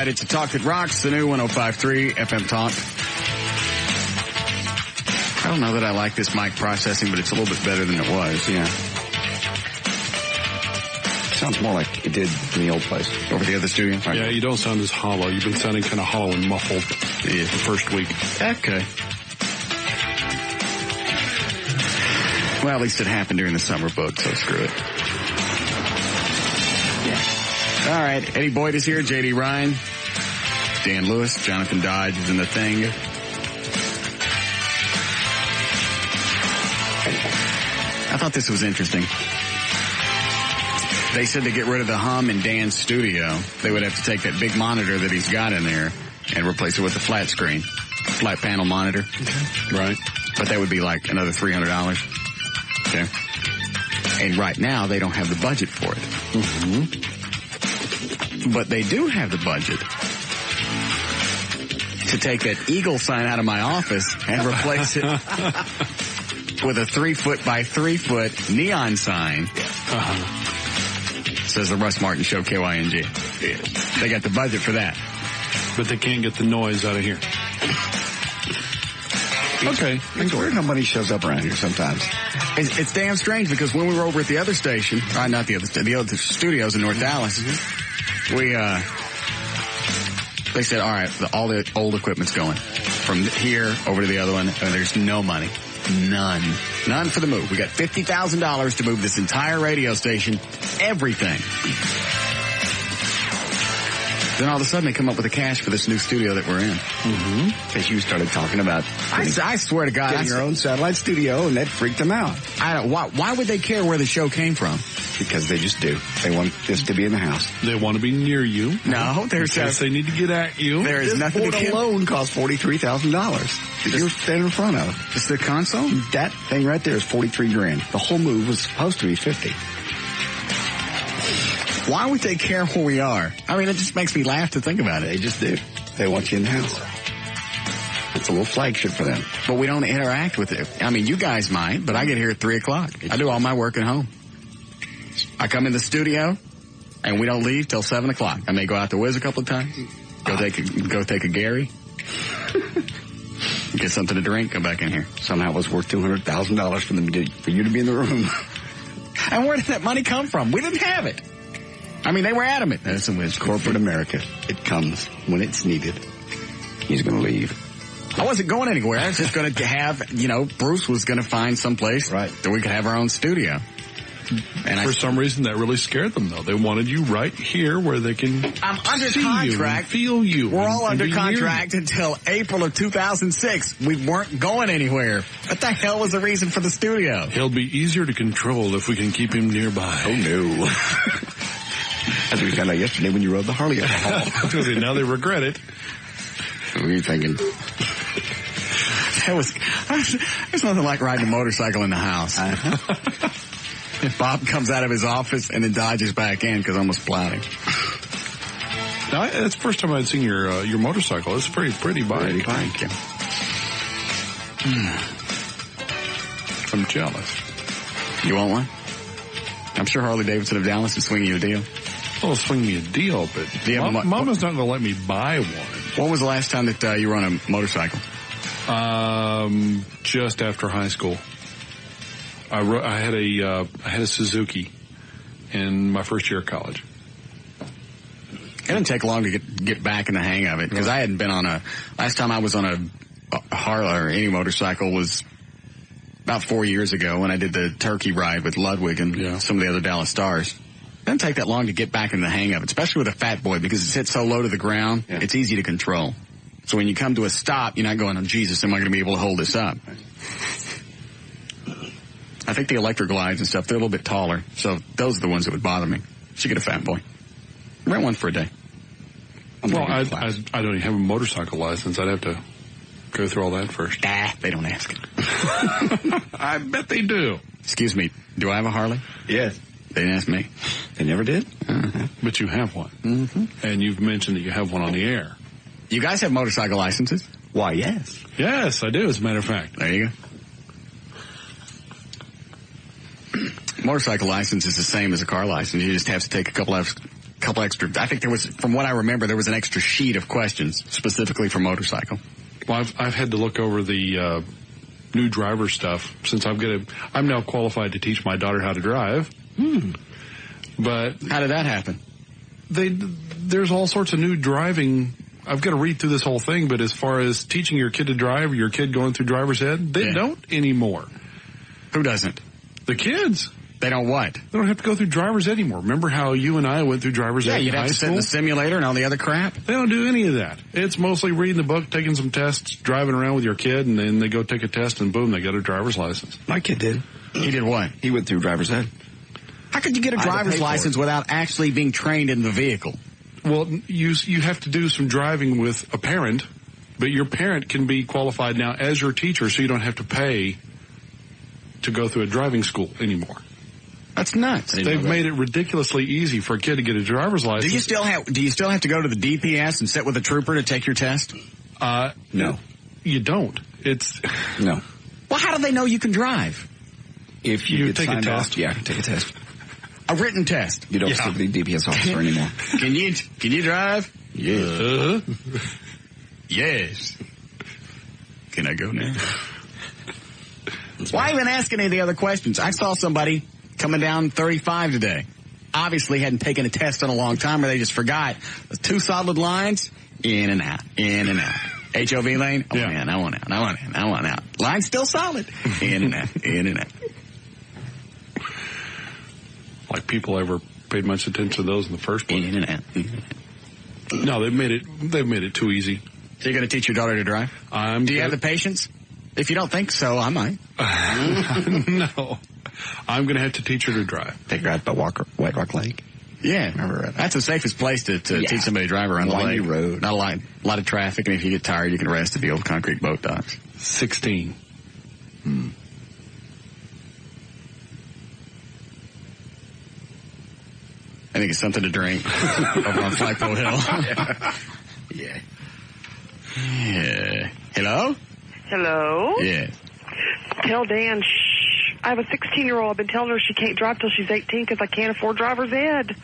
right, it's a Talk That Rocks, the new 105.3 FM Talk. I don't know that I like this mic processing, but it's a little bit better than it was. Yeah. Sounds more like it did in the old place. Over the other studio? Right. Yeah, you don't sound as hollow. You've been sounding kind of hollow and muffled the first week. Okay. Well, at least it happened during the summer book, so screw it. Yeah. All right, Eddie Boyd is here, J.D. Ryan, Dan Lewis, Jonathan Dodge is in the thing. I thought this was interesting. They said to get rid of the hum in Dan's studio, they would have to take that big monitor that he's got in there and replace it with a flat screen, flat panel monitor. Okay. Right. But that would be like another $300. Okay. And right now, they don't have the budget for it. Mm-hmm. But they do have the budget to take that eagle sign out of my office and replace it with a 3-foot by 3-foot neon sign. Says the Russ Martin Show, KYNG. They got the budget for that. But they can't get the noise out of here. Okay. It's weird nobody shows up around here sometimes. It's damn strange because when we were over at the other station, not the other studios in North Dallas, they said, all right, all the old equipment's going from here over to the other one, and there's no money. None for the move. We got $50,000 to move this entire radio station, everything. Then all of a sudden they come up with the cash for this new studio that we're in. Mm-hmm. Because you started talking about, I swear to God, getting your own satellite studio, and that freaked them out. I don't. Why would they care where the show came from? Because they just do. They want this to be in the house. They want to be near you. No, there's they need to get at you. There is nothing. This board alone costs $43,000 that you're standing in front of. Just the console? That thing right there is $43,000. The whole move was supposed to be $50,000. Why would they care where we are? I mean, it just makes me laugh to think about it. They just do. They want you in the house. It's a little flagship for them. But we don't interact with it. I mean, you guys might, but I get here at 3 o'clock. I do all my work at home. I come in the studio, and we don't leave till 7 o'clock. I may go out to Wiz a couple of times, go take a Gary, get something to drink, come back in here. Somehow it was worth $200,000 for you to be in the room. And where did that money come from? We didn't have it. I mean, they were adamant. That's the Wiz. Corporate America. It comes when it's needed. He's going to leave. I wasn't going anywhere. I was just going to have, Bruce was going to find someplace that we could have our own studio. And for some reason, that really scared them, though. They wanted you right here where they can I'm under see contract. You and feel you. We're all under contract until April of 2006. We weren't going anywhere. What the hell was the reason for the studio? He'll be easier to control if we can keep him nearby. Oh, no. As we found out yesterday when you rode the Harley up the hall. Now they regret it. What were you thinking? There's nothing like riding a motorcycle in the house. Bob comes out of his office and then dodges back in because I almost plowed him. Now, that's the first time I'd seen your motorcycle. It's a pretty bike. Thank you. I'm jealous. You want one? I'm sure Harley Davidson of Dallas is swinging you a deal. Well, swing me a deal, but Mama's not going to let me buy one. When was the last time that you were on a motorcycle? Just after high school. I had a Suzuki in my first year of college. It didn't take long to get back in the hang of it because I hadn't been on last time I was on a Harley or any motorcycle was about 4 years ago when I did the turkey ride with Ludwig and some of the other Dallas Stars. It doesn't take that long to get back in the hang of it, especially with a fat boy because it sits so low to the ground. Yeah. It's easy to control. So when you come to a stop, you're not going, oh, Jesus, am I going to be able to hold this up? I think the electric glides and stuff, they're a little bit taller. So those are the ones that would bother me. Should get a fat boy. Rent one for a day. Well, I don't even have a motorcycle license. I'd have to go through all that first. They don't ask. I bet they do. Excuse me, do I have a Harley? Yes. They didn't ask me. They never did? Uh-huh. But you have one. Mm-hmm. And you've mentioned that you have one on the air. You guys have motorcycle licenses? Why, yes. Yes, I do, as a matter of fact. There you go. Motorcycle license is the same as a car license. You just have to take a couple of couple extra. I think there was, from what I remember, there was an extra sheet of questions specifically for motorcycle. Well, I've had to look over the new driver stuff since I'm now qualified to teach my daughter how to drive. But how did that happen? There's all sorts of new driving. I've got to read through this whole thing, but as far as teaching your kid to drive, your kid going through driver's ed, they don't anymore. Who doesn't? The kids. They don't what? They don't have to go through driver's ed anymore. Remember how you and I went through driver's ed in high school? Yeah, you'd have to sit in the simulator and all the other crap. They don't do any of that. It's mostly reading the book, taking some tests, driving around with your kid, and then they go take a test, and boom, they got a driver's license. My kid did. He did what? He went through driver's ed. How could you get a driver's license without actually being trained in the vehicle? Well, you have to do some driving with a parent, but your parent can be qualified now as your teacher, so you don't have to pay to go through a driving school anymore. That's nuts. They've made it ridiculously easy for a kid to get a driver's license. Do you still have to go to the DPS and sit with a trooper to take your test? No. You don't. No. Well, how do they know you can drive? If you take a test. Take a test. A written test. You don't still be DPS officer anymore. Can you drive? Yes. Yes. Can I go now? Why even ask any of the other questions? I saw somebody coming down 35 today. Obviously hadn't taken a test in a long time, or they just forgot. 2 solid lines, in and out, in and out. HOV lane, I want in, I want out, I want in, I want out. Line still solid, in and out, in and out. Like people ever paid much attention to those in the first place. In and out. No, they've made it too easy. So you're going to teach your daughter to drive? Do you have the patience? If you don't think so, I might. No. I'm going to have to teach her to drive. Take her out by White Rock Lake. Yeah. Remember, that's the safest place to teach somebody to drive around the lake. Road. Not a lot of traffic, and if you get tired, you can rest at the old concrete boat docks. 16. I think it's something to drink over on Flagpole Hill. Yeah. Yeah. Hello? Hello? Yes. Tell Dan, shh. I have a 16-year-old. I've been telling her she can't drive till she's 18 because I can't afford driver's ed.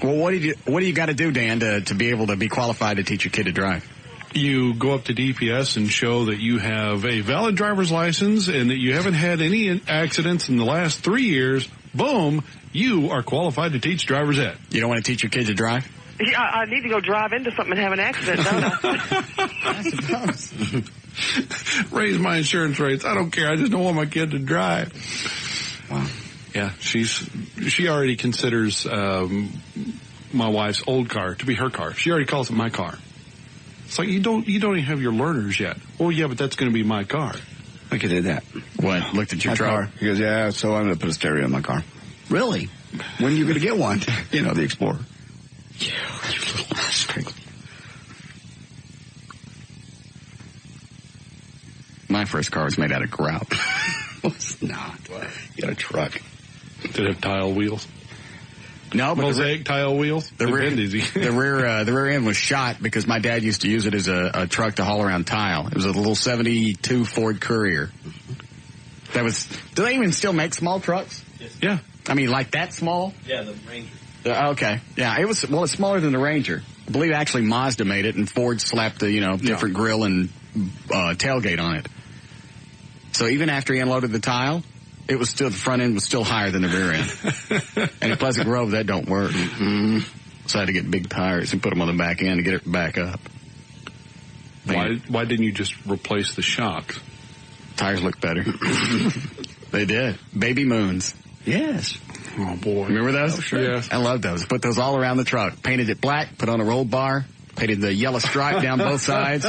Well, what do you got to do, Dan, to be able to be qualified to teach your kid to drive? You go up to DPS and show that you have a valid driver's license and that you haven't had any accidents in the last 3 years. Boom, you are qualified to teach driver's ed. You don't want to teach your kid to drive? Yeah, I need to go drive into something and have an accident, don't I? I suppose. Raise my insurance rates. I don't care. I just don't want my kid to drive. Wow. Yeah, she already considers my wife's old car to be her car. She already calls it my car. It's like you don't even have your learners yet. Oh yeah, but that's going to be my car. I could do that. What? Looked at your truck? Car. He goes, yeah, so I'm going to put a stereo in my car. Really? When are you going to get one? The Explorer. Yeah, you little string. My first car was made out of grout. It's not. You got a truck. Did it have tile wheels? No, but mosaic tile wheels. The rear end was shot because my dad used to use it as a truck to haul around tile. It was a little 72 Ford Courier. Do they even still make small trucks? Yes. Yeah. I mean, like that small? Yeah, the Ranger. Okay. Yeah, it's smaller than the Ranger. I believe actually Mazda made it and Ford slapped the, different grill and tailgate on it. So even after he unloaded the tile, the front end was still higher than the rear end. And in Pleasant Grove, that don't work. Mm-hmm. So I had to get big tires and put them on the back end to get it back up. Why didn't you just replace the shocks? Tires look better. They did. Baby moons. Yes. Oh, boy. Remember those? Oh, sure. Yes. I love those. Put those all around the truck. Painted it black, put on a roll bar, painted the yellow stripe down both sides.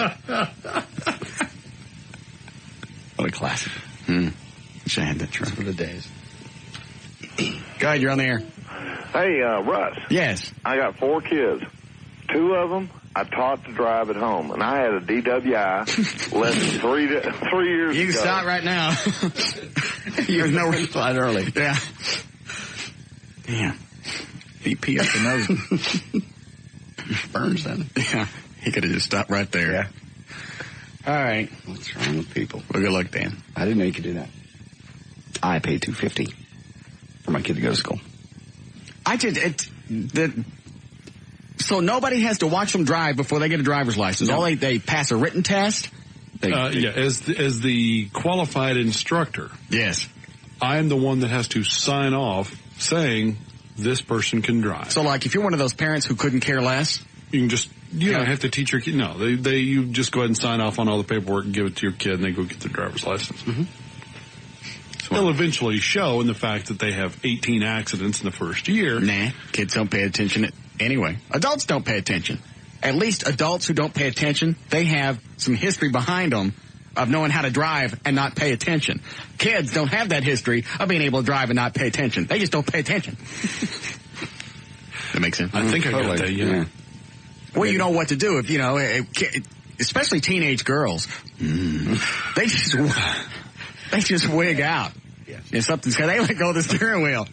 What a classic. Wish I had that truck. For the days. Go ahead, you're on the air. Hey, Russ. Yes. I got 4 kids. 2 of them I taught to drive at home, and I had a DWI less than 3 years ago. You can stop right now. There's no reply early. Yeah. Damn. BP up the nose. Burns then. Yeah. He could have just stopped right there. Yeah. All right. What's wrong with people? Well, good luck, Dan. I didn't know you could do that. I paid $250 for my kid to go to school. So nobody has to watch them drive before they get a driver's license. No. All they pass a written test. As the qualified instructor. Yes. I am the one that has to sign off saying this person can drive. So, like, if you're one of those parents who couldn't care less, you can just, don't have to teach your kid. No, you just go ahead and sign off on all the paperwork and give it to your kid, and they go get their driver's license. Mm-hmm. They'll eventually show in the fact that they have 18 accidents in the first year. Nah, kids don't pay attention anyway. Adults don't pay attention. At least adults who don't pay attention, they have some history behind them of knowing how to drive and not pay attention. Kids don't have that history of being able to drive and not pay attention. They just don't pay attention. That makes sense? I think I got that, yeah. Well, you know what to do if, especially teenage girls. They just wig out. If something's, they let go of the steering wheel.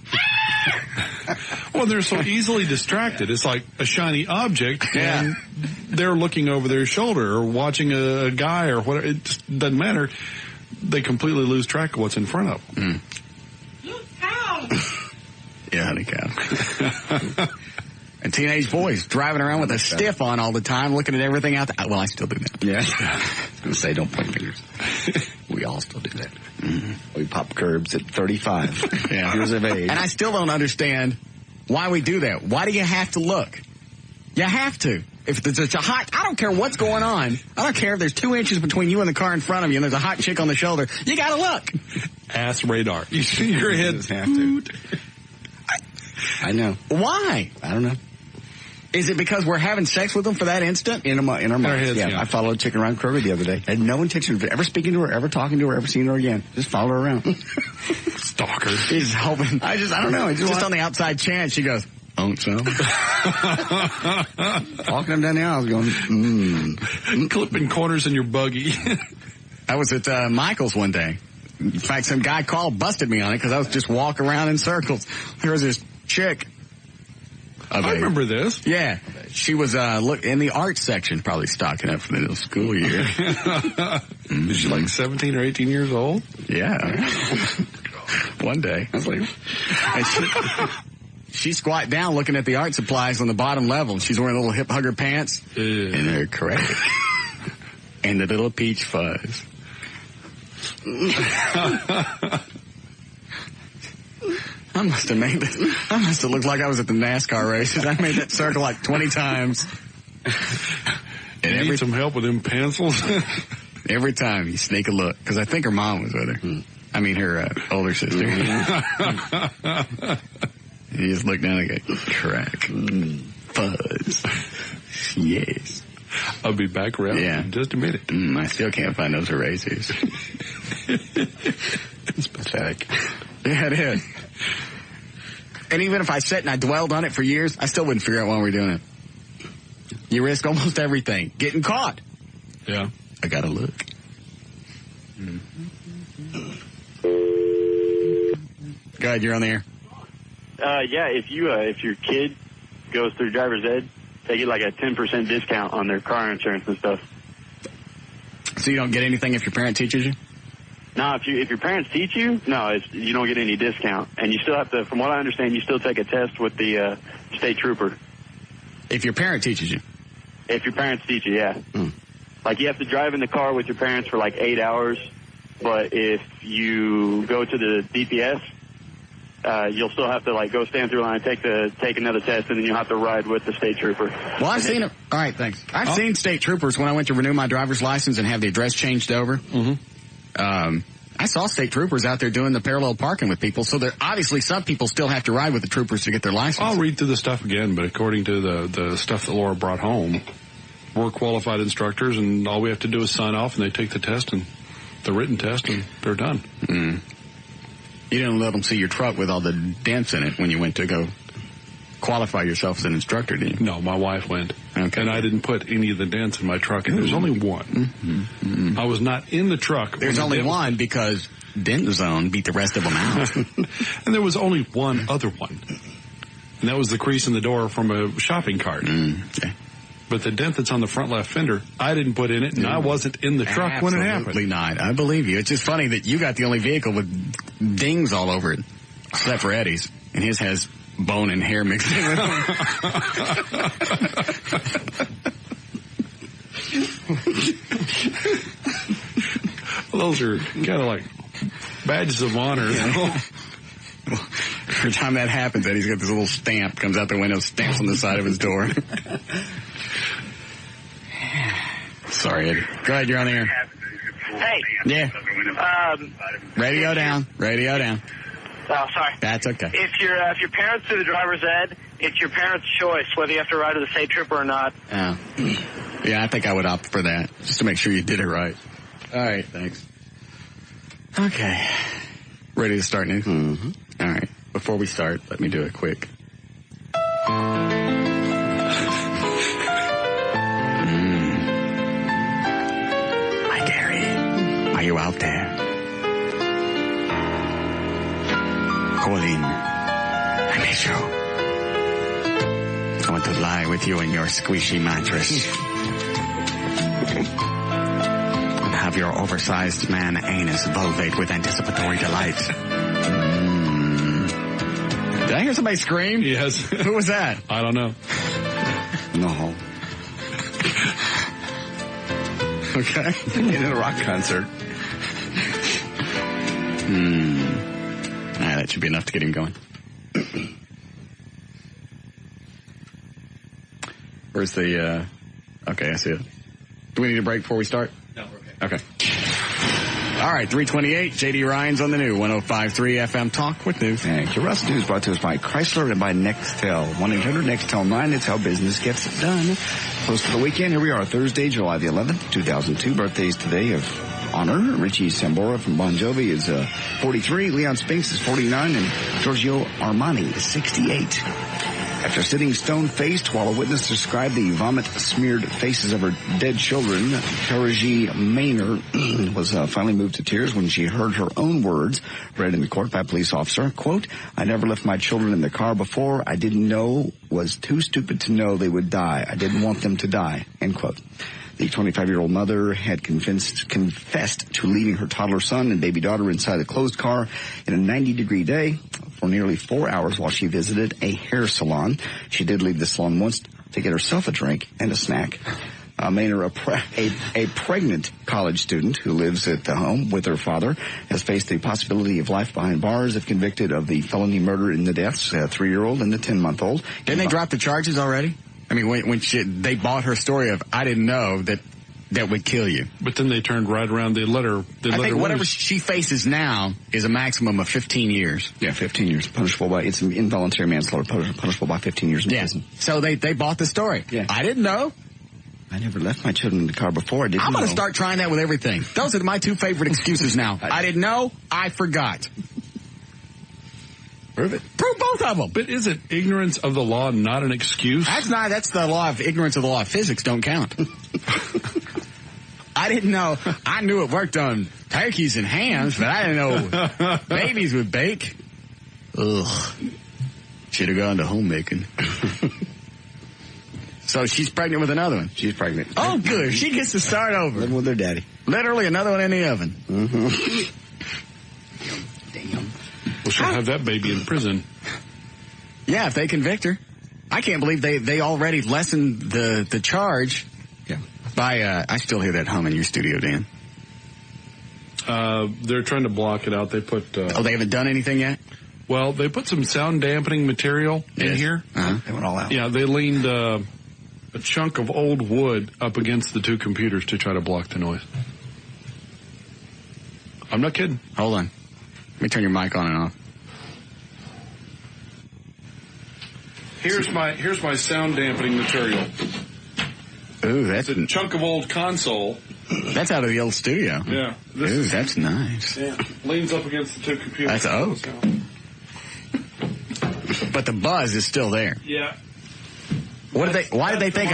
Well, they're so easily distracted. It's like a shiny object, and they're looking over their shoulder or watching a guy or whatever. It just doesn't matter. They completely lose track of what's in front of them. Yeah, honey cow. And teenage boys driving around with a stiff on all the time, looking at everything out there. Well, I still do that. Yeah. I was going to say, don't point fingers. We all still do that. Mm-hmm. We pop curbs at 35 years of age. And I still don't understand why we do that. Why do you have to look? You have to. If it's a hot, I don't care what's going on. I don't care if there's 2 inches between you and the car in front of you and there's a hot chick on the shoulder. You got to look. Ass radar. You see your head. Have to. I know. Why? I don't know. Is it because we're having sex with them for that instant? In our minds, heads, yeah. I followed a chick around Kroger the other day. Had no intention of ever speaking to her, ever talking to her, ever seeing her again. Just followed her around. Stalker. He's hoping. I don't know. Just on the outside chance, she goes, "Oh, so." Walking him down the aisle, I was going, Clipping corners in your buggy. I was at Michael's one day. In fact, some guy called, busted me on it because I was just walking around in circles. There was this chick. I remember this. Yeah. She was in the arts section, probably stocking up for the new school year. Is she like 17 or 18 years old? Yeah. One day. I was like, and she squat down looking at the art supplies on the bottom level. She's wearing little hip hugger pants. And they're correct. And the little peach fuzz. I must have looked like I was at the NASCAR races. I made that circle like 20 times. And need some help with them pencils? Every time you sneak a look, because I think her mom was with her. I mean, her older sister. You just look down and go, crack. Fuzz. Yes. I'll be back around in just a minute. I still can't find those erasers. it's pathetic. Yeah, it is. And even if I sat and I dwelled on it for years, I still wouldn't figure out why we're doing it. You risk almost everything. Getting caught. Yeah. I gotta look. Go ahead, you're on the air. Yeah, if your kid goes through driver's ed, they get like a 10% discount on their car insurance and stuff. So you don't get anything if your parent teaches you? No, if your parents teach you, you don't get any discount. And you still have to, from what I understand, you still take a test with the state trooper. If your parent teaches you? If your parents teach you, yeah. Like you have to drive in the car with your parents for like 8 hours, but if you go to the DPS, you'll still have to like go stand through line and take another test, and then you'll have to ride with the state trooper. Well, I've seen it. All right, thanks. I've seen state troopers when I went to renew my driver's license and have the address changed over. I saw state troopers out there doing the parallel parking with people, so there obviously some people still have to ride with the troopers to get their license. I'll read through the stuff again, but according to the stuff that Laura brought home, we're qualified instructors, and all we have to do is sign off, and they take the test, and the written test, and they're done. You didn't let them see your truck with all the dents in it when you went to go qualify yourself as an instructor, did you? No, my wife went. Okay. And I didn't put any of the dents in my truck, and there's only one. I was not in the truck. There's only one because Dent Zone beat the rest of them out. And there was only one other one. And that was the crease in the door from a shopping cart. Okay. But the dent that's on the front left fender, I didn't put in it, and I wasn't in the truck when it happened. Absolutely not. I believe you. It's just funny that you got the only vehicle with dings all over it, except for Eddie's, and his has bone and hair mixed in with Well, those are kind of like badges of honor. Every time that happens, Eddie's got this little stamp, comes out the window, stamps on the side of his door. Sorry, Eddie. Go ahead, you're on the air. Hey. Yeah. Radio down. Radio down. Oh, sorry. That's okay. If your parents do the driver's ed, it's your parents' choice whether you have to ride with a state trooper or not. Yeah, I think I would opt for that, just to make sure you did it right. All right, thanks. Okay. Ready to start now? Mm-hmm. All right. Before we start, let me do it quick. Hi, Gary. Are you out there? Colleen, I miss you. I want to lie with you in your squishy mattress. And have your oversized man anus vulvate with anticipatory delight. Did I hear somebody scream? Yes. Who was that? I don't know. No. Okay. In a rock concert. That should be enough to get him going. Where's the, okay, I see it. Do we need a break before we start? No, we're okay. Okay. All right, 328, J.D. Ryan's on the new 105.3 FM Talk with News. Thank you. Russ News brought to us by Chrysler and by Nextel. 1-800-NEXTEL-9. It's how business gets done. Close to the weekend. Here we are, Thursday, July the 11th, 2002. Birthdays today of honor. Richie Sambora from Bon Jovi is 43. Leon Spinks is 49. And Giorgio Armani is 68. After sitting stone-faced while a witness described the vomit-smeared faces of her dead children, Karaji Maynor was finally moved to tears when she heard her own words read in the court by a police officer. Quote, I never left my children in the car before. I didn't know, was too stupid to know they would die. I didn't want them to die, end quote. The 25-year-old mother had confessed to leaving her toddler son and baby daughter inside a closed car in a 90-degree day for nearly 4 hours while she visited a hair salon. She did leave the salon once to get herself a drink and a snack. Maynor, a pregnant college student who lives at the home with her father, has faced the possibility of life behind bars if convicted of the felony murder in the deaths, a 3-year-old and the 10-month-old. Didn't they drop the charges already? I mean, when they bought her story of, I didn't know that would kill you. But then they turned right around. They let her. I think whatever she faces now is a maximum of 15 years. Yeah, 15 years. Punishable by, it's involuntary manslaughter, punishable by 15 years in prison. So they bought the story. Yeah. I didn't know. I never left my children in the car before. I'm going to start trying that with everything. Those are my two favorite excuses now. I didn't know. I forgot. Prove it. Prove both of them. But isn't ignorance of the law not an excuse? That's the law of ignorance of the law of physics don't count. I didn't know. I knew it worked on turkeys and hams, but I didn't know babies would bake. Ugh. Should have gone to homemaking. So she's pregnant with another one. She's pregnant. Oh, good. She gets to start over. Living with her daddy. Literally another one in the oven. Mm-hmm. Damn. Well, she'll have that baby in prison. Yeah, if they convict her. I can't believe they already lessened the charge. Yeah. By, I still hear that hum in your studio, Dan. They're trying to block it out. They put... they haven't done anything yet? Well, they put some sound dampening material in here. Uh-huh. They went all out. Yeah, they leaned a chunk of old wood up against the two computers to try to block the noise. I'm not kidding. Hold on. Let me turn your mic on and off. Here's my sound dampening material. Ooh, that's a chunk of old console. That's out of the old studio. Yeah. Ooh, that's nice. Yeah. Leans up against the two computers. That's oak. But the buzz is still there. Yeah. Why did they think?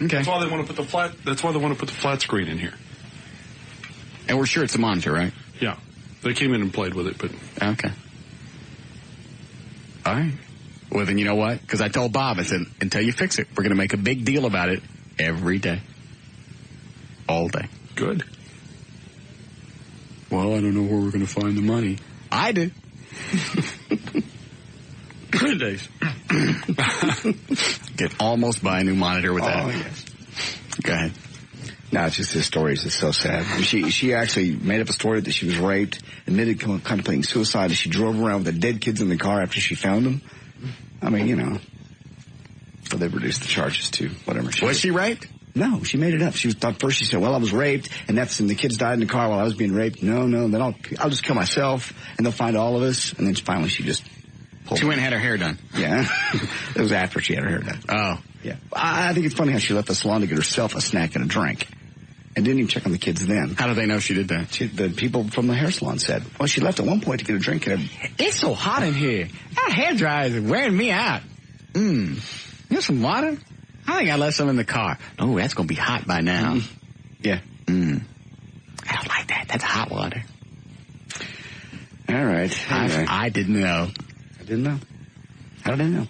Okay. That's why they want to put the flat screen in here. And we're sure it's a monitor, right? Yeah. They came in and played with it, but okay. All right. Well, then you know what? Because I told Bob, I said, until you fix it, we're going to make a big deal about it every day. All day. Good. Well, I don't know where we're going to find the money. I do. Good days. Could almost buy a new monitor with that. Oh, yes. Go ahead. No, it's just his stories. It's so sad. She actually made up a story that she was raped, admitted contemplating suicide, and she drove around with the dead kids in the car after she found them. I mean, you know. So they reduced the charges to whatever Was she raped? No, she made it up. She thought first she said, well, I was raped, and the kids died in the car while I was being raped. No, then I'll just kill myself, and they'll find all of us. And then finally she just pulled She went and had her hair done. Yeah. It was after she had her hair done. Oh. Yeah. I think it's funny how she left the salon to get herself a snack and a drink. And didn't even check on the kids then. How do they know she did that? The people from the hair salon said, well, she left at one point to get a drink. It's so hot in here. That hair dryer is wearing me out. You want some water? I think I left some in the car. Oh, that's going to be hot by now. Yeah. I don't like that. That's hot water. All right. Anyway. I didn't know. I didn't know. How did I know?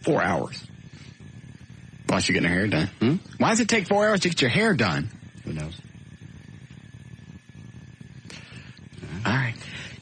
4 hours. Why is she getting her hair done? Why does it take 4 hours to get your hair done? Who knows? All right.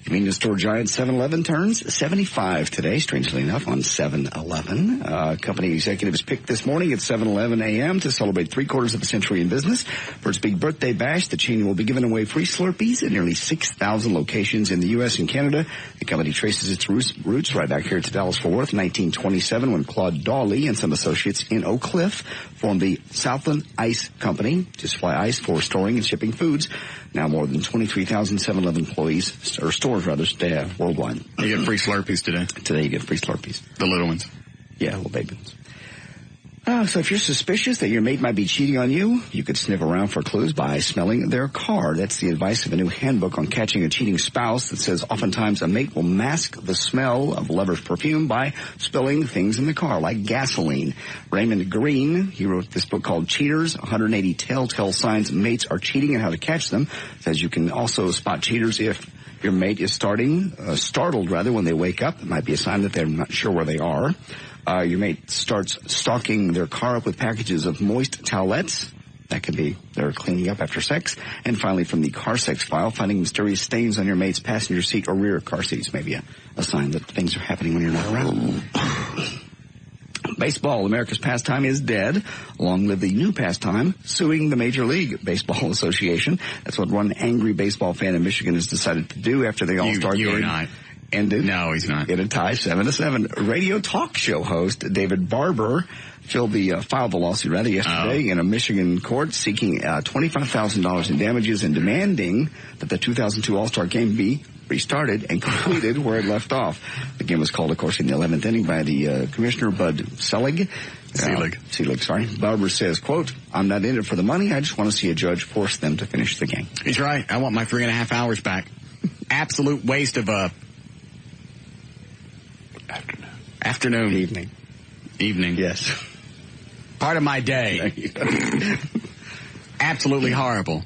Convenience store giant 7-Eleven turns 75 today, strangely enough, on 7-Eleven. Company executives picked this morning at 7:11 a.m. to celebrate 3/4 of a century in business. For its big birthday bash, the chain will be giving away free Slurpees at nearly 6,000 locations in the U.S. and Canada. The company traces its roots right back here to Dallas-Fort Worth, 1927, when Claude Dawley and some associates in Oak Cliff formed the Southland Ice Company to supply ice for storing and shipping foods. Now more than 23,000 7-Eleven employees, or stores rather, worldwide. You get free Slurpees today. Today you get free Slurpees. The little ones. Yeah, little baby ones. So if you're suspicious that your mate might be cheating on you, you could sniff around for clues by smelling their car. That's the advice of a new handbook on catching a cheating spouse that says oftentimes a mate will mask the smell of a lover's perfume by spilling things in the car, like gasoline. Raymond Green, he wrote this book called Cheaters, 180 Telltale Signs Mates Are Cheating and How to Catch Them. Says you can also spot cheaters if your mate is startled when they wake up. It might be a sign that they're not sure where they are. Your mate starts stocking their car up with packages of moist towelettes. That could be they're cleaning up after sex. And finally, from the car sex file, finding mysterious stains on your mate's passenger seat or rear car seats may be a sign that things are happening when you're not around. Baseball, America's pastime, is dead. Long live the new pastime, suing the Major League Baseball Association. That's what one angry baseball fan in Michigan has decided to do after the All-Star game. You are not. Ended. No, he's not. In a tie, 7-7. Radio talk show host David Barber filed the lawsuit yesterday in a Michigan court, seeking $25,000 in damages and demanding that the 2002 All-Star game be restarted and completed where it left off. The game was called, of course, in the 11th inning by the commissioner, Bud Selig. Selig, sorry. Barber says, quote, I'm not in it for the money. I just want to see a judge force them to finish the game. He's right. I want my 3.5 hours back. Absolute waste of Afternoon. Evening. Yes. Part of my day. Absolutely horrible.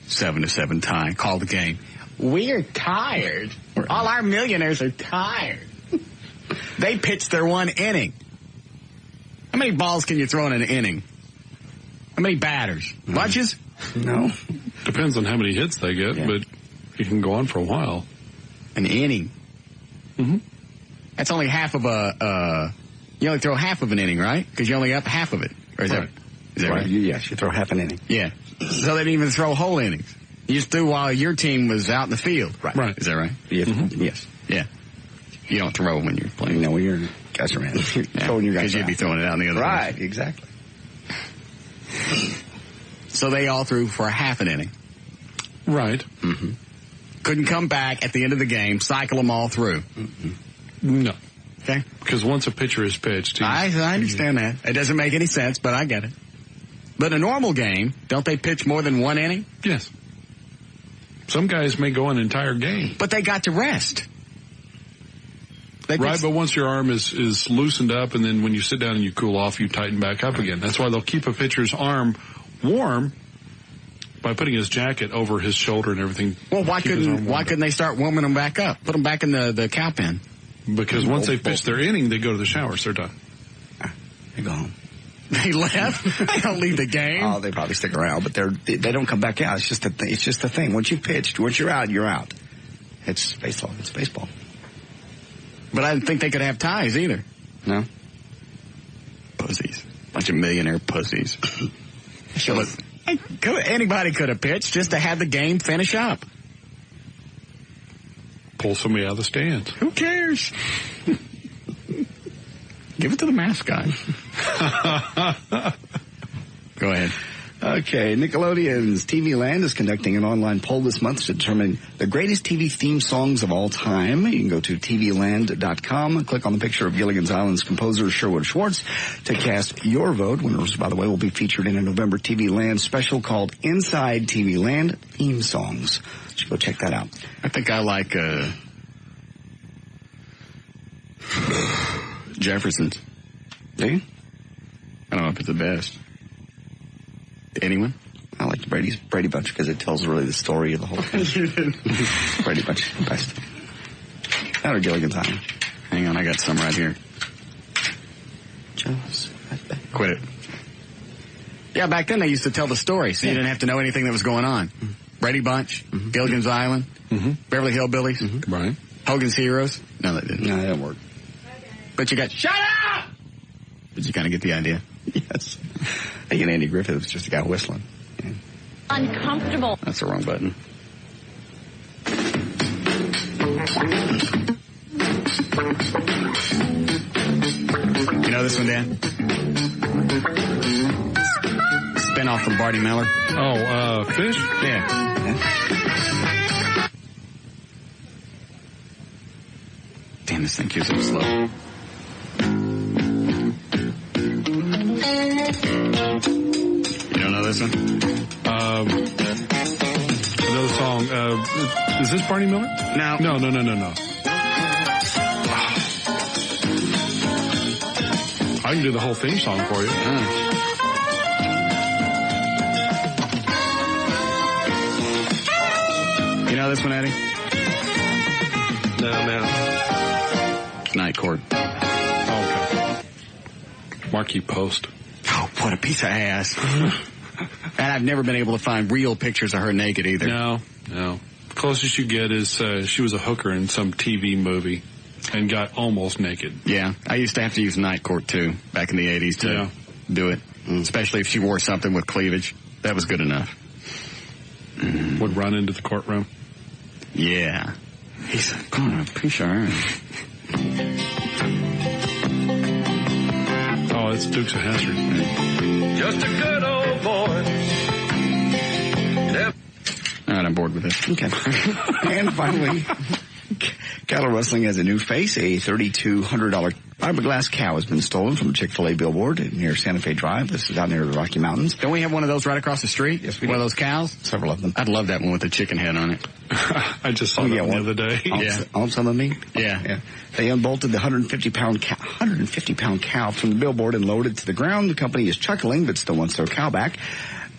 7-7 tie. Call the game. We're tired. All our millionaires are tired. They pitched their one inning. How many balls can you throw in an inning? How many batters? Bunches? No. Depends on how many hits they get, but you can go on for a while. An inning. That's only half of you only throw half of an inning, right? Because you only up half of it. Or is that right? Yes, you throw half an inning. Yeah. So they didn't even throw whole innings. You just threw while your team was out in the field. Right. Is that right? Yes. Yeah. You don't throw when you're playing. No, when you're guys around. You're throwing your guys because you'd be throwing it out in the other Right, direction. Exactly. So they all threw for a half an inning. Right. Couldn't come back at the end of the game, cycle them all through. No. Okay. Because once a pitcher is pitched... I understand that. It doesn't make any sense, but I get it. But a normal game, don't they pitch more than one inning? Yes. Some guys may go an entire game. But they got to rest. Right, but once your arm is loosened up, and then when you sit down and you cool off, you tighten back up again. That's why they'll keep a pitcher's arm warm by putting his jacket over his shoulder and everything. Well, why couldn't they start warming them back up? Put them back in the cow pen. Because once they've pitched their inning, they go to the showers. They're done. They go home. They left? They don't leave the game. Oh, they probably stick around, but they don't come back out. It's just the thing. Once you've pitched, once you're out, you're out. It's baseball. But I didn't think they could have ties either. No? Pussies. Bunch of millionaire pussies. Anybody could have pitched just to have the game finish up. Pull somebody out of the stands. Who cares? Give it to the mascot. Go ahead. Okay, Nickelodeon's TV Land is conducting an online poll this month to determine the greatest TV theme songs of all time. You can go to tvland.com and click on the picture of Gilligan's Island's composer Sherwood Schwartz to cast your vote. Winners, by the way, will be featured in a November TV Land special called Inside TV Land Theme Songs. So go check that out. I think I like Jefferson's. Do you? I don't know if it's the best. Anyone? I like the Brady Bunch because it tells really the story of the whole thing. Brady Bunch, the best. That or Gilligan's Island. Hang on, I got some right here. Quit it. Yeah, back then they used to tell the story, so you didn't have to know anything that was going on. Mm-hmm. Brady Bunch, Gilligan's Island, Beverly Hillbillies, right? Hogan's Heroes. No, that didn't. No, that didn't work. But you got, shut up! Did you kind of get the idea? Yes. I think Andy Griffith was just a guy whistling. Yeah. Uncomfortable. That's the wrong button. You know this one, Dan? Spinoff from Barney Miller. Oh, Fish? Yeah. Damn, this thing keeps so slow. You don't know this one? Another song. Is this Barney Miller? No. No. I can do the whole theme song for you. You know this one, Eddie? No, man. Night Court. Okay. Marquee Post. Oh, what a piece of ass. And I've never been able to find real pictures of her naked either. No. The closest you get is she was a hooker in some TV movie and got almost naked. Yeah, I used to have to use Night Court, too, back in the 80s to do it. Especially if she wore something with cleavage. That was good enough. Would run into the courtroom. Yeah. He's a piece of ass. Oh, it's Dukes of Hazzard. Just a good old boy. All right, I'm bored with this. Okay. And finally, Cattle Wrestling has a new face. A $3,200 fiberglass cow has been stolen from a Chick-fil-A billboard near Santa Fe Drive. This is out near the Rocky Mountains. Don't we have one of those right across the street? Yes, we One do. of those cows? Several of them. I'd love that one with the chicken head on it. I just saw that one the other day. On some of me? Yeah. They unbolted the 150-pound cow from the billboard and lowered it to the ground. The company is chuckling, but still wants their cow back.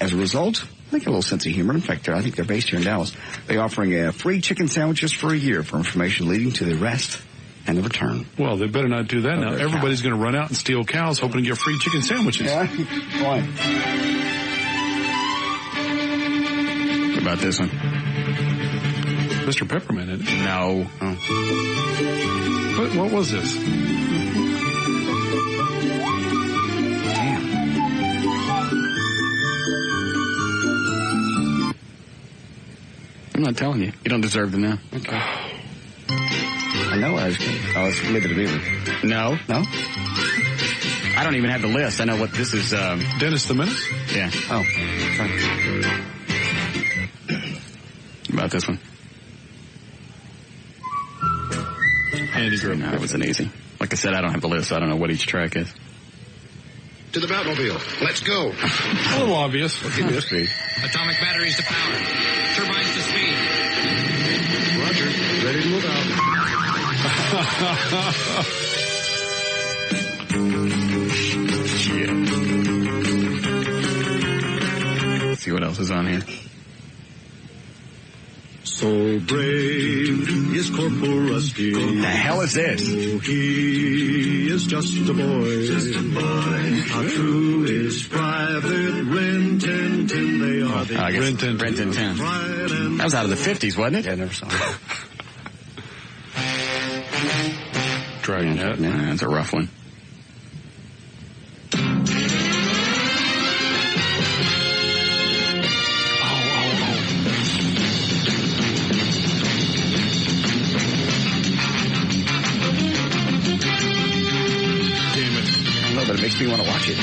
As a result, I think a little sense of humor. In fact, I think they're based here in Dallas. They're offering free chicken sandwiches for a year for information leading to the arrest and the return. Well, they better not do that now. Everybody's going to run out and steal cows hoping to get free chicken sandwiches. Yeah, why? What about this one? Mr. Peppermint, isn't it? No. Oh. What was this? Damn. I'm not telling you. You don't deserve to know. Okay. I know I was kidding. Oh, it's Leave It to Beaver. No. No? I don't even have the list. I know what this is. Dennis the Menace? Yeah. Oh, sorry. About this one. Andy Griffith. No, that was an easy. Like I said, I don't have the list. So I don't know what each track is. To the Batmobile. Let's go. A little obvious. Give me a speed. Atomic batteries to power. Turbines to speed. Roger. Ready to move out. Let's see what else is on here. So brave is Corporal Rusty. The hell is this? He is just a boy. How true is Private Rin Tin Tin. They are the I guess Rin Tin Tin. That was out of the 50s, wasn't it? Yeah, I never saw it. Dragnet. That's a rough one. But it makes me want to watch it.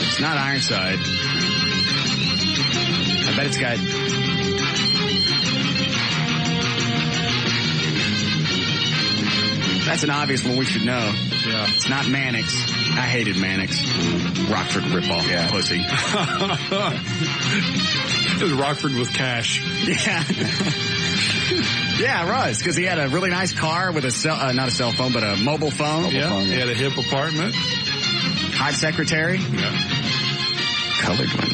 It's not Ironside. I bet it's got... That's an obvious one we should know. Yeah. It's not Mannix. I hated Mannix. Rockford ripoff. Yeah. Pussy. It was Rockford with cash. Yeah. Yeah, it was, because he had a really nice car with not a cell phone, but a mobile phone. He had a hip apartment. Hot secretary. Yeah. Colored one.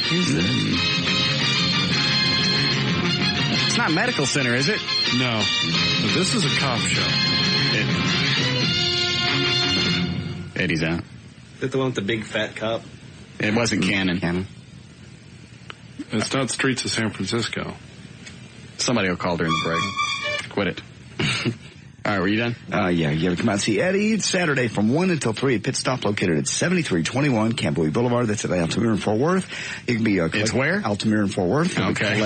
It's not Medical Center, is it? No. But this is a cop show. Eddie's out. Is that the one with the big fat cop? It wasn't Cannon. It's not Streets of San Francisco. Somebody will call during the break. Quit it. All right, were you done? Yeah, you got to come out and see Eddie. It's Saturday from 1 until 3 at Pit Stop, located at 7321 Camp-Louis Boulevard. That's at Altamira in Fort Worth. You can be it's where? Altamira in Fort Worth. He'll okay.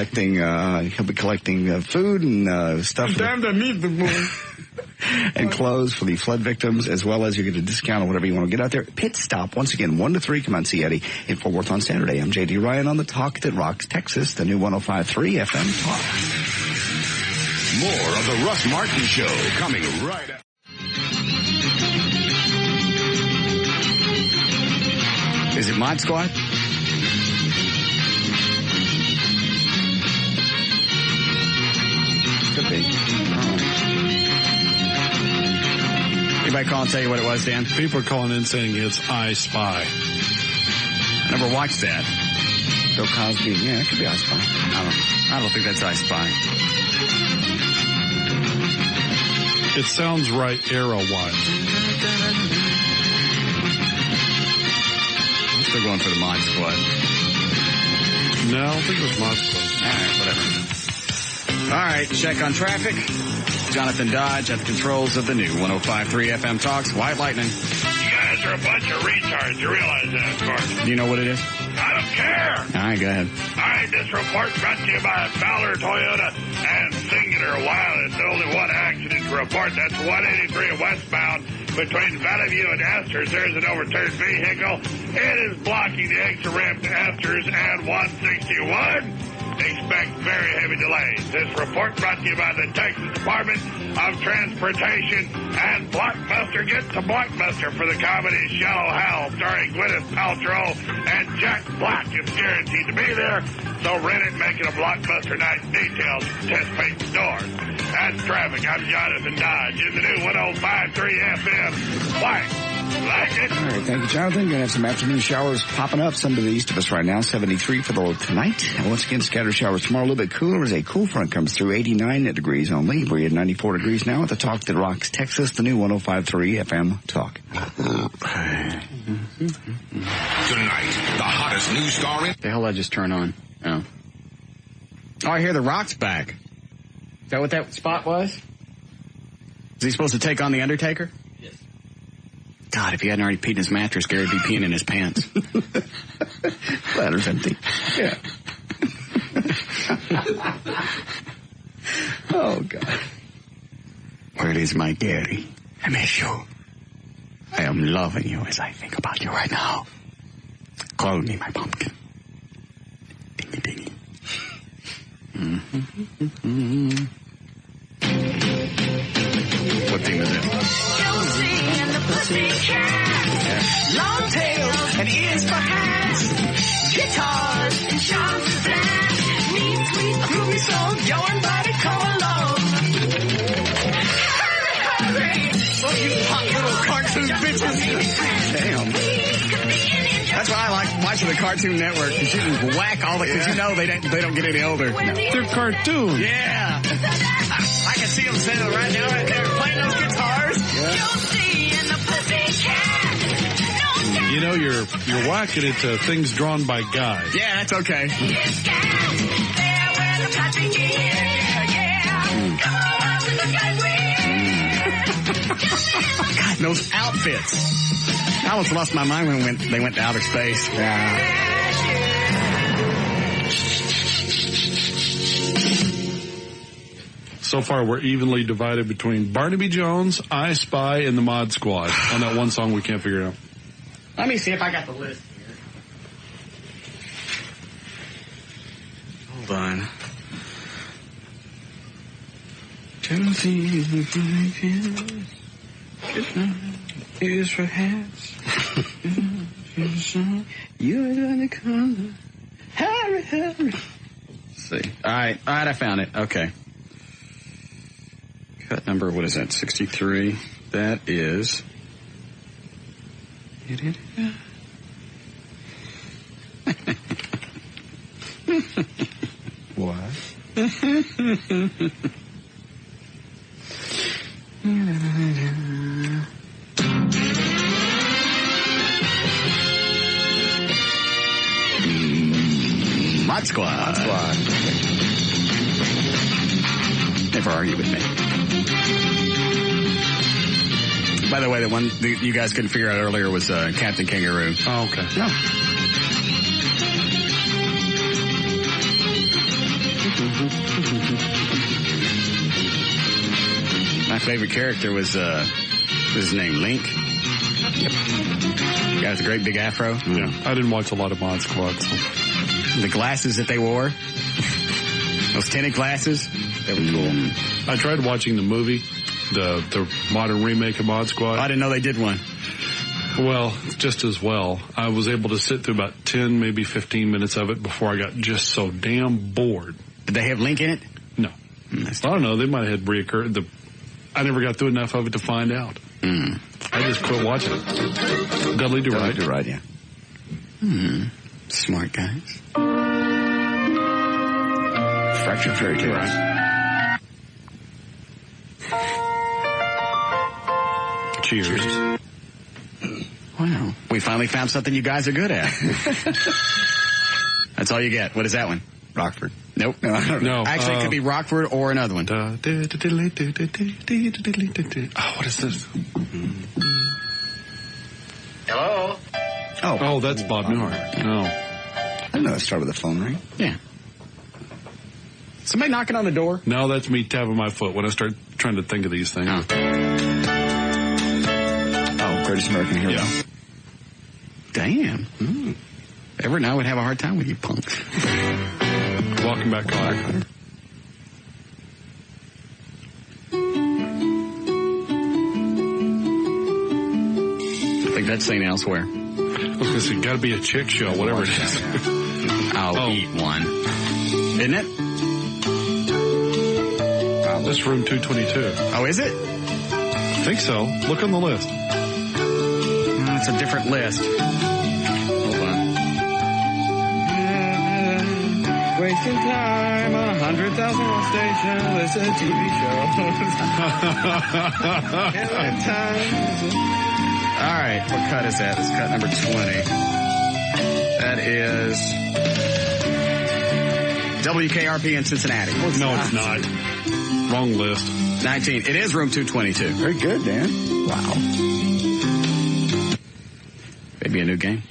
He'll be collecting food and stuff. Damn, I need the boy. And clothes for the flood victims, as well as you get a discount on whatever you want to get out there. Pit Stop, once again, 1 to 3. Come out and see Eddie in Fort Worth on Saturday. I'm J.D. Ryan on the Talk That Rocks Texas, the new 105.3 FM Talk. More of the Russ Martin Show coming right up. Is it Mod Squad? Could be. Anybody call and tell you what it was, Dan? People are calling in saying it's I Spy. I never watched that. Bill Cosby. Yeah, it could be I Spy. I don't think that's I Spy. It sounds right era-wise. I'm still going for the Mod Squad. No, I don't think it was Mod Squad. All right, whatever. All right, check on traffic. Jonathan Dodge at the controls of the new 105.3 FM Talks. White Lightning. You guys are a bunch of retards. You realize that, of course. Do you know what it is? I don't care. All right, go ahead. All right, this report brought to you by Fowler Toyota and Singular. While it's only one accident to report, that's 183 westbound between Valley View and Asters. There's an overturned vehicle. It is blocking the exit ramp to Asters and 161. Expect very heavy delays. This report brought to you by the Texas Department of Transportation and Blockbuster. Get to Blockbuster for the comedy Shallow Hal starring Gwyneth Paltrow and Jack Black. It's guaranteed to be there, so rent it, make it a Blockbuster night. Details, anticipate stores. That's traffic. I'm Jonathan Dodge in the new 105.3 FM. White Lightning. All right, thank you, Jonathan. Going to have some afternoon showers popping up. Some to the east of us right now. 73 for the low tonight. And once again, scattered showers tomorrow. A little bit cooler as a cool front comes through. 89 degrees only. We're at 94 degrees now at the Talk That Rocks Texas, the new 105.3 FM Talk. Tonight, the hottest news story. The hell did I just turn on? Oh, I hear the Rock's back. Is that what that spot was? Is he supposed to take on the Undertaker? Yes. God, if he hadn't already peed in his mattress, Gary'd be peeing in his pants. Ladder's empty. Yeah. Oh, God. Where is my Gary? I miss you. I am loving you as I think about you right now. Call me my pumpkin. Dingy dingy. What theme is it? Josie and the Pussycat. Long tails and ears for hats. Guitars and charms to dance. Mean, sweet, groovy song. Your body come along. Hurry, hurry. Oh, you hot little cartoon bitches. Damn. That's why I like watching the Cartoon Network, because you can whack all the, because you know they don't get any older. They're cartoons. Yeah. I can see them standing right now, right there, playing those guitars. You know, you're whacking it to things drawn by guys. Yeah, that's okay. God, those outfits. I almost lost my mind when they went to outer space. Yeah. So far, we're evenly divided between Barnaby Jones, I Spy, and the Mod Squad on that one song we can't figure out. Let me see if I got the list here. Hold on. Is for hats. You're gonna come. Harry. Let's see. All right, I found it. Okay. Cut number, what is that, 63? That is... What? Mod Squad. Never argue with me. By the way, the one you guys couldn't figure out earlier was Captain Kangaroo. Oh, okay. No. My favorite character was his name, Link. Guy with a great big afro. Yeah, I didn't watch a lot of Mod Squad. So. The glasses that they wore, those tinted glasses, they were cool. I tried watching the movie, the modern remake of Mod Squad. I didn't know they did one. Well, just as well. I was able to sit through about 10, maybe 15 minutes of it before I got just so damn bored. Did they have Link in it? No. I don't know. They might have had reoccurred. I never got through enough of it to find out. I just quit watching it. Dudley Do Right. Dudley Do Right, yeah. Smart guys. Fractured Fairy Tales. Right. Cheers. Wow. We finally found something you guys are good at. That's all you get. What is that one? Rockford. Nope. No, I don't know. No. Actually, it could be Rockford or another one. Oh, what is this? Hello? Oh, that's Bob Newhart. No. I didn't know it started with a phone ring. Yeah. Somebody knocking on the door? No, that's me tapping my foot when I start trying to think of these things. Oh, Greatest American Hero. Yeah. Damn. Everett and I would have a hard time with you punks. Welcome back, Clark. I think that's St. Elsewhere. I was going to say, got to be a chick show, whatever it is. I'll eat one. Isn't it? This is room 222. Oh, is it? I think so. Look on the list. It's a different list. Hold on. Wasting time on 100,000 station, listen to TV shows. All right, what cut is that? That's cut number 20. That is WKRP in Cincinnati. No, it's not. Wrong list. 19. It is room 222. Very good, Dan. Wow. Maybe a new game.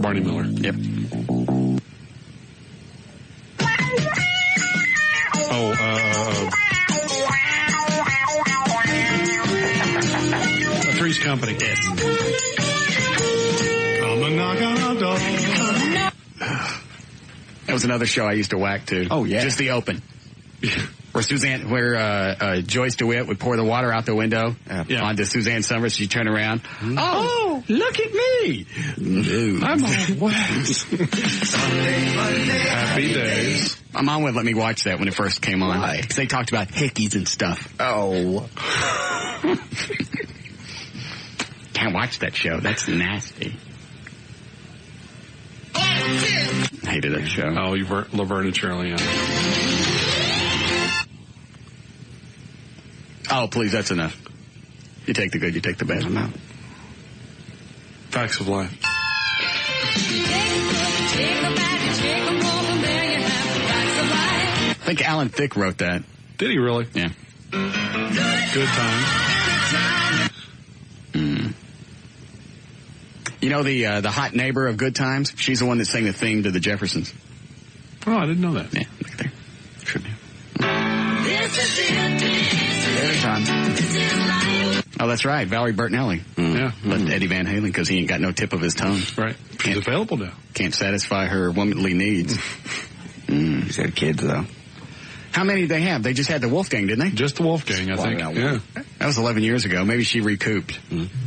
Barney Miller. Yep. Three's Company. Yes. Come and knock on our door. That was another show I used to whack to. Oh, yeah. Just the open. Where Joyce DeWitt would pour the water out the window onto Suzanne Summers. She'd turn around. Oh, look at me. No. I'm all wet. Happy days. My mom would let me watch that when it first came on. Why? Because they talked about hickeys and stuff. Oh. Can't watch that show. That's nasty. I hated that show. Oh, Laverne and Shirley. Oh, please, that's enough. You take the good, you take the bad. I'm out. Facts of life. I think Alan Thicke wrote that. Did he really? Yeah. Good Times. You know the hot neighbor of Good Times? She's the one that sang the theme to the Jeffersons. Oh, I didn't know that. Yeah, look there. Should be. Good Times. Oh, that's right. Valerie Bertinelli. Yeah. Left Eddie Van Halen because he ain't got no tip of his tongue. Right. She's available now. Can't satisfy her womanly needs. He's had kids, though. How many did they have? They just had the Wolfgang, didn't they? Just the Wolfgang, I think. Yeah. That was 11 years ago. Maybe she recouped.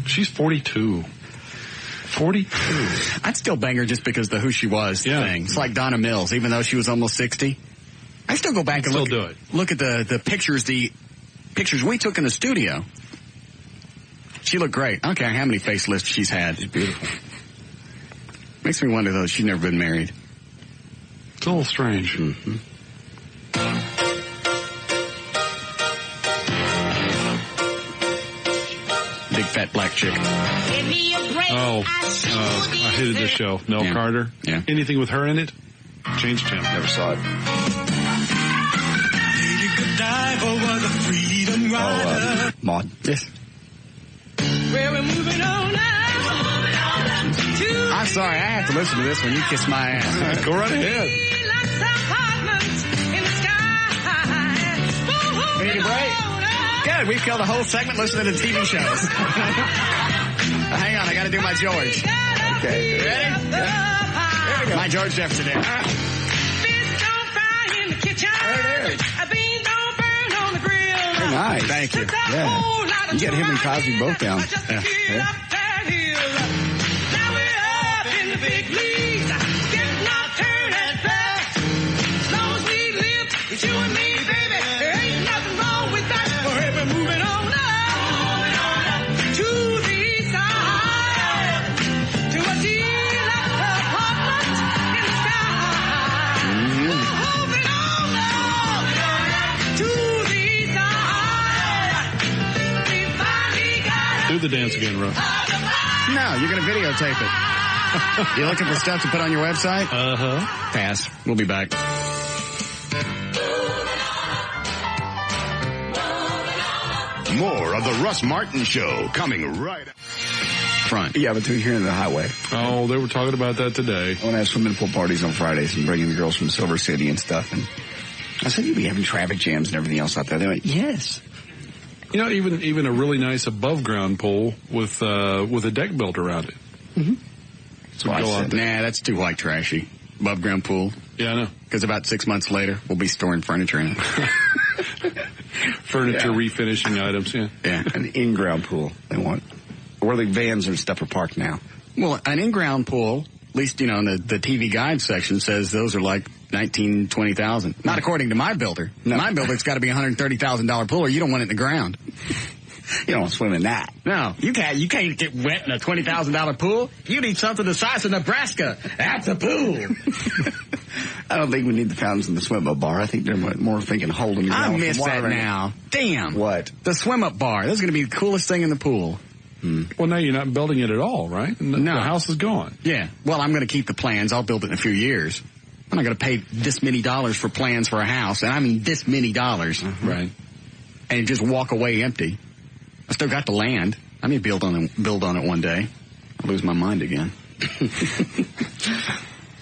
She's 42. 42. I'd still bang her just because the Who She Was thing. It's like Donna Mills, even though she was almost 60. I still go back and look at the pictures we took in the studio. She looked great. I don't care how many facelifts she's had. She's beautiful. Makes me wonder, though, she's never been married. It's a little strange. Mm-hmm. Big fat black chick. Oh, I hated this show. Nell Carter. Yeah. Anything with her in it? Changed channel. Never saw it. Maud. Yes. Well, we're moving on now. I'm sorry, I have to listen to this when you kiss my ass. Go right ahead. We need a break. Good, we've killed a whole segment listening to TV shows. Hang on, I got to do my George. Okay, you ready? Yeah. Here we go. My George Jefferson here. Very nice. Thank you. Yeah. You got him and Cosby both down. Yeah. Do the dance again, Russ. No, you're going to videotape it. You looking for stuff to put on your website? Uh-huh. Pass. We'll be back. More of the Russ Martin Show coming right up front. Yeah, but here in the highway. Oh, they were talking about that today. I want to have swimming pool parties on Fridays and bringing the girls from Silver City and stuff. And I said, you'd be having traffic jams and everything else out there. They went, yes. You know, even a really nice above ground pool with a deck built around it. Mm-hmm. So go out there. Nah, that's too white trashy. Above ground pool. Yeah, I know. Because about 6 months later, we'll be storing furniture in it. Furniture refinishing items, yeah. Yeah. An in-ground pool they want. Where the vans and stuff are parked now. Well, an in-ground pool, at least, you know, in the TV guide section, says those are like $19,000, $20,000. Not according to my builder. No. My builder's got to be a $130,000 pool, or you don't want it in the ground. You don't swim in that. No, you can't get wet in a $20,000 pool. You need something the size of Nebraska. That's a pool. I don't think we need the fountains in the swim-up bar. I think they're more thinking holding you down. I miss that now. Damn. What? The swim-up bar. That's going to be the coolest thing in the pool. Well, now you're not building it at all, right? No. The house is gone. Yeah. Well, I'm going to keep the plans. I'll build it in a few years. I'm not going to pay this many dollars for plans for a house, and I mean this many dollars. Right. And just walk away empty. I still got the land. I may build on it one day. I'll lose my mind again.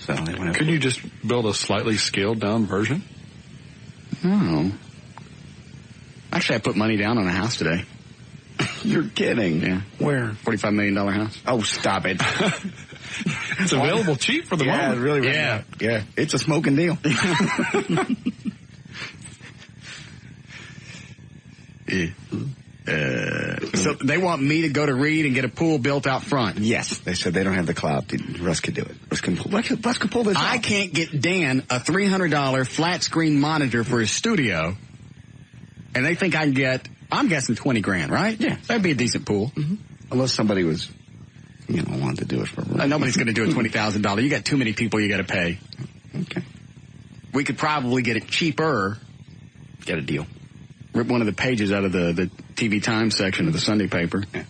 So could you just build a slightly scaled down version? No. Actually, I put money down on a house today. You're kidding. Yeah. Where? $45 million house. Oh, stop it. It's available cheap for the moment. Yeah, really. Yeah. Yeah. It's a smoking deal. So they want me to go to Reed and get a pool built out front. Yes. They said they don't have the clout. Russ could do it. Russ could pull this off. I can't get Dan a $300 flat screen monitor for his studio. And they think I can get, I'm guessing $20,000, right? Yeah. That'd be a decent pool. Mm-hmm. Unless somebody was, wanted to do it for nobody's going to do a $20,000. You got too many people you got to pay. Okay. We could probably get it cheaper. Get a deal. Rip one of the pages out of the TV Times section of the Sunday paper. Yeah.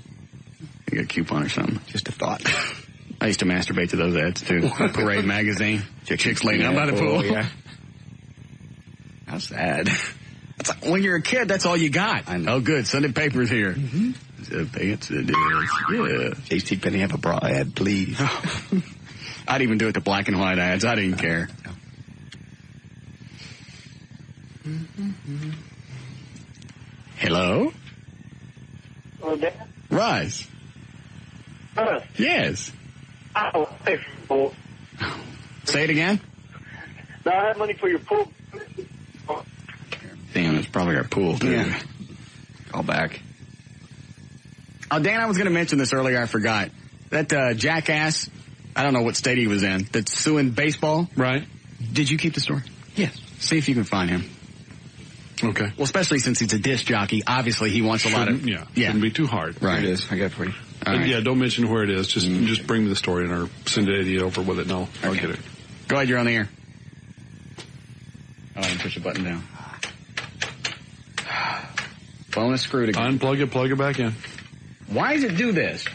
You get a coupon or something. Just a thought. I used to masturbate to those ads, too. Parade magazine. Chicks laying out by the pool. Yeah. How sad. That's when you're a kid, that's all you got. I know. Oh, good. Sunday paper's here. Mm-hmm. Pants it is. Yeah. J.C. Penney, have a bra ad, please. I'd even do it to black and white ads. I didn't care. Hello? Hello, Dan? Russ. Russ. Yes. Oh, hey, pool. Say it again? No, I had money for your pool. Damn, it's probably our pool, too. Yeah. Call back. Oh, Dan, I was going to mention this earlier. I forgot. That jackass, I don't know what state he was in, that's suing baseball. Right. Did you keep the story? Yes. See if you can find him. Okay. Well, especially since he's a disc jockey. Obviously, he wants a lot of... Yeah. Shouldn't be too hard. Right. Here it is. I got it for you. Right. Yeah, don't mention where it is. Just bring me the story and or send Eddie over with it. No, I'll get it. Go ahead, you're on the air. Oh, I didn't push a button down. Phone is screwed again. Unplug it, plug it back in. Why does it do this?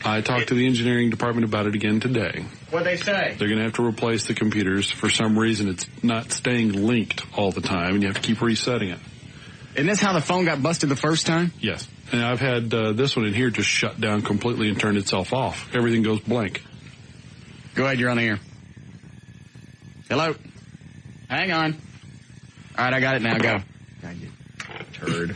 I talked to the engineering department about it again today. What'd they say? They're going to have to replace the computers. For some reason, it's not staying linked all the time, and you have to keep resetting it. Isn't this how the phone got busted the first time? Yes. And I've had this one in here just shut down completely and turn itself off. Everything goes blank. Go ahead, you're on the air. Hello? Hang on. All right, I got it now. Go. Turd.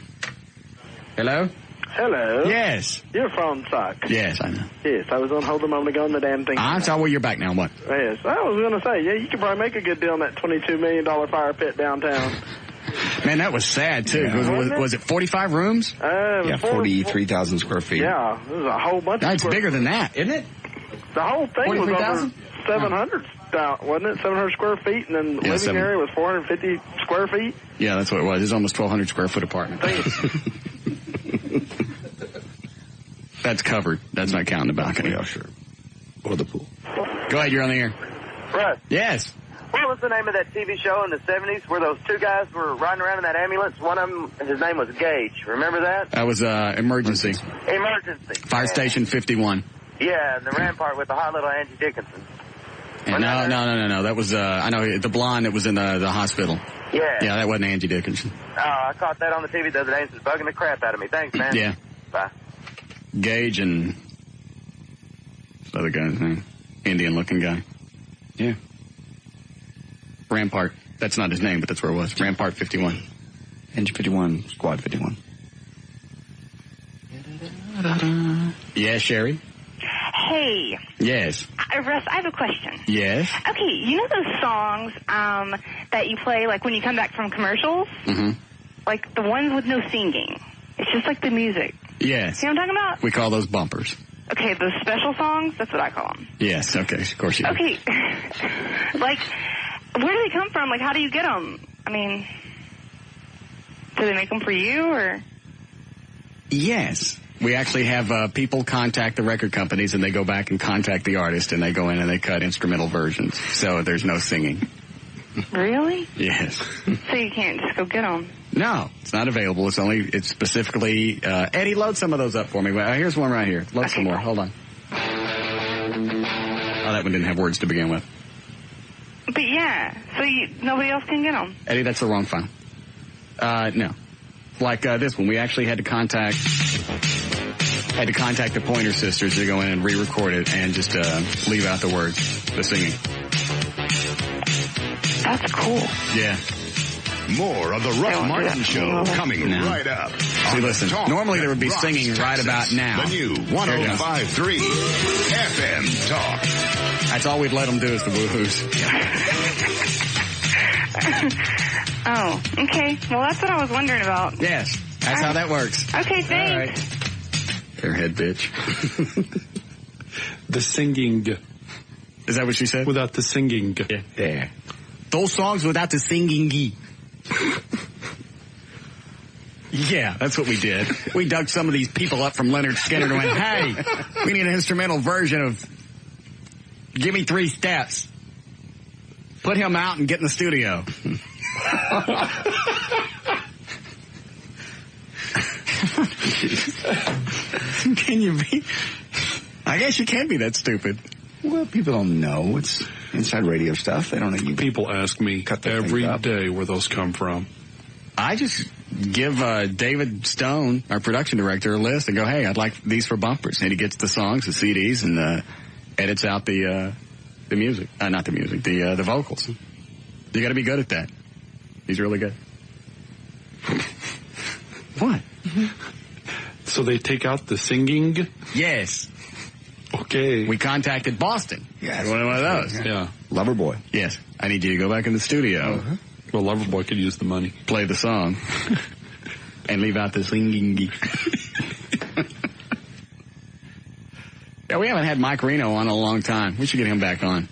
Hello? Hello. Yes. Your phone sucks. Yes, I know. Yes, I was on hold a moment ago and the damn thing. I'm sorry, well, you're back now. What? Yes, I was going to say, yeah, you could probably make a good deal on that $22 million fire pit downtown. Man, that was sad, too. Yeah. Was it 45 rooms? Yeah, 43,000 square feet. Yeah, it was a whole bunch of It's bigger than that, isn't it? The whole thing was over 43,000? 700, wasn't it? 700 square feet, and then the living area was 450 square feet. Yeah, that's what it was. It's almost 1,200 square foot apartment. That's covered. That's not counting the balcony. Yeah, sure. Or the pool. Go ahead, you're on the air. Russ, Yes. what was the name of that TV show in the 70s where those two guys were riding around in that ambulance? One of them, his name was Gage. Remember that? That was Emergency. Emergency. Fire Station 51. Yeah, and the Rampart with the hot little Angie Dickinson. And no. That was, I know, the blonde that was in the hospital. Yeah. Yeah, that wasn't Angie Dickinson. Oh, I caught that on the TV the other day and it's bugging the crap out of me. Thanks, man. Yeah. Bye. Gage and this other guy's name. Indian-looking guy. Yeah. Rampart. That's not his name, but that's where it was. Rampart 51. Engine 51, Squad 51. Yeah, Sherry? Hey. Yes. Russ, I have a question. Yes. Okay, you know those songs that you play, like, when you come back from commercials? Mm-hmm. Like, the ones with no singing. It's just like the music. Yes. See what I'm talking about? We call those bumpers. Okay, those special songs, that's what I call them. Yes, okay, of course you do. Okay. Like, where do they come from? Like, how do you get them? I mean, do they make them for you, or? Yes. We actually have people contact the record companies, and they go back and contact the artist, and they go in and they cut instrumental versions. So there's no singing. Really? Yes. So you can't just go get them? No, it's not available. It's specifically, Eddie, load some of those up for me. Here's one right here. Load some more. Hold on. Oh, that one didn't have words to begin with. But yeah, so nobody else can get them? Eddie, that's the wrong file. No. Like this one, we actually had to contact the Pointer Sisters to go in and re-record it and just leave out the words, the singing. That's cool. Yeah. More of the Russ Martin Show coming right up. See, listen, normally there would be singing right about now. The new 105.3 FM Talk. That's all we'd let them do is the woohoos. Oh, okay. Well, that's what I was wondering about. Yes, that's how that works. Okay, thanks. All right. Airhead bitch. The singing. Is that what she said? Without the singing. Yeah. Those songs without the singing. Yeah, that's what we did. We dug some of these people up from Leonard Skinner and went, hey, we need an instrumental version of Give Me 3 Steps. Put him out and get in the studio. Can you be? I guess you can't be that stupid. Well, people don't know. It's inside radio stuff. They don't know you. People ask me every day where those come from. I just give David Stone, our production director, a list and go, hey, I'd like these for bumpers. And he gets the songs, the CDs, and edits out the music. Not the music, the vocals. You got to be good at that. He's really good. What? So they take out the singing? Yes. Okay. We contacted Boston. Yes. One of those. Yeah. Loverboy. Yes. I need you to go back in the studio. Uh-huh. Well, Loverboy could use the money. Play the song. And leave out the singing. Yeah, we haven't had Mike Reno on in a long time. We should get him back on.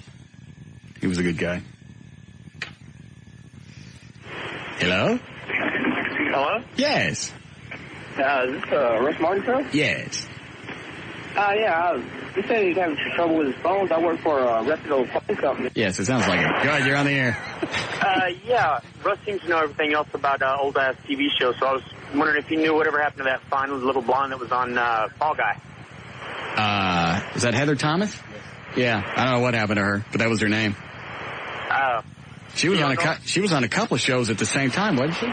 He was a good guy. Hello? Hello? Yes. Is this Russ Martin Show? Yes. You said he's having trouble with his phones. I work for a reputable phone company. Yes, it sounds like it. Go ahead, you're on the air. Yeah, Russ seems to know everything else about old-ass TV shows, so I was wondering if you knew whatever happened to that fine little blonde that was on Fall Guy. Is that Heather Thomas? Yeah, I don't know what happened to her, but that was her name. She was on a couple of shows at the same time, wasn't she?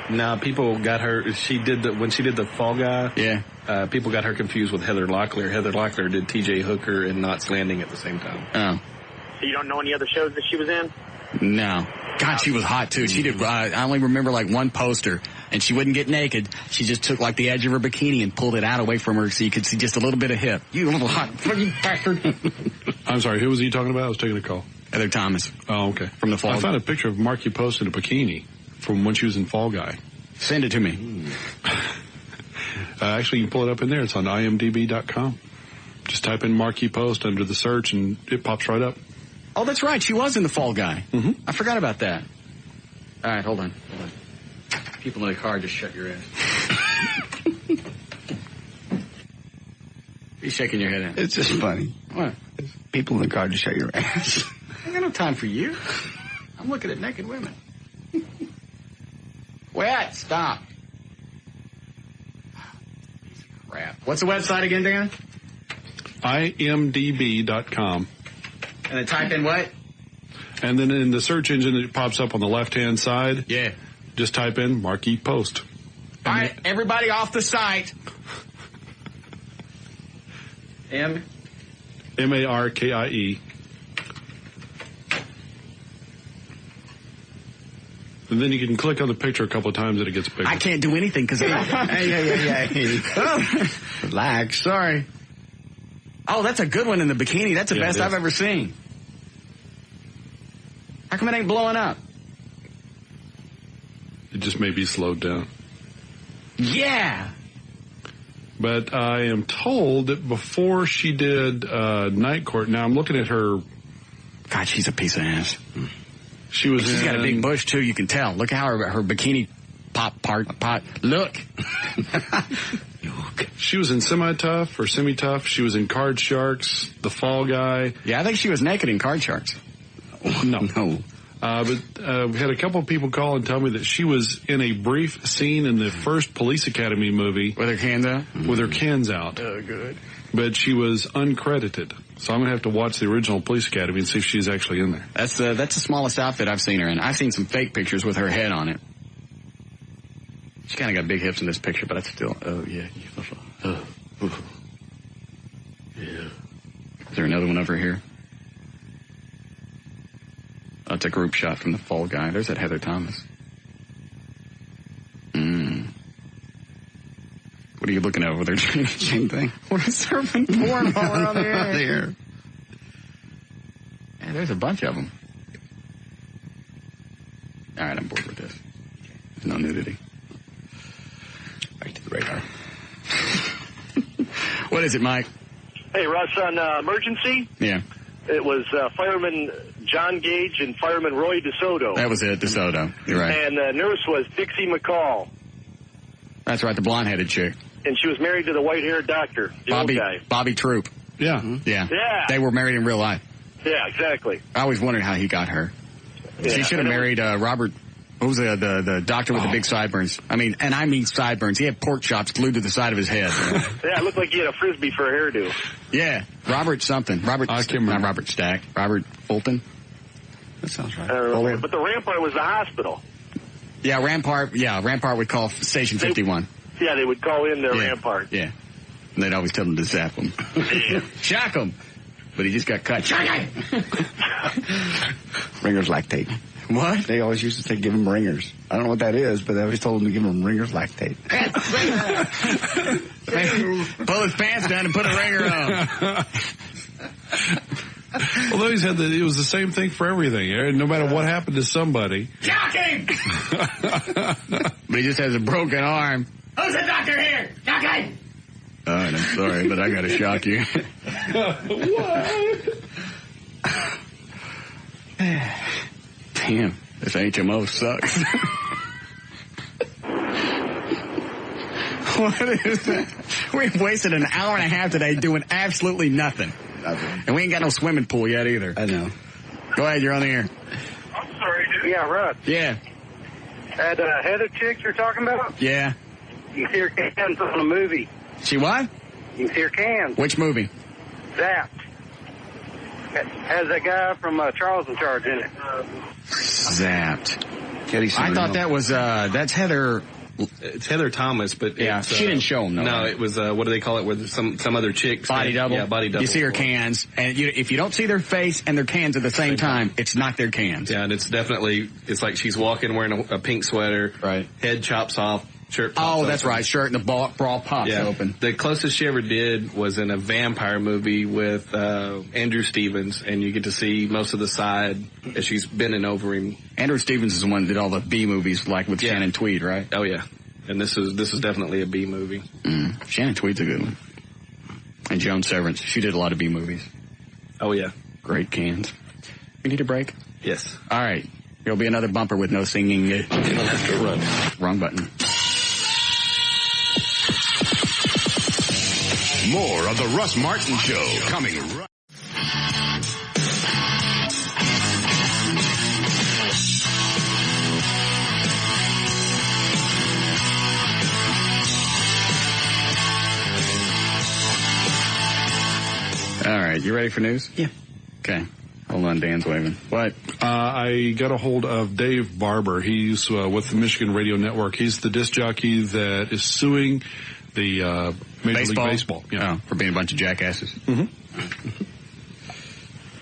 No, people got her. When she did the Fall Guy. Yeah. People got her confused with Heather Locklear. Heather Locklear did T.J. Hooker and Knots Landing at the same time. Oh. So you don't know any other shows that she was in? No. God, she was hot too. She did. I only remember like one poster, and she wouldn't get naked. She just took like the edge of her bikini and pulled it out away from her so you could see just a little bit of hip. You little hot fucking bastard. I'm sorry, who was he talking about? I was taking a call. Heather Thomas. Oh, okay. From the Fall Guy. I found a picture of Marky Post in a bikini from when she was in Fall Guy. Send it to me. Actually, you can pull it up in there. It's on imdb.com. Just type in Marky Post under the search, and it pops right up. Oh, that's right. She was in the Fall Guy. Mm-hmm. I forgot about that. All right, hold on. People in the car, just shut your ass. You're shaking your head in. It's just funny. What? People in the car, just shut your ass. I got no time for you. I'm looking at naked women. Wait, stop. Piece of crap. What's the website again, Dan? imdb.com. And then type in what? And then in the search engine, it pops up on the left-hand side. Yeah. Just type in Marky Post. All right, everybody off the site. M-A-R-K-I-E. And then you can click on the picture a couple of times and it gets bigger. I can't do anything because Hey. Relax. Sorry. Oh, that's a good one in the bikini. That's the best I've ever seen. How come it ain't blowing up? It just may be slowed down. Yeah. But I am told that before she did Night Court, now I'm looking at her. God, she's a piece of ass. She's got a big bush, too. You can tell. Look how her bikini pot. Look. She was in Semi-Tough or Semi-Tough. She was in Card Sharks, The Fall Guy. Yeah, I think she was naked in Card Sharks. No. But we had a couple of people call and tell me that she was in a brief scene in the first Police Academy movie. With her cans out? With her cans out. Oh, good. But she was uncredited. So I'm going to have to watch the original Police Academy and see if she's actually in there. That's the smallest outfit I've seen her in. I've seen some fake pictures with her head on it. She kind of got big hips in this picture, but it's still, oh, yeah. Yeah. Is there another one over here? Oh, it's a group shot from the Fall Guy. There's that Heather Thomas. What are you looking over there? Same thing. We're surfing porn while we're on the air. Yeah, there's a bunch of them. All right, I'm bored with this. There's no nudity. Back to the radar. What is it, Mike? Hey, Russ, on emergency? Yeah. It was Fireman John Gage and Fireman Roy DeSoto. That was it, DeSoto. You're right. And the nurse was Dixie McCall. That's right, the blonde-headed chick. And she was married to the white-haired doctor, the old guy. Bobby Troop. Yeah. Yeah. Yeah. They were married in real life. Yeah, exactly. I always wondered how he got her. Yeah. She should have married Robert. What was the doctor with the big sideburns? I mean sideburns. He had pork chops glued to the side of his head. Yeah, it looked like he had a Frisbee for a hairdo. Yeah. Robert something. I can't remember. Not Robert Stack. Robert Fulton. That sounds right. But the Rampart was the hospital. Yeah, Rampart. Yeah, Rampart would call Station 51. Yeah, they would call in their Rampart. Yeah. And they'd always tell them to zap them. Shock him. But he just got cut. Shock him! Ringer's lactate. What? They always used to say give him ringers. I don't know what that is, but they always told him to give him Ringer's lactate. Pull his pants down and put a ringer on. Although it was the same thing for everything. No matter what happened to somebody. Shock him! But he just has a broken arm. Who's the doctor here? Shock him! All right, I'm sorry, but I got to shock you. What? Damn, this HMO sucks. What is that? We've wasted an hour and a half today doing absolutely nothing. And we ain't got no swimming pool yet either. I know. Go ahead, you're on the air. I'm sorry, dude. Yeah, Russ. Yeah. That Heather chick you're talking about? Yeah. You can see her cans on a movie. She what? You can see her cans. Which movie? Zapped. Has that guy from Charles in Charge in it. Zapped. I thought that was, that's Heather. It's Heather Thomas, but yeah, she didn't show him. No, it was what do they call it? Where some other chick body double. Yeah, body double. You see her cans, and if you don't see their face and their cans at the same time, it's not their cans. Yeah, and it's like she's walking wearing a pink sweater, right? Head chops off, shirt. Pops that's open. right, shirt and the bra pops open. The closest she ever did was in a vampire movie with Andrew Stevens, and you get to see most of the side as she's bending over him. Andrew Stevens is the one that did all the B movies, like with Shannon Tweed, right? Oh yeah, and this is definitely a B movie. Shannon Tweed's a good one. And Joan Severance, she did a lot of B movies. Oh yeah, great cans. We need a break. Yes. All right, there'll be another bumper with no singing. You'll have to run. Wrong button. More of the Russ Martin Show coming right. All right, you ready for news? Yeah. Okay. Hold on, Dan's waving. What? I got a hold of Dave Barber. He's with the Michigan Radio Network. He's the disc jockey that is suing the Major League Baseball. Yeah. For being a bunch of jackasses. Mm-hmm.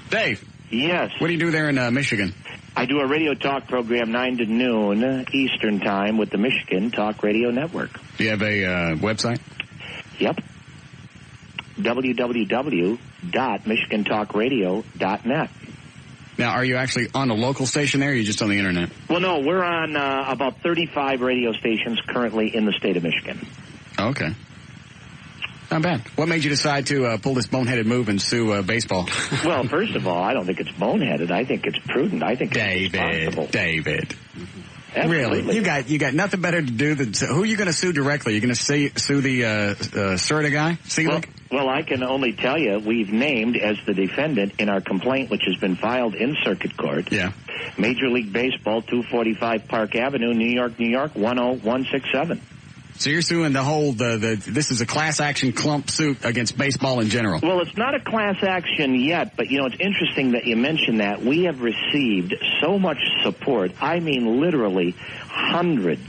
Dave. Yes. What do you do there in Michigan? I do a radio talk program 9 to noon Eastern Time with the Michigan Talk Radio Network. Do you have a website? Yep. www.michigantalkradio.net. Now, are you actually on a local station there, or are you just on the internet? Well, no, we're on about 35 radio stations currently in the state of Michigan. Okay. Not bad. What made you decide to pull this boneheaded move and sue baseball? Well, first of all, I don't think it's boneheaded. I think it's prudent. I think it's responsible. David. Absolutely. Really? You got nothing better to do than who are you going to sue directly? You're going to sue the Serta guy? Well, I can only tell you we've named as the defendant in our complaint, which has been filed in circuit court. Yeah. Major League Baseball, 245 Park Avenue, New York, 10167. So you're suing the whole, this is a class action clump suit against baseball in general. Well, it's not a class action yet, but, it's interesting that you mention that. We have received so much support. I mean, literally hundreds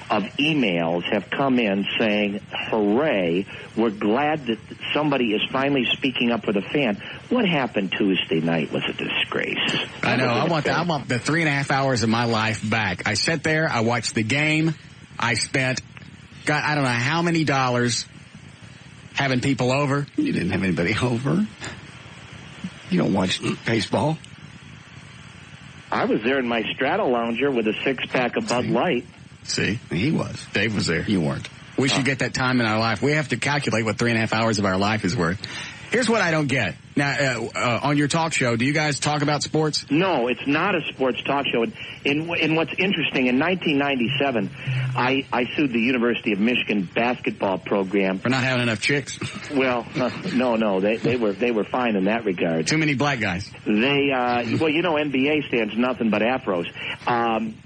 of emails have come in saying, hooray, we're glad that somebody is finally speaking up for the fan. What happened Tuesday night was a disgrace. I know. I want the 3.5 hours of my life back. I sat there, I watched the game, I spent God, I don't know how many dollars having people over. You didn't have anybody over. You don't watch baseball. I was there in my straddle lounger with a 6-pack of Bud Light. See? He was. Dave was there. You weren't. We should get that time in our life. We have to calculate what 3.5 hours of our life is worth. Here's what I don't get. Now, on your talk show, do you guys talk about sports? No, it's not a sports talk show. In what's interesting, in 1997, I sued the University of Michigan basketball program for not having enough chicks. Well, no, they were fine in that regard. Too many black guys. NBA stands nothing but afros.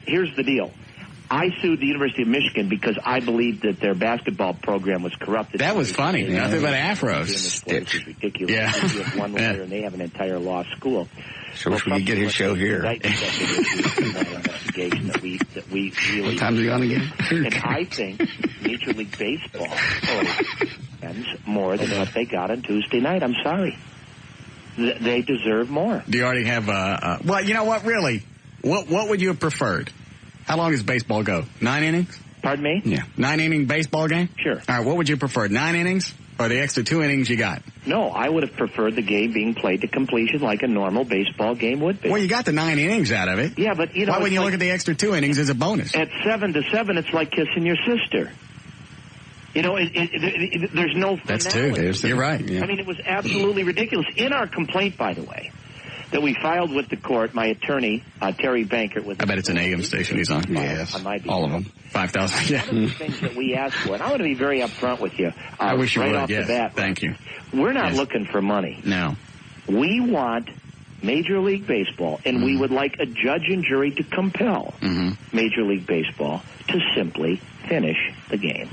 Here's the deal. I sued the University of Michigan because I believed that their basketball program was corrupted. That was funny. Nothing but afros. This is ridiculous. Yeah. You have one lawyer and they have an entire law school. So we could get his show here. Investigation that we really. What time's he on again? And I think Major League Baseball owes more than what they got on Tuesday night. I'm sorry. They deserve more. Do you already have well, you know what, really? What would you have preferred? How long does baseball go? 9 innings? Pardon me? Yeah. 9-inning baseball game? Sure. All right, what would you prefer, 9 innings or the extra 2 innings you got? No, I would have preferred the game being played to completion like a normal baseball game would be. Well, you got the 9 innings out of it. Yeah, but you know, why wouldn't you look at the extra 2 innings as a bonus? At 7-7, it's like kissing your sister. You know, there's no finale. That's two. You're right. Yeah. I mean, it was absolutely ridiculous. In our complaint, by the way, that we filed with the court, my attorney, Terry Bankert, was. I bet it's an AM station he's on. Yes, all of them. 5,000. Yeah. One of the things that we asked for, and I want to be very upfront with you. I wish you right would. Off Yes. the bat, Thank you. We're not looking for money. No. We want Major League Baseball, and we would like a judge and jury to compel Major League Baseball to simply finish the game.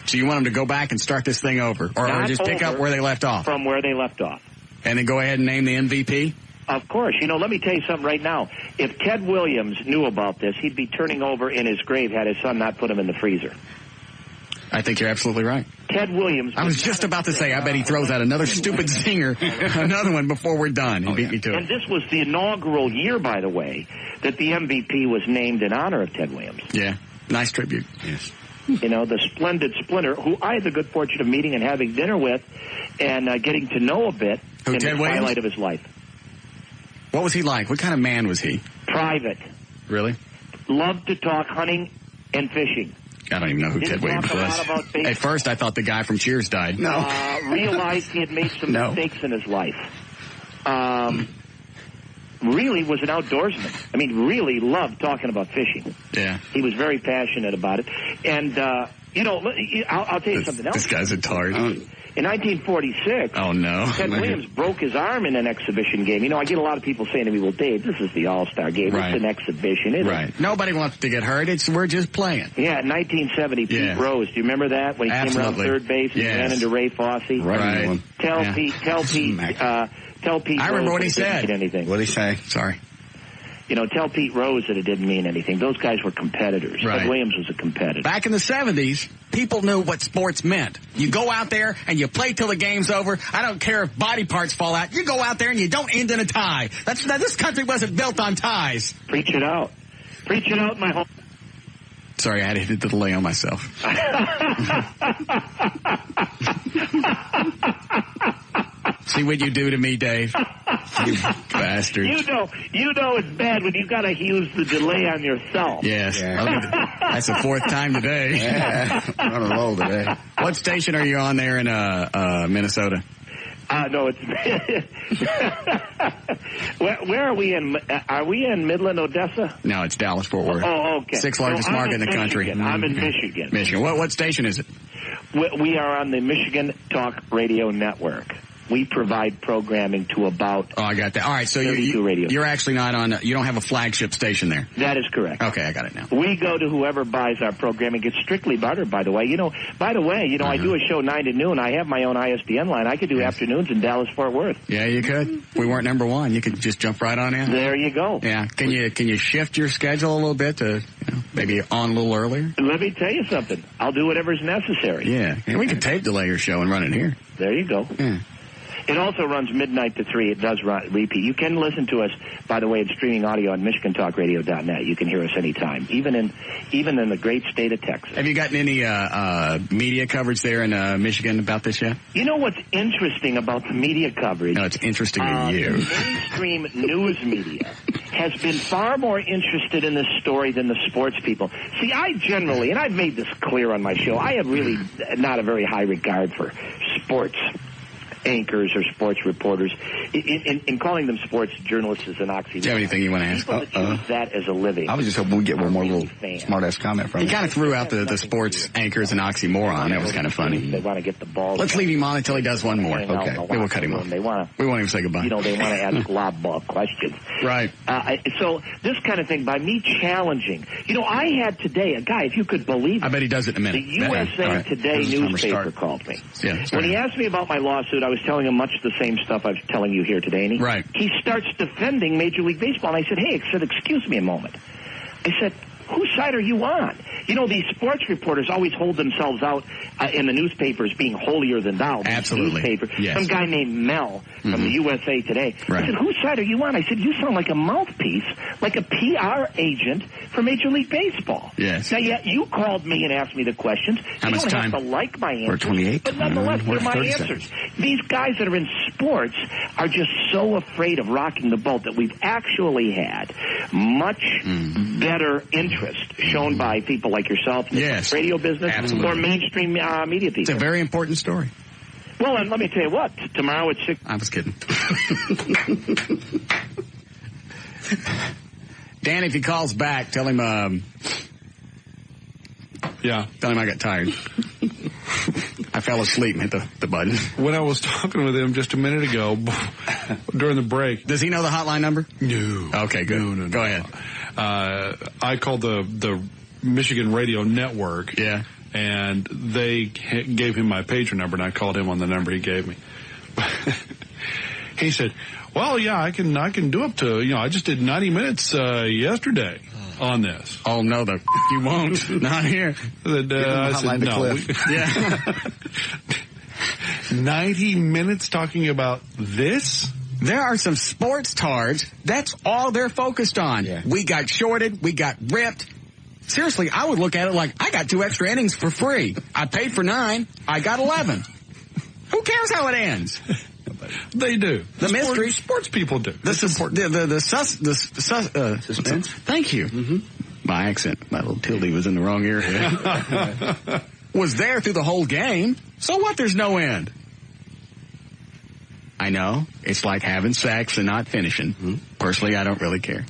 So you want them to go back and start this thing over, or just pick up where they left off? From where they left off. And then go ahead and name the MVP? Of course. You know, let me tell you something right now. If Ted Williams knew about this, he'd be turning over in his grave had his son not put him in the freezer. I think you're absolutely right. Ted Williams. I was just about to say, I bet he throws out another stupid zinger, another one before we're done. He beat me to it. And this was the inaugural year, by the way, that the MVP was named in honor of Ted Williams. Yeah. Nice tribute. Yes. You know, the splendid splinter, who I had the good fortune of meeting and having dinner with and getting to know a bit in the twilight of his life. What was he like? What kind of man was he? Private. Really? Loved to talk hunting and fishing. I don't even know who Ted Williams was. At first, I thought the guy from Cheers died. No. Realized he had made some mistakes in his life. Really was an outdoorsman. I mean, really loved talking about fishing. Yeah. He was very passionate about it. And, you know, I'll tell you something else. This guy's a tard. In 1946, oh no, Ted Williams broke his arm in an exhibition game. You know, I get a lot of people saying to me, well, Dave, this is the All-Star game. Right. It's an exhibition, isn't it? Nobody wants to get hurt. We're just playing. Yeah, 1970, Pete Rose. Do you remember that? When he came around third base and ran into Ray Fosse? Right. Tell Pete, I remember what he said. Anything. What did he say? Sorry. You know, tell Pete Rose that it didn't mean anything. Those guys were competitors. Right. Ted Williams was a competitor. Back in the 70s, people knew what sports meant. You go out there and you play till the game's over. I don't care if body parts fall out. You go out there and you don't end in a tie. This country wasn't built on ties. Preach it out. Preach it out, my home. Sorry, I had to hit the delay on myself. See what you do to me, Dave. You bastard. You know it's bad when you got to use the delay on yourself. Yes. That's the fourth time today. Yeah. On a roll today. What station are you on there in Minnesota? No, it's where are we in? Are we in Midland, Odessa? No, it's Dallas, Fort Worth. Oh, okay. Sixth largest market in the country. I'm in Michigan. Michigan. What station is it? We are on the Michigan Talk Radio Network. We provide programming to about. Oh, I got that. All right, so you're actually not on. You don't have a flagship station there. That is correct. Okay, I got it now. We go to whoever buys our programming. It's strictly bartered, by the way. I do a show 9 to noon. I have my own ISDN line. I could do afternoons in Dallas, Fort Worth. Yeah, you could. If we weren't number one, you could just jump right on in. There you go. Yeah. Can you shift your schedule a little bit to maybe on a little earlier? Let me tell you something. I'll do whatever's necessary. Yeah. And we can tape delay your show and run it here. There you go. Yeah. It also runs midnight to 3. It does repeat. You can listen to us, by the way, in streaming audio on MichiganTalkRadio.net. You can hear us anytime, even in the great state of Texas. Have you gotten any media coverage there in Michigan about this yet? You know what's interesting about the media coverage? No, it's interesting to you. The mainstream news media has been far more interested in this story than the sports people. See, I generally, and I've made this clear on my show, I have really not a very high regard for sports. anchors or sports reporters. In calling them sports journalists is an oxymoron. Do you have anything you want to ask? People that use that as a living. I was just hoping we'd get one more little smart-ass comment from him. He kind of threw out the sports anchors and oxymoron. That was kind of funny. They want to get the ball. Let's leave him on until he does one more. Okay. Then we'll cut him off. We won't even say goodbye. They want to ask lobball questions. Right. So this kind of thing, by me challenging, I had today a guy, if you could believe it. I bet he does it in a minute. The USA Today newspaper called me. Yeah, when he asked me about my lawsuit, I was telling him much the same stuff I was telling you here today. And he starts defending Major League Baseball. And I said, excuse me a moment. I said, whose side are you on? These sports reporters always hold themselves out in the newspapers being holier than thou. Absolutely. Newspaper. Yes. Some guy named Mel from the USA Today. Right. I said, whose side are you on? I said, you sound like a mouthpiece, like a PR agent for Major League Baseball. Yes. Now, you called me and asked me the questions. How much don't time? have to like my answers. We're 28. But nonetheless, they're my 30 answers. seconds. These guys that are in sports are just so afraid of rocking the boat that we've actually had much better interest shown by people like yourself in the radio business or mainstream media people. It's a very important story. Well, and let me tell you what. Tomorrow at 6... I was kidding. Dan, if he calls back, tell him... Tell him I got tired. I fell asleep and hit the button. When I was talking with him just a minute ago, during the break... Does he know the hotline number? No. Okay, good. No. Go ahead. I called the Michigan Radio Network. Yeah. And they gave him my pager number, and I called him on the number he gave me. He said, well, yeah, I can do up to, I just did 90 minutes yesterday on this. Oh, no, you won't. Not here. I said, no. 90 minutes talking about this? There are some sports tards. That's all they're focused on. Yeah. We got shorted. We got ripped. Seriously, I would look at it like, I got 2 extra innings for free. I paid for 9. I got 11. Who cares how it ends? They do. The mystery. Sports people do. This is important. The suspense. Thank you. Mm-hmm. My accent, my little tilde was in the wrong area. Was there through the whole game. So what? There's no end. I know. It's like having sex and not finishing. Mm-hmm. Personally, I don't really care.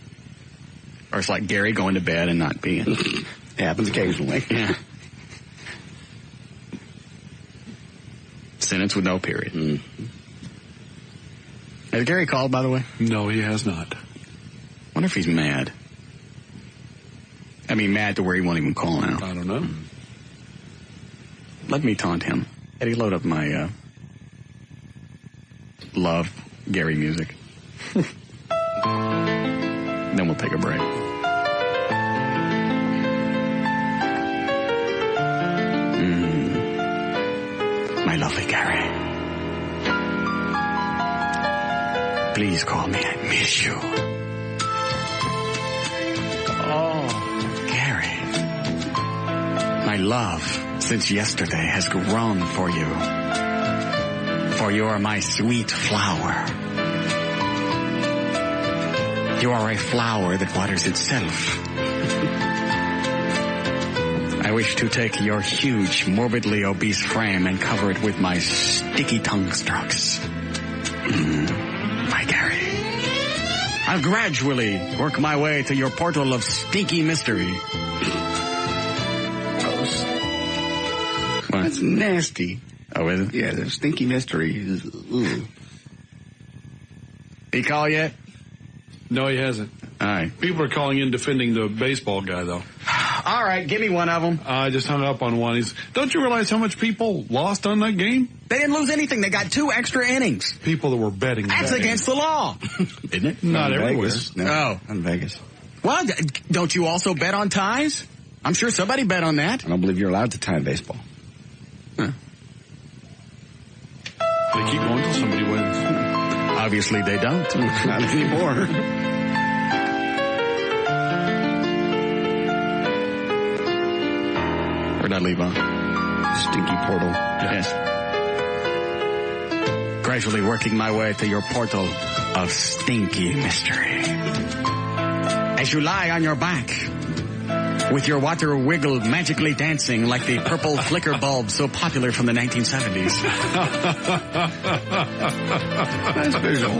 Or it's like Gary going to bed and not peeing. It happens occasionally. Yeah. Sentence with no period. Mm-hmm. Has Gary called, by the way? No, he has not. Wonder if he's mad. I mean, mad to where he won't even call now. I don't know. Let me taunt him. Eddie, load up my love Gary music. Then we'll take a break. My lovely Gary. Please call me. I miss you. Oh, Gary. My love since yesterday has grown for you. For you are my sweet flower. You are a flower that waters itself. I wish to take your huge, morbidly obese frame and cover it with my sticky tongue strokes. My Gary. I'll gradually work my way to your portal of stinky mystery. Gross. That's nasty. Oh, is it? Yeah, the stinky mystery is... Ooh. He call yet? No, he hasn't. All right. People are calling in defending the baseball guy, though. All right, give me one of them. I just hung up on one. Don't you realize how much people lost on that game? They didn't lose anything. They got 2 extra innings. People that were betting. That's against the law. Isn't it? Not everywhere. Vegas. No, oh. In Vegas. Well, don't you also bet on ties? I'm sure somebody bet on that. I don't believe you're allowed to tie baseball. Huh. They keep going until somebody wins. Obviously they don't. Not anymore. Where'd I leave off? Stinky portal. Yes. Gradually working my way to your portal of stinky mystery. As you lie on your back, With your water wiggle magically dancing like the purple flicker bulb so popular from the 1970s. That's visual.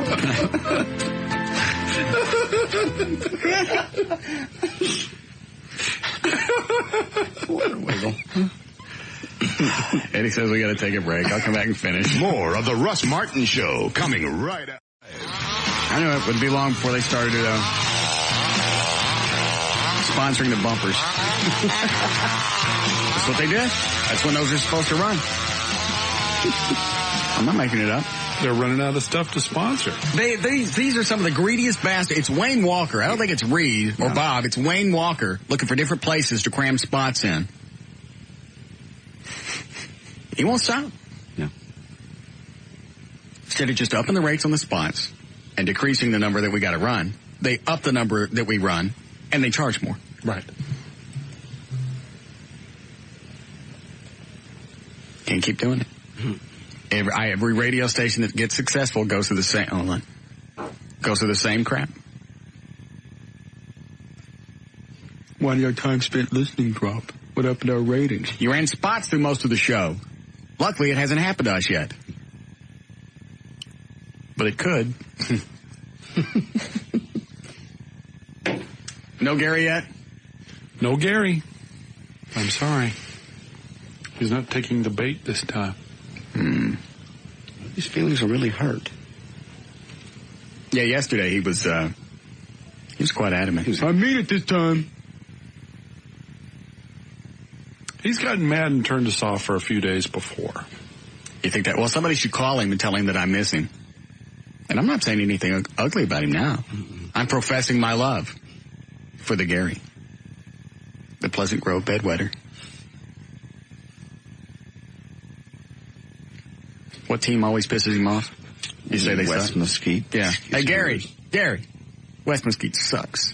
Water wiggle. Eddie says we got to take a break. I'll come back and finish. More of the Russ Martin Show coming right up. I knew it wouldn't be long before they started sponsoring the bumpers. That's what they did. That's when those are supposed to run. I'm not making it up. They're running out of stuff to sponsor. These are some of the greediest bastards. It's Wayne Walker. I don't think it's Reed or Bob. It's Wayne Walker looking for different places to cram spots in. He won't stop. No. Instead of just upping the rates on the spots and decreasing the number that we got to run, they up the number that we run and they charge more. Right. Can't keep doing it. Every radio station that gets successful goes through the same. Goes through the same crap. Why did our time spent listening drop? What up with our ratings? You ran spots through most of the show. Luckily, it hasn't happened to us yet. But it could. No Gary yet? No Gary. I'm sorry. He's not taking the bait this time. His feelings are really hurt. Yeah, yesterday he was quite adamant. I mean it this time. He's gotten mad and turned us off for a few days before. You think that? Well, somebody should call him and tell him that I miss him. And I'm not saying anything ugly about him now. I'm professing my love for the Gary. The Pleasant Grove bedwetter. What team always pisses him off? You say they West suck? Mesquite. Yeah. Hey, Gary. West Mesquite sucks.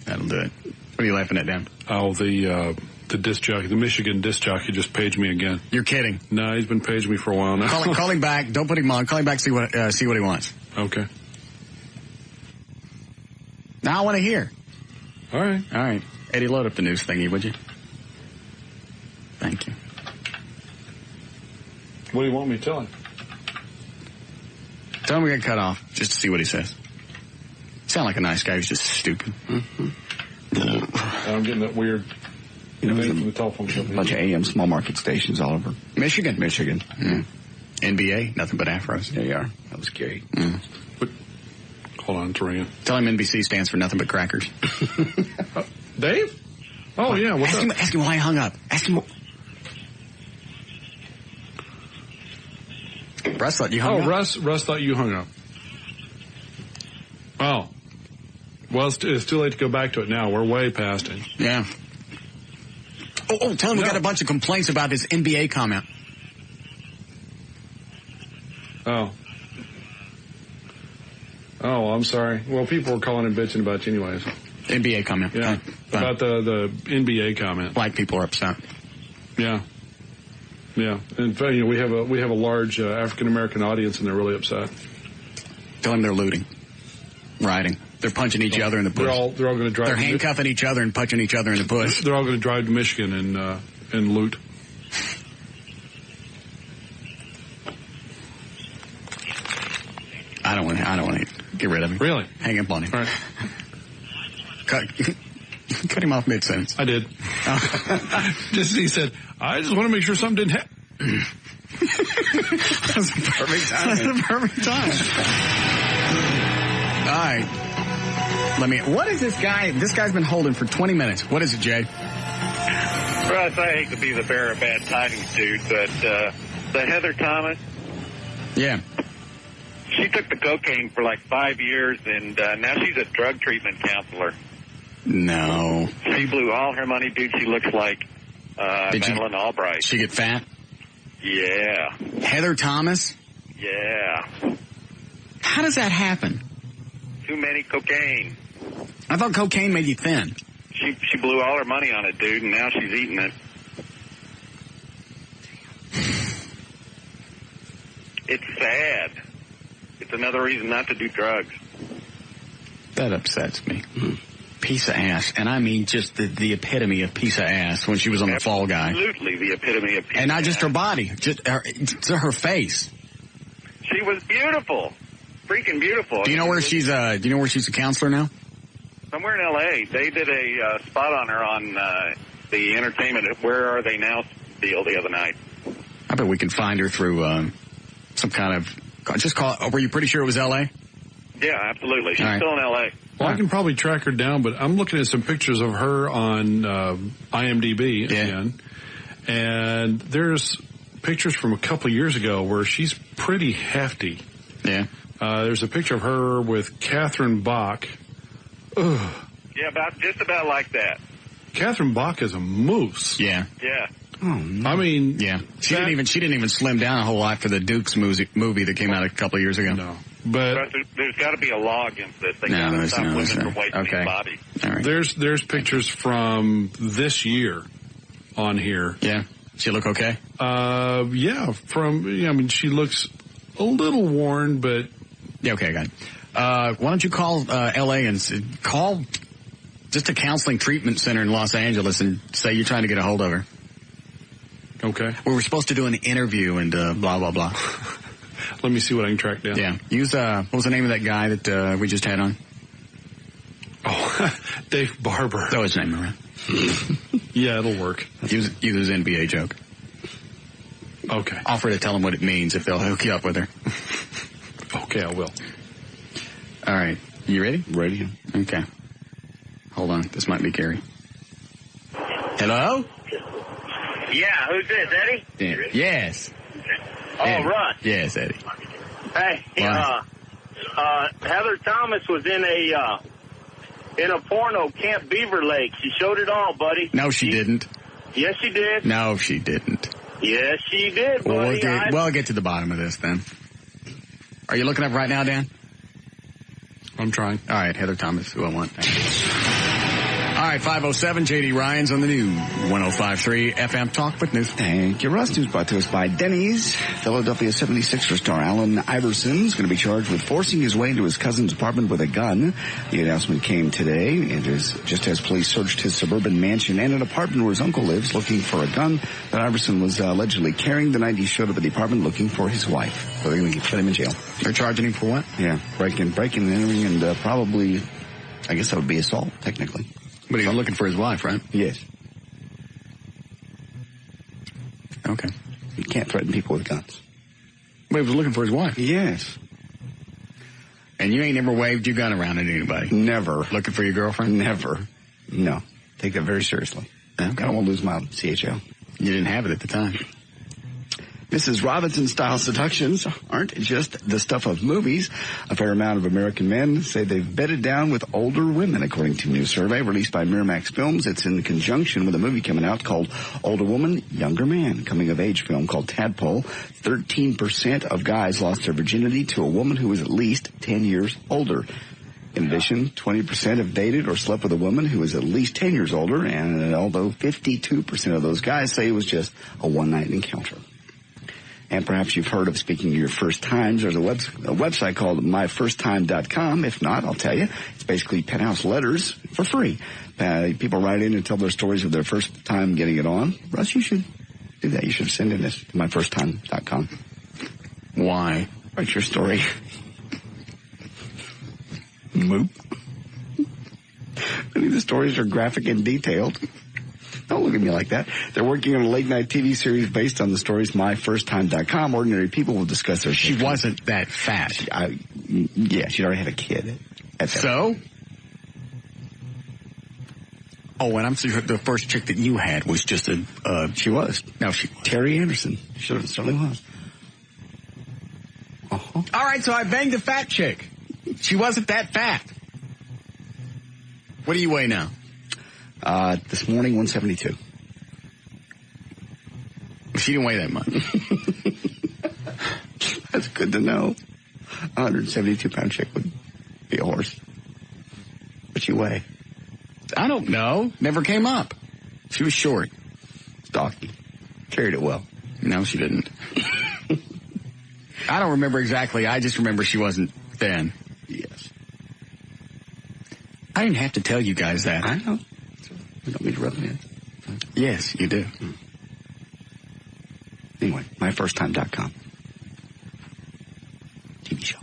That'll do it. What are you laughing at, Dan? Oh, the disc jockey, the Michigan disc jockey just paged me again. You're kidding. No, he's been paging me for a while now. Call him back. Don't put him on. Call him back. See what he wants. Okay. Now I want to hear. All right. Eddie, load up the news thingy, would you? Thank you. What do you want me to tell him? Tell him we got cut off, just to see what he says. Sound like a nice guy who's just stupid. I'm getting that weird thing from the telephone company. A bunch of AM small market stations all over. Michigan. Mm. NBA, nothing but afros. There you are. That was scary. Hold on, it's ringing. Tell him NBC stands for nothing but crackers. Dave? Oh, yeah, what's up? Ask him why he hung up. Ask him. Russ thought you hung up. Russ thought you hung up. Oh. Well, it's too late to go back to it now. We're way past it. Yeah. Oh, tell him we got a bunch of complaints about his NBA comment. Oh, I'm sorry. Well, people were calling and bitching about you anyways. NBA comment. Yeah. About the NBA comment. Black people are upset. Yeah. Yeah. In fact, we have a large African American audience, and they're really upset. Tell them they're looting, rioting. They're punching each other in the puss. They're all going to drive. They're handcuffing each other and punching each other in the puss. They're all going to drive to Michigan and loot. I don't want to get rid of him. Really? Hang up on him. All right. Cut him off mid-sentence. I did. He said, I just want to make sure something didn't happen. That's the perfect time. That's the perfect time. All right. What is this guy? This guy's been holding for 20 minutes. What is it, Jay? Russ, I hate to be the bearer of bad tidings, dude, but the Heather Thomas. Yeah. She took the cocaine for like 5 years, and now she's a drug treatment counselor. No. She blew all her money, dude. She looks like Madeleine Albright. She get fat? Yeah. Heather Thomas? Yeah. How does that happen? Too many cocaine. I thought cocaine made you thin. She blew all her money on it, dude, and now she's eating it. It's sad. It's another reason not to do drugs. That upsets me. piece of ass, and I mean just the epitome of piece of ass when she was on the Fall Guy. Absolutely, the epitome of piece and not of just ass. her body, just her face. She was beautiful, freaking beautiful. Do you know where she's? Do you know where she's a counselor now? Somewhere in L.A. They did a spot on her on the Entertainment Where Are They Now deal the other night. I bet we can find her through some kind of. Just call. Were you pretty sure it was L.A.? Yeah, absolutely. She's All right. still in L.A. Well, I can probably track her down, but I'm looking at some pictures of her on IMDb again, and there's pictures from a couple of years ago where she's pretty hefty. Yeah. There's a picture of her with Catherine Bach. Ugh. Yeah, just about like that. Catherine Bach is a moose. Yeah. Yeah. Oh, no. I mean, yeah. She didn't even slim down a whole lot for the Dukes movie that came out a couple of years ago. No. But there's got to be a law against this. They got to stop women from wasting their bodies. All right. There's pictures from this year on here. Yeah. She look okay? Yeah. I mean, she looks a little worn, but yeah. Okay, I got it. Why don't you call L.A. and call just a counseling treatment center in Los Angeles and say you're trying to get a hold of her. Okay. We were supposed to do an interview and blah, blah, blah. Let me see what I can track down. Yeah. Use, what was the name of that guy that we just had on? Oh, Dave Barber. That was his name, right? Yeah, it'll work. Use his NBA joke. Okay. Offer to tell him what it means if they'll hook you up with her. Okay, I will. All right. You ready? Ready. Okay. Hold on. This might be Gary. Hello? Yeah, who's this, Eddie? Yeah. Yes. Oh, Eddie. Russ. Yes, Eddie. Hey, Heather Thomas was in a porno, Camp Beaver Lake. She showed it all, buddy. No, she didn't. Yes, she did. No, she didn't. Yes, she did, Well, buddy. we'll get to the bottom of this then. Are you looking up right now, Dan? I'm trying. All right, Heather Thomas, who I want. All right, 507, J.D. Ryan's on the new 105.3 FM Talk with News. Thank you, Russ. News brought to us by Denny's. Philadelphia 76er star Allen Iverson is going to be charged with forcing his way into his cousin's apartment with a gun. The announcement came today. It is just as police searched his suburban mansion and an apartment where his uncle lives looking for a gun that Iverson was allegedly carrying the night he showed up at the apartment looking for his wife. So they're going to put him in jail. They're charging him for what? Yeah, breaking and entering, and probably, I guess that would be assault, technically. But he's looking for his wife, right? Yes. Okay. You can't threaten people with guns. But he was looking for his wife? Yes. And you ain't never waved your gun around at anybody? Never. Looking for your girlfriend? Never. No. Take that very seriously. Okay. I don't want to lose my CHL. You didn't have it at the time. Mrs. Robinson-style seductions aren't just the stuff of movies. A fair amount of American men say they've bedded down with older women, according to a new survey released by Miramax Films. It's in conjunction with a movie coming out called Older Woman, Younger Man, coming-of-age film called Tadpole. 13% of guys lost their virginity to a woman who was at least 10 years older. In addition, 20% have dated or slept with a woman who is at least 10 years older, and although 52% of those guys say it was just a one-night encounter. And perhaps you've heard of, speaking of your first times, there's a website called myfirsttime.com. If not, I'll tell you. It's basically penthouse letters for free. People write in and tell their stories of their first time getting it on. Russ, you should do that. You should send in this to myfirsttime.com. Why? Write your story. Moop. Many of the stories are graphic and detailed. Don't look at me like that. They're working on a late-night TV series based on the stories myfirsttime.com. Ordinary people will discuss their... She wasn't that fat. Yeah, she'd already had a kid. So? Oh, and I'm sure the first chick that you had was just a... she was. No, Terry Anderson. She certainly was. Uh-huh. All right, so I banged a fat chick. She wasn't that fat. What do you weigh now? This morning, 172. She didn't weigh that much. That's good to know. 172-pound chick would be a horse. What you weigh? I don't know. Never came up. She was short. Stocky. Carried it well. No, she didn't. I don't remember exactly. I just remember she wasn't thin. Yes. I didn't have to tell you guys that. I know. I don't mean to rub it in. Yes, you do. Anyway, myfirsttime.com. TV show.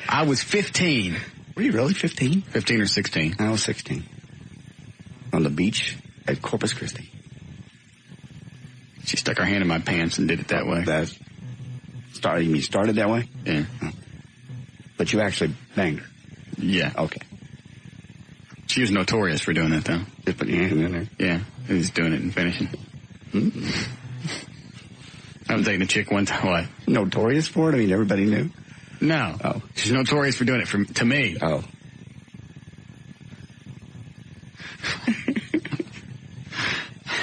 I was 15. Were you really 15? 15 or 16. I was 16. On the beach at Corpus Christi. She stuck her hand in my pants and did it that way. You started that way? Yeah. Oh. But you actually banged her? Yeah. Okay. She was notorious for doing that, though. Just putting your hand in there? Yeah. He was doing it and finishing. I was dating a chick one time. What? Notorious for it? I mean, everybody knew? No. Oh. She's notorious for doing it to me. Oh.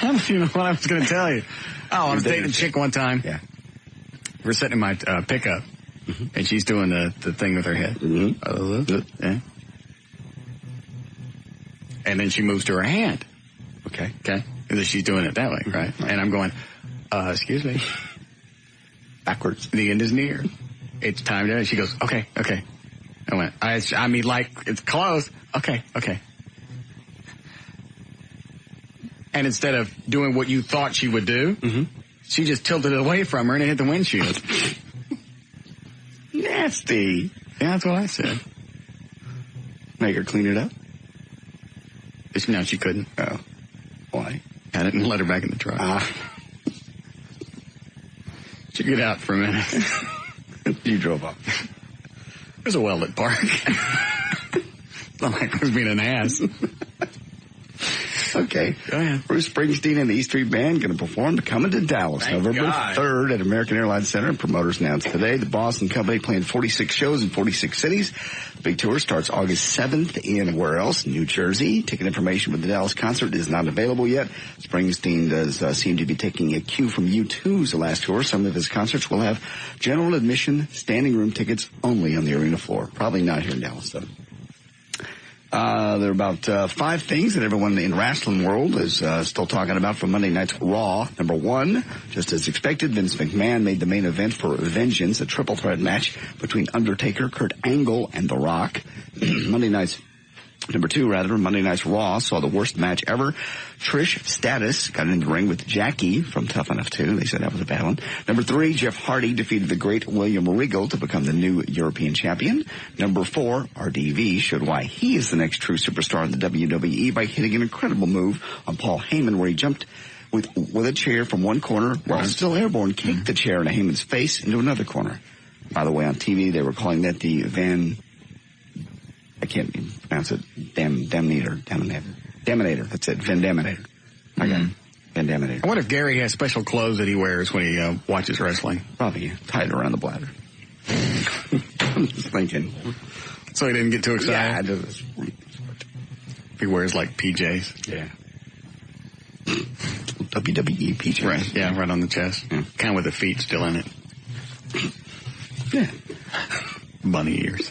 I don't even know what I was going to tell you. Oh, I was dating a chick one time. Yeah. We're sitting in my pickup, and she's doing the thing with her head. Yeah. And then she moves to her hand. Okay. And then she's doing it that way, right? And I'm going, excuse me. Backwards. The end is near. It's time to... She goes, okay. I went, I mean, like, it's close. Okay. And instead of doing what you thought she would do, she just tilted it away from her and it hit the windshield. Nasty. Yeah, that's what I said. Make her clean it up? No, she couldn't. Oh. Why? I didn't let her back in the truck. She get out for a minute. You drove up. There's a well-lit park. It's not like I was being an ass. Okay. Go ahead. Bruce Springsteen and the E Street Band going to perform Coming to Dallas November 3rd at American Airlines Center. Promoters announced today the Boston company playing 46 shows in 46 cities. The big tour starts August 7th in where else? New Jersey. Ticket information for the Dallas concert is not available yet. Springsteen does seem to be taking a cue from U2's last tour. Some of his concerts will have general admission, standing room tickets only on the arena floor. Probably not here in Dallas, though. There are about 5 things that everyone in wrestling world is still talking about from Monday night's Raw. Number 1, just as expected, Vince McMahon made the main event for Vengeance, a triple threat match between Undertaker, Kurt Angle, and The Rock. Monday night's Raw saw the worst match ever. Trish Stratus got into the ring with Jackie from Tough Enough 2. They said that was a bad one. Number 3, Jeff Hardy defeated the great William Regal to become the new European champion. Number 4, RDV showed why he is the next true superstar in the WWE by hitting an incredible move on Paul Heyman where he jumped with a chair from one corner while still airborne, kicked the chair into Heyman's face into another corner. By the way, on TV they were calling that the I can't pronounce it. Daminator. That's it. Vandaminator. I got it. Vandaminator. I wonder if Gary has special clothes that he wears when he watches wrestling. Probably tied around the bladder. I'm just thinking. So he didn't get too excited? Yeah. If he wears like PJs. Yeah. WWE PJs. Right. Yeah, right on the chest. Yeah. Kind of with the feet still in it. Yeah. Bunny ears.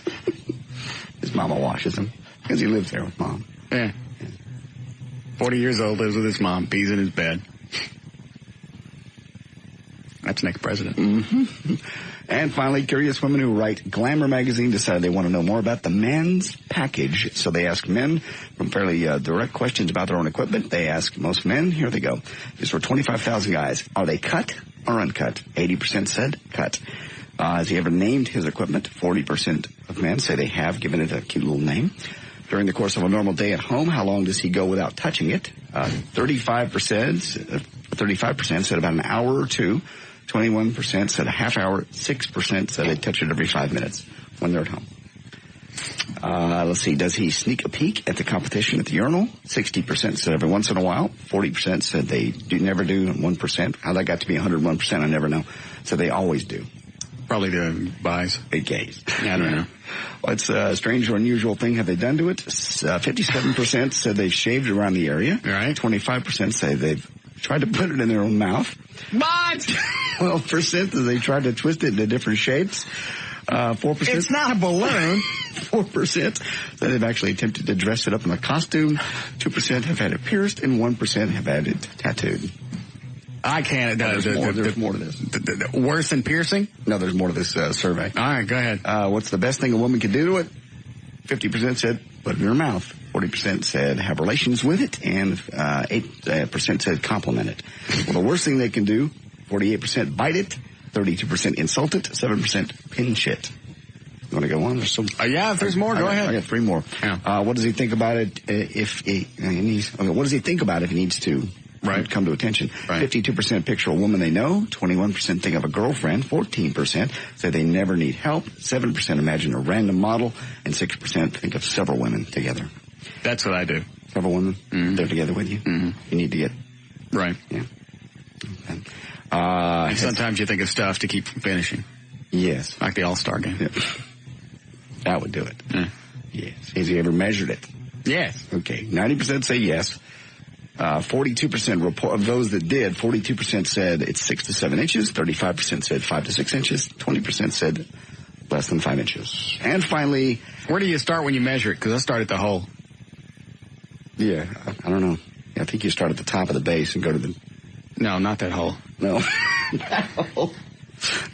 His mama washes him because he lives there with Mom. Yeah. 40 years old, lives with his mom, pees in his bed. That's next president. Mm-hmm. And finally, curious women who write Glamour magazine decided they want to know more about the men's package. So they ask men from fairly direct questions about their own equipment. They ask most men. Here they go. Just for 25,000 guys. Are they cut or uncut? 80% said cut. Has he ever named his equipment? 40% of men say they have, given it a cute little name. During the course of a normal day at home, how long does he go without touching it? 35% said about an hour or two. 21% said a half hour. 6% said they touch it every 5 minutes when they're at home. Let's see. Does he sneak a peek at the competition at the urinal? 60% said every once in a while. 40% said they never do. 1%. How that got to be 101%, I never know. So they always do. Probably the buys. Big gays. Yeah, I don't know. Well, it's a strange or unusual thing have they done to it. 57% said they've shaved around the area. Right. 25% say they've tried to put it in their own mouth. What? 12% that they tried to twist it into different shapes. 4%. It's not a balloon. 4% that have actually attempted to dress it up in a costume. 2% have had it pierced, and 1% have had it tattooed. I can't. There's more to this. Worse than piercing? No, there's more to this survey. All right, go ahead. What's the best thing a woman can do to it? 50% said put it in her mouth. 40% said have relations with it, and 8% said compliment it. Well, the worst thing they can do, 48% bite it, 32% insult it, 7% pinch it. You want to go on? There's some. Yeah, if there's more, go ahead. I got 3 more. Yeah. What does he think about it what does he think about if he needs to come to attention? Right. 52% picture a woman they know, 21% think of a girlfriend, 14% say they never need help, 7% imagine a random model, and 6% think of several women together. That's what I do. Several women? Mm-hmm. They're together with you? Mm-hmm. You need to get... Right. Yeah. Okay. And sometimes you think of stuff to keep from finishing. Yes. Like the All-Star game. Yeah. That would do it. Yeah. Yes. Has he ever measured it? Yes. Okay. 90% say yes. 42% of those that did, 42% said it's 6 to 7 inches. 35% said 5 to 6 inches. 20% said less than 5 inches. And finally... Where do you start when you measure it? Because I start at the hole. Yeah. I don't know. I think you start at the top of the base and go to the... No, not that hole. No. That hole.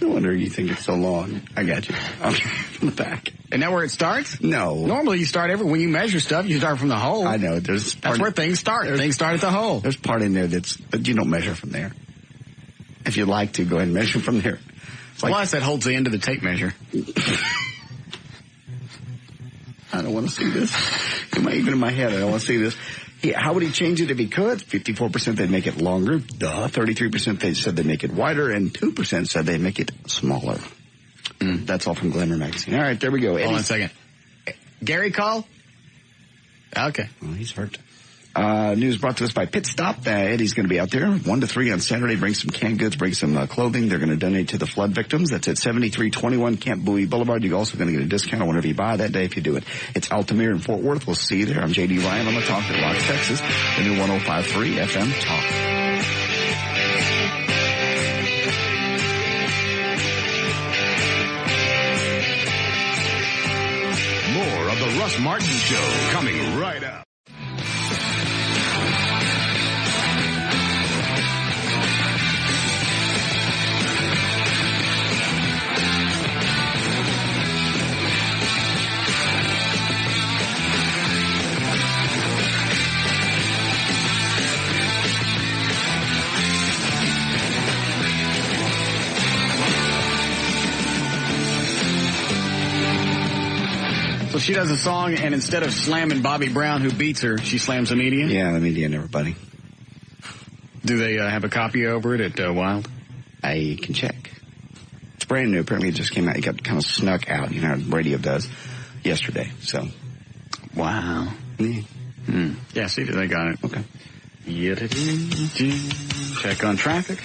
No wonder you think it's so long. I got you. Okay. From the back. Isn't that where it starts? No. Normally you start when you measure stuff, you start from the hole. I know. That's where things start. Things start at the hole. There's part in there but you don't measure from there. If you'd like to, go ahead and measure from there. Plus, that holds the end of the tape measure. I don't want to see this. Even in my head, I don't want to see this. How would he change it if he could? 54% they'd make it longer. 33% they said they'd make it wider, and 2% said they'd make it smaller. That's all from Glamour Magazine. All right, there we go. Hold on a second. Gary call? Okay. Well, he's hurt. News brought to us by Pit Stop. Eddie's going to be out there 1 to 3 on Saturday. Bring some canned goods, bring some clothing. They're going to donate to the flood victims. That's at 7321 Camp Bowie Boulevard. You're also going to get a discount on whatever you buy that day if you do it. It's Altamira in Fort Worth. We'll see you there. I'm J.D. Ryan on the Talk that rocks Texas. The new 105.3 FM Talk. More of the Russ Martin Show coming right up. So she does a song, and instead of slamming Bobby Brown, who beats her, she slams the media? Yeah, the media and everybody. Do they have a copy over it at Wild? I can check. It's brand new. Apparently it just came out. It got kind of snuck out, you know, radio does, yesterday. So. Wow. Yeah. Yeah, see, they got it. Okay. Check on traffic.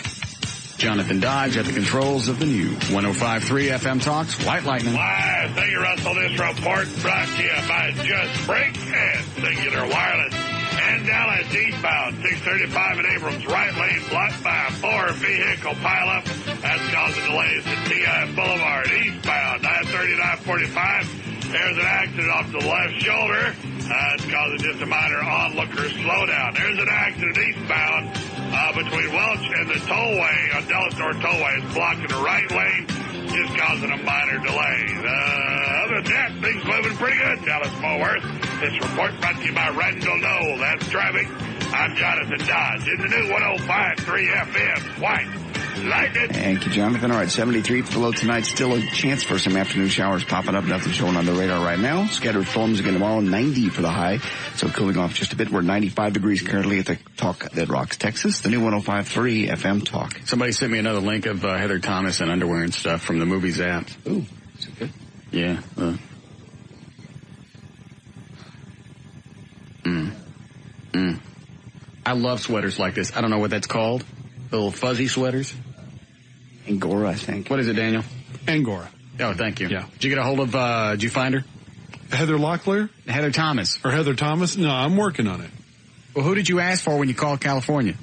Jonathan Dodge at the controls of the new 105.3 FM Talks White Lightning. Why, thank you, Russell. This report brought to you by Just Break and Singular Wireless. And Dallas eastbound, 635 in Abrams, right lane blocked by a 4-vehicle pileup. That's causing delays at TI Boulevard. Eastbound, I-39-45. There's an accident off the left shoulder. It's causing just a minor onlooker slowdown. There's an accident eastbound between Welch and the tollway on Dallas North Tollway. It's blocking the right lane, just causing a minor delay. Other than that, things moving pretty good, Dallas Fort Worth. This report brought to you by Randall Knoll. That's traffic. I'm Jonathan Dodge in the new 105.3 FM White Lightning. Thank you, Jonathan. All right, 73 below tonight. Still a chance for some afternoon showers popping up. Nothing showing on the radar right now. Scattered storms again tomorrow. 90 for the high. So cooling off just a bit. We're 95 degrees currently at the Talk that rocks Texas. The new 105.3 FM Talk. Somebody sent me another link of Heather Thomas and underwear and stuff from the movie Zapped. Ooh, is it good? Yeah. I love sweaters like this. I don't know what that's called. The little fuzzy sweaters. Angora, I think. What is it, Daniel? Angora. Oh, thank you. Yeah. Did you get a hold of, did you find her? Heather Locklear? Heather Thomas. Or Heather Thomas? No, I'm working on it. Well, who did you ask for when you called California?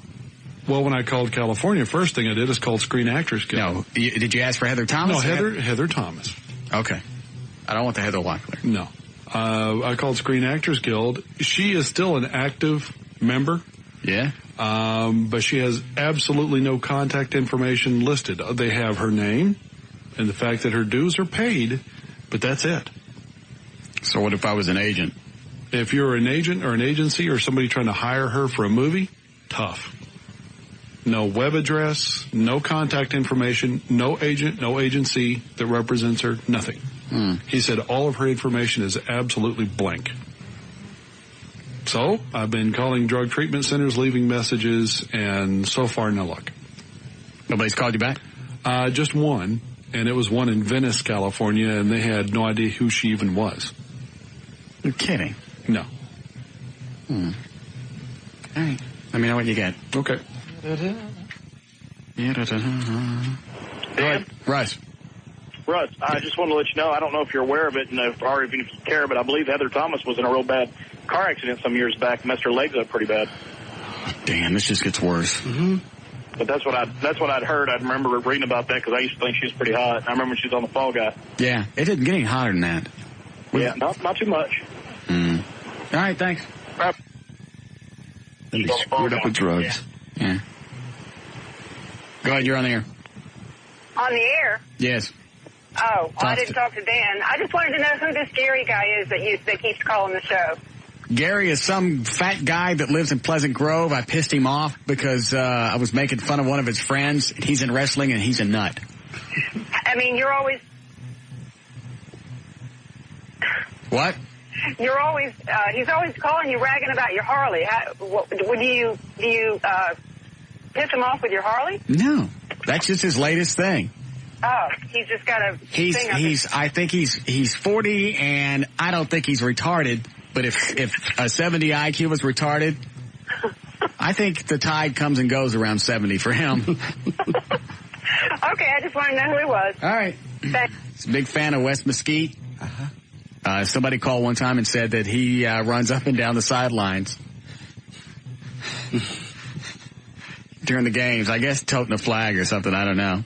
Well, when I called California, first thing I did is called Screen Actors Guild. No. Did you ask for Heather Thomas? No, Heather Thomas. Okay. I don't want the Heather Locklear. No. I called Screen Actors Guild. She is still an active member. Yeah. But she has absolutely no contact information listed. They have her name and the fact that her dues are paid, but that's it. So what if I was an agent? If you're an agent or an agency or somebody trying to hire her for a movie, tough. No web address, no contact information, no agent, no agency that represents her, nothing. He said all of her information is absolutely blank. So I've been calling drug treatment centers, leaving messages, and so far no luck. Nobody's called you back? Just one, and it was one in Venice, California, and they had no idea who she even was. You're kidding? No. All right. Let me know what you get. Okay. Dan? Russ, I just want to let you know, I don't know if you're aware of it, or even if you care, but I believe Heather Thomas was in a real bad car accident some years back, messed her legs up pretty bad. Damn, this just gets worse. But that's what I'd heard. I remember reading about that because I used to think she was pretty hot. I remember when she was on the Fall Guy. Yeah, it didn't get any hotter than that. Yeah, not too much. All right, thanks. Then they screwed up with drugs. Yeah. Go ahead, you're on the air. On the air? Yes. Oh, I didn't talk to Dan. I just wanted to know who this Gary guy is that keeps calling the show. Gary is some fat guy that lives in Pleasant Grove. I pissed him off because I was making fun of one of his friends. He's in wrestling and he's a nut. I mean, you're always... What? You're always... he's always calling you, ragging about your Harley. Do you piss him off with your Harley? No. That's just his latest thing. Oh, he's just got a I think he's 40, and I don't think he's retarded. But if a 70 IQ was retarded, I think the tide comes and goes around 70 for him. Okay, I just want to know who he was. All right. Thanks. He's a big fan of West Mesquite. Somebody called one time and said that he runs up and down the sidelines during the games. I guess toting a flag or something. I don't know.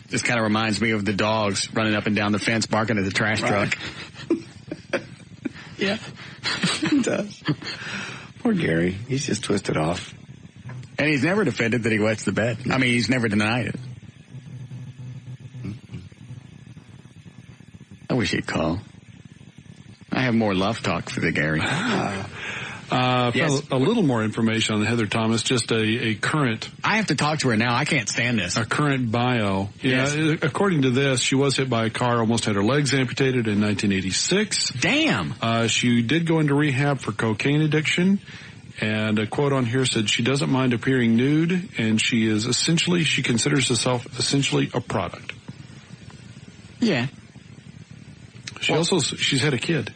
Just kind of reminds me of the dogs running up and down the fence barking at the trash truck. Yeah, it does. Poor Gary. He's just twisted off. And he's never defended that he wets the bed. I mean, he's never denied it. I wish he'd call. I have more love talk for the Gary. Yes. A little more information on Heather Thomas, just a current... I have to talk to her now. I can't stand this. A current bio. Yes. Yeah, according to this, she was hit by a car, almost had her legs amputated in 1986. Damn! She did go into rehab for cocaine addiction, and a quote on here said she doesn't mind appearing nude, and she considers herself essentially a product. Yeah. She's had a kid.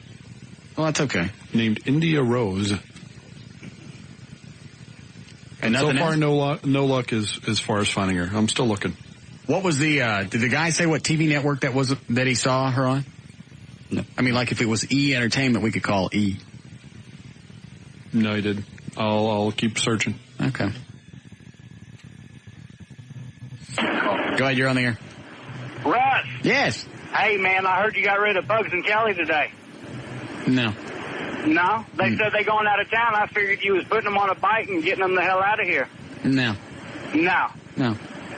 Well, that's okay. Named India Rose. And so far, no luck as far as finding her. I'm still looking. What was did the guy say what TV network that he saw her on? No. I mean, like if it was E Entertainment, we could call E. No, he didn't. I'll keep searching. Okay. Go ahead, you're on the air. Russ. Yes. Hey, man, I heard you got rid of Bugs and Kelly today. No. No? They said they going out of town. I figured you was putting them on a bike and getting them the hell out of here. No. No. No.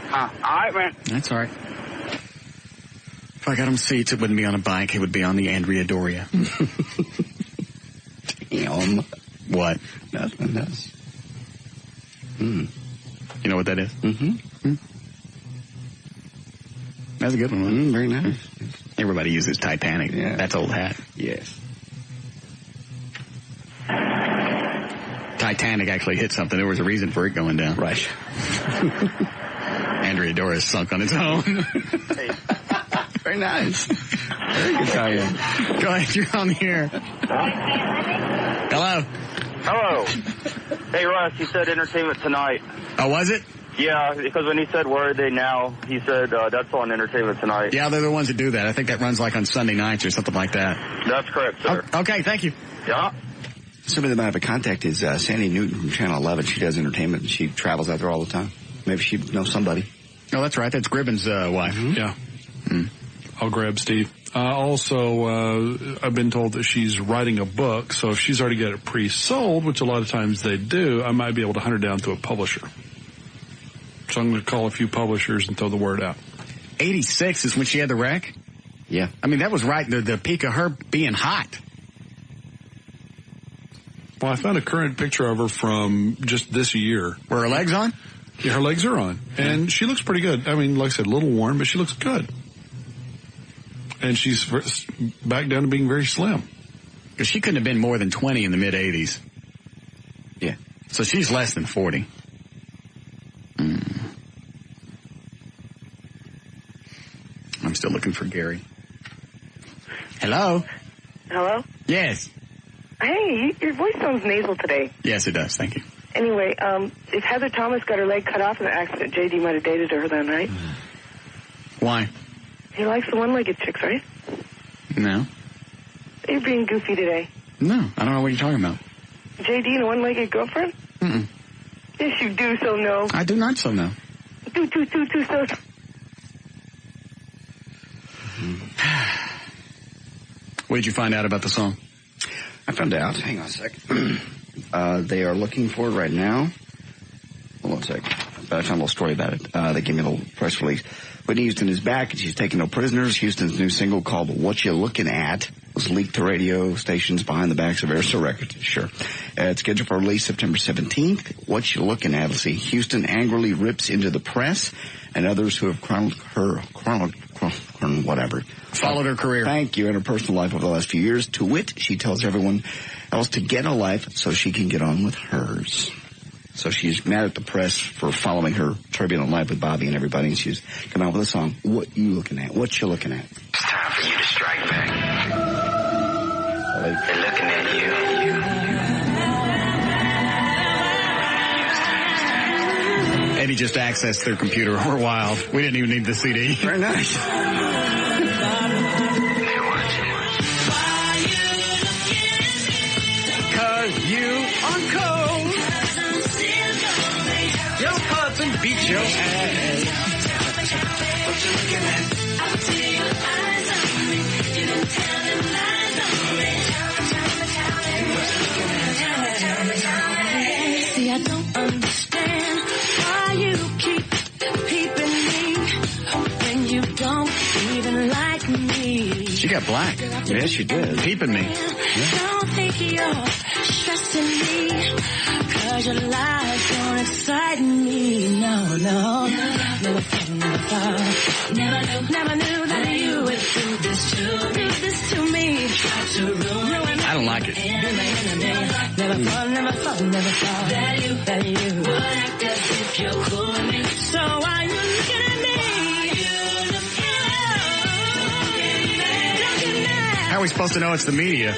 Huh. All right, man. That's all right. If I got him seats, it wouldn't be on a bike. It would be on the Andrea Doria. Damn. What? Nothing else. You know what that is? Mm-hmm. That's a good one. Very nice. Everybody uses Titanic. Yeah. That's old hat. Yes. Titanic actually hit something. There was a reason for it going down. Right. Andrea Doris sunk on its own. Very nice. Very good guy. Go ahead, you're on the air. Hello. Hello. Hey, Russ, you said Entertainment Tonight. Oh, was it? Yeah, because when he said Where Are They Now, he said that's on Entertainment Tonight. Yeah, they're the ones that do that. I think that runs like on Sunday nights or something like that. That's correct, sir. Okay, thank you. Yeah. Somebody that might have a contact is Sandy Newton from Channel 11. She does entertainment. She travels out there all the time. Maybe she knows somebody. Oh, that's right. That's Gribben's wife. Mm-hmm. Yeah. I'll grab Steve. Also, I've been told that she's writing a book, so if she's already got it pre-sold, which a lot of times they do, I might be able to hunt her down to a publisher. So I'm going to call a few publishers and throw the word out. 86 is when she had the wreck? Yeah. I mean, that was right the peak of her being hot. Well, I found a current picture of her from just this year. Were her legs on? Yeah, her legs are on. And she looks pretty good. I mean, like I said, a little worn, but she looks good. And she's back down to being very slim. Because she couldn't have been more than 20 in the mid-'80s. Yeah. So she's less than 40. I'm still looking for Gary. Hello? Hello? Yes. Hey, your voice sounds nasal today. Yes, it does. Thank you. Anyway, if Heather Thomas got her leg cut off in an accident, J.D. might have dated her then, right? Why? He likes the one-legged chicks, right? No. You're being goofy today. No, I don't know what you're talking about. J.D. and a one-legged girlfriend? Mm-mm. Yes, you do so know. I do not so know. Do so. What did you find out about the song? I found out. Hang on a second. They are looking for it right now. Hold on a second. I found a little story about it. They gave me a little press release. Whitney Houston is back, and she's taking no prisoners. Houston's new single called What You Looking At was leaked to radio stations behind the backs of Arista Records. Sure. It's scheduled for release September 17th. What You Looking At? Let's see. Houston angrily rips into the press and others who have followed her career. Thank you. In her personal life over the last few years. To wit, she tells everyone else to get a life so she can get on with hers. So she's mad at the press for following her turbulent life with Bobby and everybody, and she's come out with a song, What You Looking At? What You Looking At? It's time for you to strike back. They're looking at you. Eddie just accessed their computer. We're wild. We didn't even need the CD. Very nice. Cause you are cold. Your cousin beat your ass. See, I don't understand why you keep peeping me when you don't even like me. She got black. Yes, she did. Peeping me. Don't think you're stressing me, cause your lies don't excite me. No. Never thought. Never knew that you would do this to me. Try to ruin. I don't like it. Never thought that you would act as if you're cool with me. So why you looking at me? How are we supposed to know it's the media?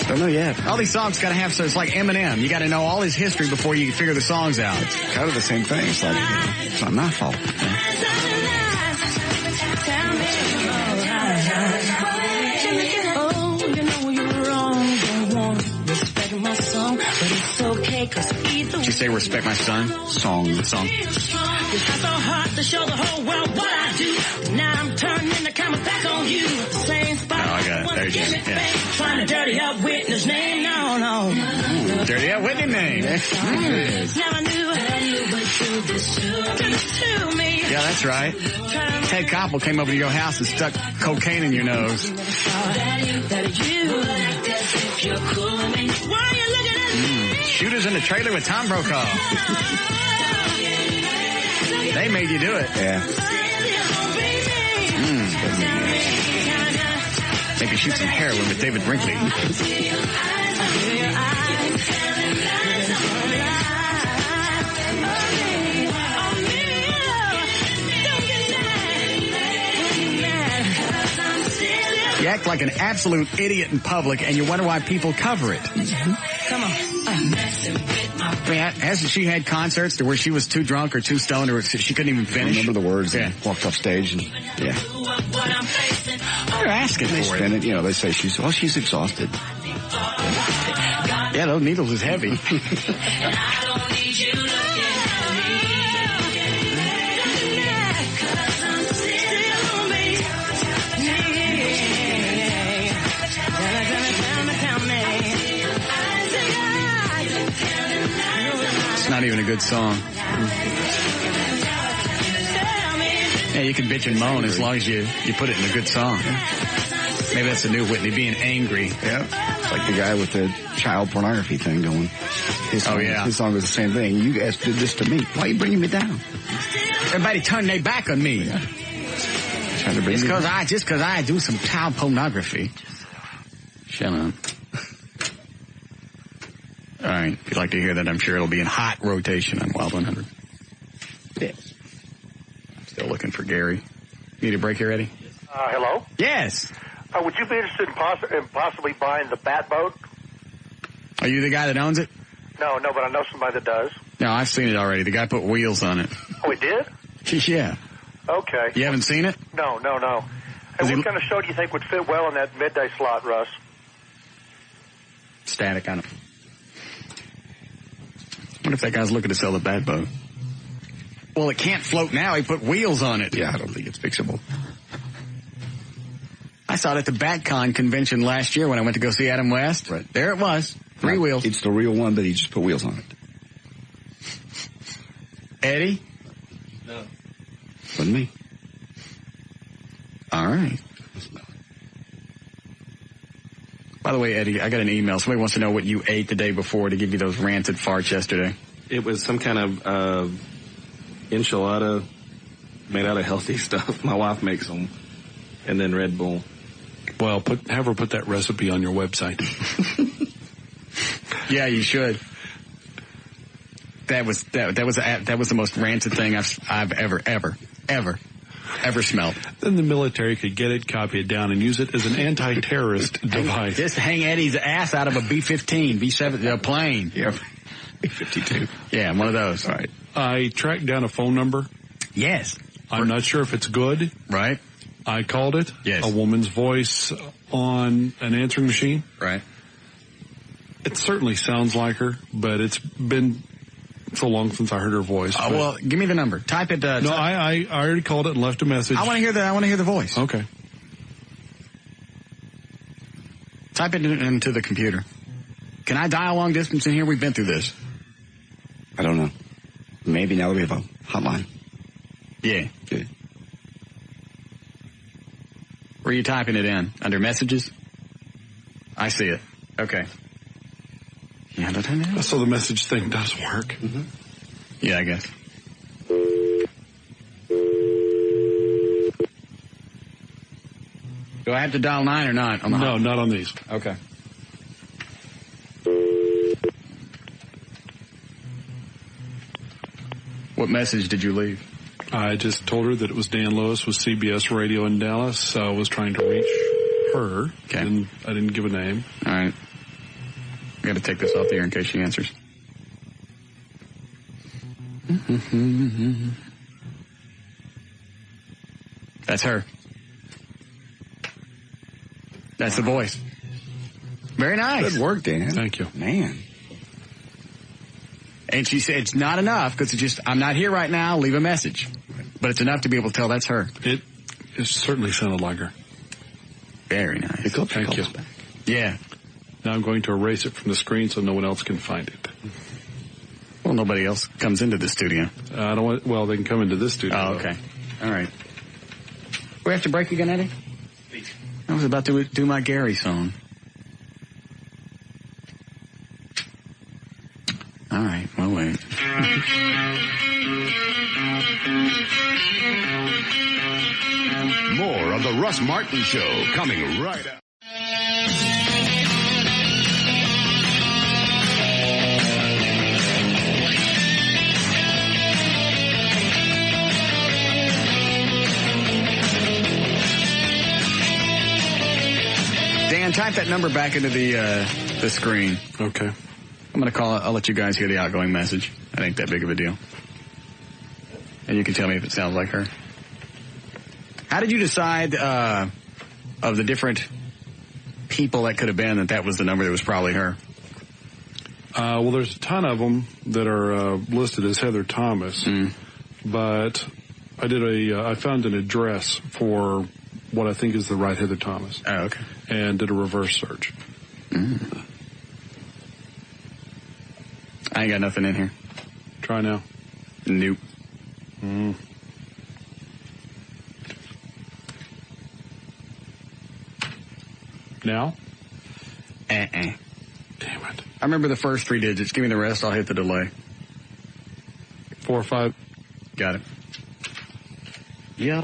Don't know yet. All these songs got to have, so it's like Eminem. You got to know all his history before you figure the songs out. It's kind of the same thing. It's like, it's not my fault. Oh, you know you're wrong. Don't want to respect my song, but it's okay, cause either Did you say respect my son? Song. You try so hard to show the whole world what I do. Now I'm turning the camera back on you. Same spot. Oh, I got it. There you go. Yeah. Trying to dirty up Whitney's name. No. Dirty up Whitney name. Never knew how you would do this to me. Yeah, that's right. Ted Koppel came over to your house and stuck cocaine in your nose. Shooters in the trailer with Tom Brokaw. They made you do it. Yeah. Maybe shoot some heroin with David Brinkley. You act like an absolute idiot in public, and you wonder why people cover it. Come on. I mean, hasn't she had concerts to where she was too drunk or too stoned or she couldn't even finish? I remember the words and walked off stage and, yeah. They're asking they for spin it. You know, they say she's exhausted. Yeah, those needles is heavy. It's not even a good song. Yeah, you can bitch and moan as long as you put it in a good song. Maybe that's the new Whitney, being angry. Yeah. It's like the guy with the child pornography thing going. His song is the same thing. You guys did this to me. Why are you bringing me down? Everybody turned their back on me. Yeah. Just because I do some child pornography. Shut up. All right. If you'd like to hear that, I'm sure it'll be in hot rotation on Wild 100. Yeah. Still looking for Gary. Need a break here, Eddie? Hello? Yes. Would you be interested in possibly buying the Bat Boat? Are you the guy that owns it? No, but I know somebody that does. No, I've seen it already. The guy put wheels on it. Oh, he did? Yeah. Okay. You haven't seen it? No. Hey, what kind of show do you think would fit well in that midday slot, Russ? Static on it. What if that guy's looking to sell the Bat Boat? Well, it can't float now. He put wheels on it. Yeah, I don't think it's fixable. I saw it at the BatCon convention last year when I went to go see Adam West. Right. There it was. Three wheels. It's the real one, but he just put wheels on it. Eddie? No. Wasn't me. All right. By the way, Eddie, I got an email. Somebody wants to know what you ate the day before to give you those rancid farts yesterday. It was some kind of enchilada made out of healthy stuff. My wife makes them. And then Red Bull. Well, have her put that recipe on your website. Yeah, you should. That was the most rancid thing I've ever smelled. Then the military could get it, copy it down, and use it as an anti-terrorist device. Just hang Eddie's ass out of a B-15, B-7 plane. Yeah, B-52. Yeah, one of those. All right. I tracked down a phone number. Yes. I'm not sure if it's good. Right. I called it. Yes. A woman's voice on an answering machine. Right. It certainly sounds like her, but it's been so long since I heard her voice. Well, give me the number. Type it. No, I already called it and left a message. I want to hear the voice. Okay. Type it into the computer. Can I dial long distance in here? We've been through this. I don't know. Maybe now that we have a hotline. Yeah. Good. Where are you typing it in? Under messages? I see it. Okay. Yeah, so the message thing does work. Mm-hmm. Yeah, I guess. Do I have to dial 9 or not? No, not on these. Okay. What message did you leave? I just told her that it was Dan Lewis with CBS Radio in Dallas, so I was trying to reach her. Okay. And I didn't give a name. All right. I got to take this off the air in case she answers. That's her. That's the voice. Very nice. Good work, Dan. Thank you. Man. And she said it's not enough because it's just, I'm not here right now, leave a message. But it's enough to be able to tell that's her. It certainly sounded like her. Very nice. Thank you. Yeah. Now I'm going to erase it from the screen so no one else can find it. Well, nobody else comes into the studio. They can come into this studio. Oh, okay. All right. We have to break again, Eddie? I was about to do my Gary song. All right, well, wait. More of the Russ Martin Show coming right up. Dan, type that number back into the screen. Okay. I'm going to call it. I'll let you guys hear the outgoing message. That ain't that big of a deal. And you can tell me if it sounds like her. How did you decide of the different people that could have been that was the number that was probably her? Well, there's a ton of them that are listed as Heather Thomas. But I found an address for what I think is the right Heather Thomas. Oh, okay. And did a reverse search. I ain't got nothing in here. Try now. Nope. Now? Damn it. I remember the first 3 digits. Give me the rest. I'll hit the delay. 4 or 5. Got it. You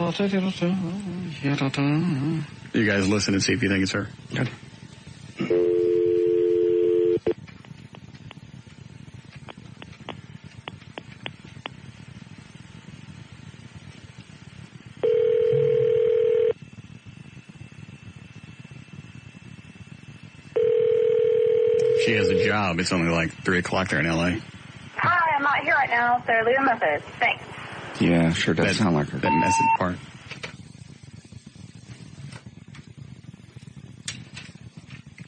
guys listen and see if you think it's her. Good. She has a job. It's only like 3 o'clock there in L.A. Hi, I'm not here right now, so leave a message. Thanks. Yeah, sure does sound like her. That message part.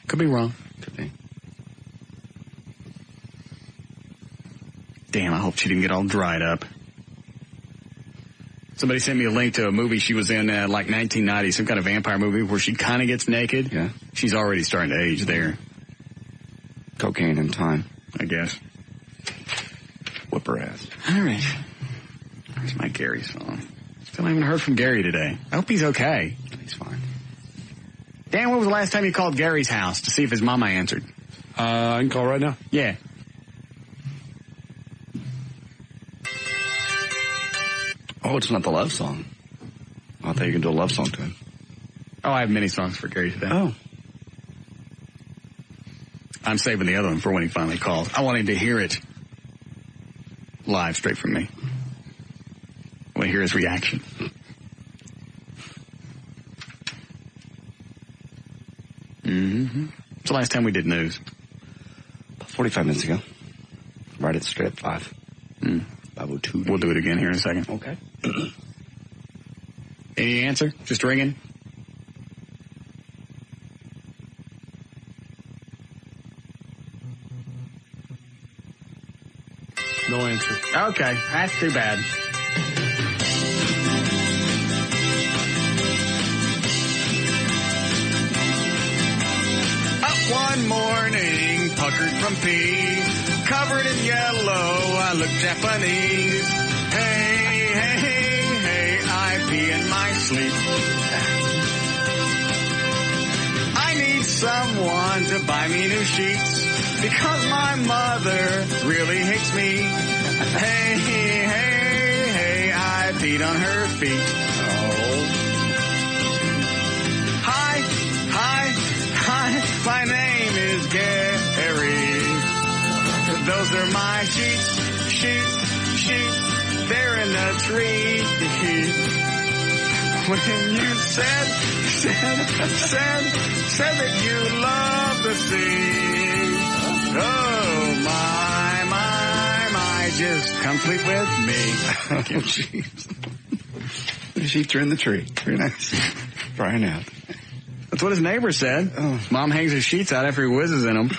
Could be wrong. Could be. Damn, I hope she didn't get all dried up. Somebody sent me a link to a movie she was in, like 1990, some kind of vampire movie where she kind of gets naked. Yeah. She's already starting to age there. Cocaine and time, I guess. Whip her ass. All right. There's my Gary song. Still haven't heard from Gary today. I hope he's okay. He's fine. Dan, when was the last time you called Gary's house to see if his mama answered? I can call right now. Yeah. Oh, it's not the love song. I thought you could do a love song to him. Oh, I have many songs for Gary today. Oh. I'm saving the other one for when he finally calls. I want him to hear it live, straight from me. I want to hear his reaction. Mm-hmm. It's the last time we did news. About 45 minutes ago. Right at straight at 5. 5:02. We'll do it again here in a second. Okay. Any answer? Just ringing? No answer. Okay, that's too bad. Up one morning, puckered from pee, covered in yellow, I look Japanese. Hey, hey, hey, I pee in my sleep. I need someone to buy me new sheets, because my mother really hates me. Hey, hey, hey, I peed on her feet. Oh. Hi, hi, hi, my name is Gary. Those are my sheets, sheets, they're in the tree. When you said that you love the sea. Oh, my, just come sleep with me. Oh, jeez. The sheets are in the tree. Very nice. Drying out. That's what his neighbor said. Oh. Mom hangs her sheets out after he whizzes in them.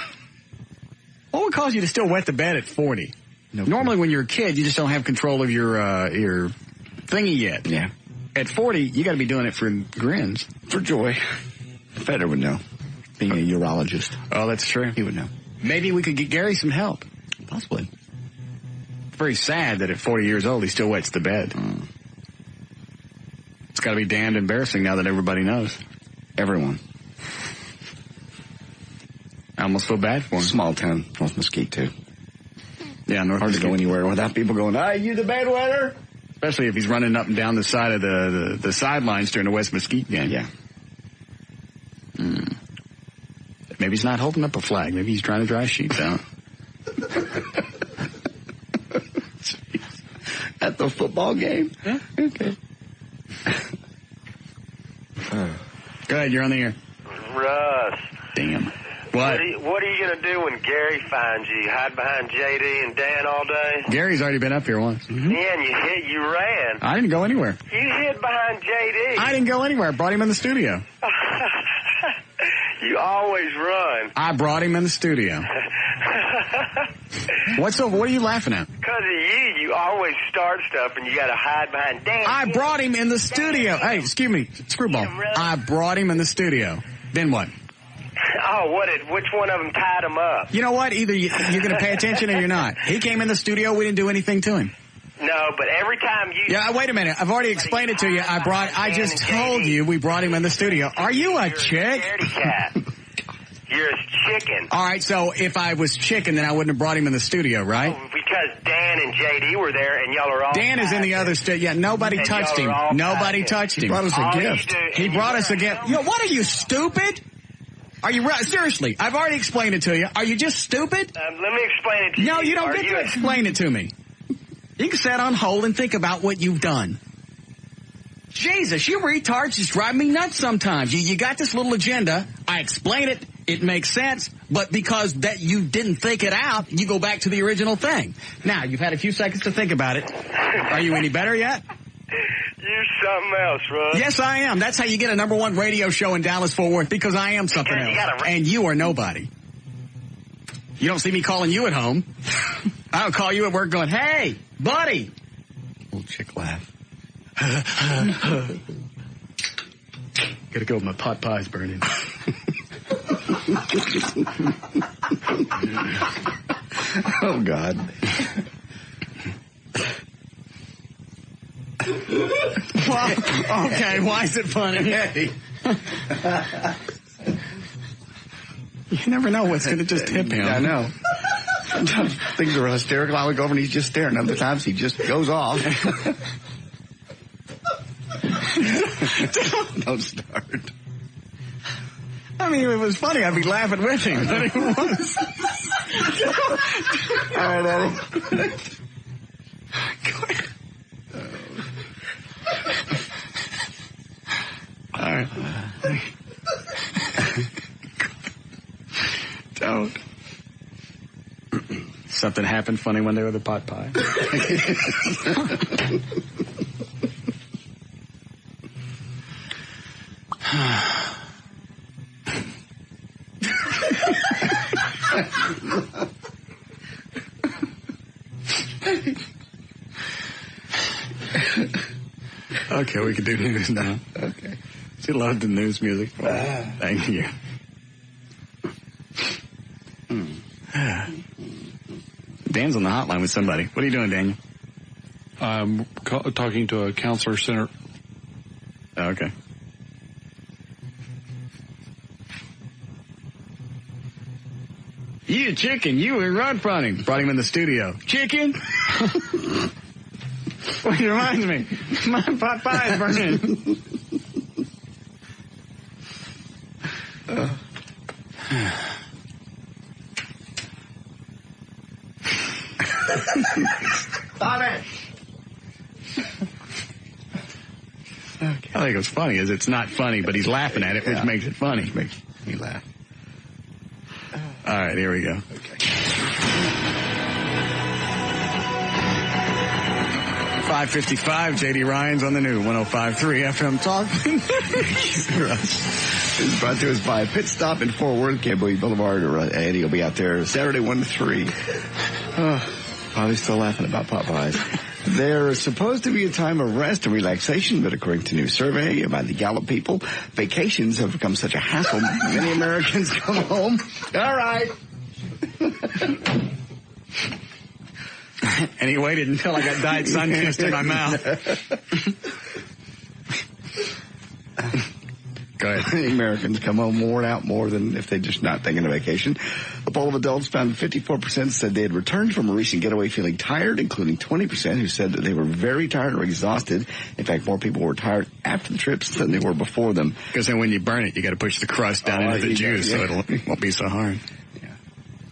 What would cause you to still wet the bed at 40? Normally when you're a kid, you just don't have control of your thingy yet. Yeah. At 40, you got to be doing it for grins. For joy. Feder would know. Being a urologist. Oh, that's true. He would know. Maybe we could get Gary some help. Possibly. It's very sad that at 40 years old, he still wets the bed. It's got to be damned embarrassing now that everybody knows. Everyone. I almost feel bad for him. Small town, North Mesquite, too. Yeah, North Hard Mesquite. to go anywhere without people going, hey, you the bedwetter? Especially if he's running up and down the side of the sidelines during the West Mesquite game. Yeah. Maybe he's not holding up a flag. Maybe he's trying to dry sheets out. At the football game? Yeah. Okay. Go ahead, you're on the air. Russ. Damn. What? What are you going to do when Gary finds you? Hide behind JD and Dan all day? Gary's already been up here once. Mm-hmm. Yeah, and you ran. I didn't go anywhere. You hid behind JD. I didn't go anywhere. I brought him in the studio. You always run. I brought him in the studio. What are you laughing at? Because of you always start stuff and you got to hide behind Dan. I brought him in the studio. Hey, excuse me, Screwball. I brought him in the studio. Then what? Oh, which one of them tied him up? You know what? Either you're going to pay attention or you're not. He came in the studio. We didn't do anything to him. No, but every time you... Yeah, wait a minute. I've already explained it to you. I just told you we brought him in the studio. Are you a chick? Scaredy cat. You're his chicken. All right, so if I was chicken, then I wouldn't have brought him in the studio, right? Oh, because Dan and JD were there, and y'all are all. Dan is in the other studio. Yeah, nobody touched him. Nobody touched him. He brought us a gift. He brought us a gift. What are you, stupid? Are you seriously? I've already explained it to you. Are you just stupid? Let me explain it to you. No, you don't get to explain it to me. You can sit on hold and think about what you've done. Jesus, you retards just drive me nuts sometimes. You got this little agenda. I explain it. It makes sense. But because that you didn't think it out, you go back to the original thing. Now, you've had a few seconds to think about it. Are you any better yet? You're something else, Russ. Yes, I am. That's how you get a #1 radio show in Dallas-Fort Worth, because I am something else. And you are nobody. You don't see me calling you at home. I don't call you at work going, hey, buddy. Little chick laugh. Gotta go, my pot pie's burning. Oh, God. Well, okay, why is it funny? Hey. You never know what's going to just hit him. I know. Sometimes things are hysterical. I would go over and he's just staring. Other times he just goes off. Don't start. I mean, if it was funny, I'd be laughing with him. But it was. All right, Eddie. Go ahead. All right. Don't. Something happened funny one day with a pot pie. Okay, we can do news now. Okay. She loved the news music. Thank you. Dan's on the hotline with somebody. What are you doing, Daniel? I'm talking to a counselor center. Oh, okay. You chicken, you were run from him. Brought him in the studio. Chicken? Well, it reminds me. My pot pie is burning. Stop it. Okay. I think what's funny is it's not funny, but he's laughing at it, which makes it funny. Makes me laugh. All right, here we go. Okay. 5:55, J.D. Ryan's on the new 105.3 FM Talk. This is brought to us by Pit Stop in Fort Worth, Cambridge Boulevard. Eddie will be out there Saturday 1 to 3. Probably still laughing about pot pies. There's supposed to be a time of rest and relaxation, but according to a new survey by the Gallup people, vacations have become such a hassle, many Americans come home. All right. And he waited until I got Diet Sunkist in my mouth. Go ahead. Americans come home worn out more than if they're just not taking a vacation. A poll of adults found 54% said they had returned from a recent getaway feeling tired, including 20% who said that they were very tired or exhausted. In fact, more people were tired after the trips than they were before them. Because then when you burn it, you got to push the crust down into the juice, so it won't be so hard. Yeah,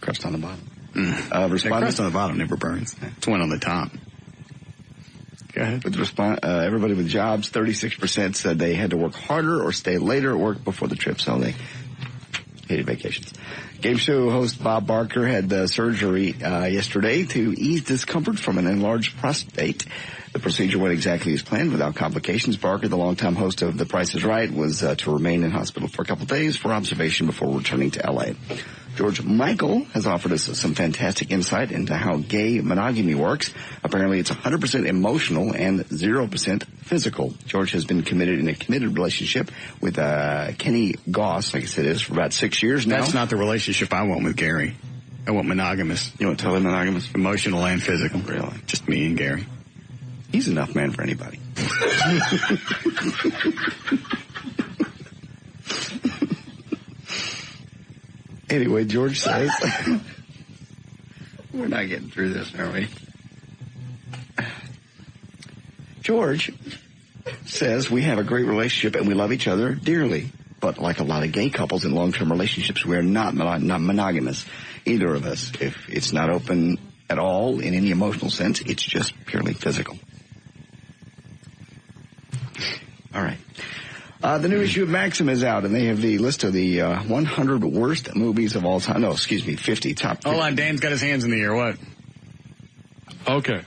crust on the bottom. The crust on the bottom never burns. It's one on the top. Go ahead. Everybody with jobs, 36% said they had to work harder or stay later at work before the trip, so they hated vacations. Game show host Bob Barker had surgery yesterday to ease discomfort from an enlarged prostate. The procedure went exactly as planned without complications. Barker, the longtime host of The Price is Right, was to remain in hospital for a couple days for observation before returning to L.A. George Michael has offered us some fantastic insight into how gay monogamy works. Apparently, it's 100% emotional and 0% physical. George has been committed in a committed relationship with Kenny Goss, like I said, is for about 6 years now. That's not the relationship I want with Gary. I want monogamous. You want totally monogamous? Emotional and physical. Really? Just me and Gary. He's enough man for anybody. Anyway, George says, we're not getting through this, are we? George says we have a great relationship and we love each other dearly. But like a lot of gay couples in long-term relationships, we are not monogamous, either of us. If it's not open at all in any emotional sense, it's just purely physical. All right. The new issue of Maxim is out, and they have the list of the 100 worst movies of all time. No, excuse me, 50 top 50. Hold on, Dan's got his hands in the air. What? Okay.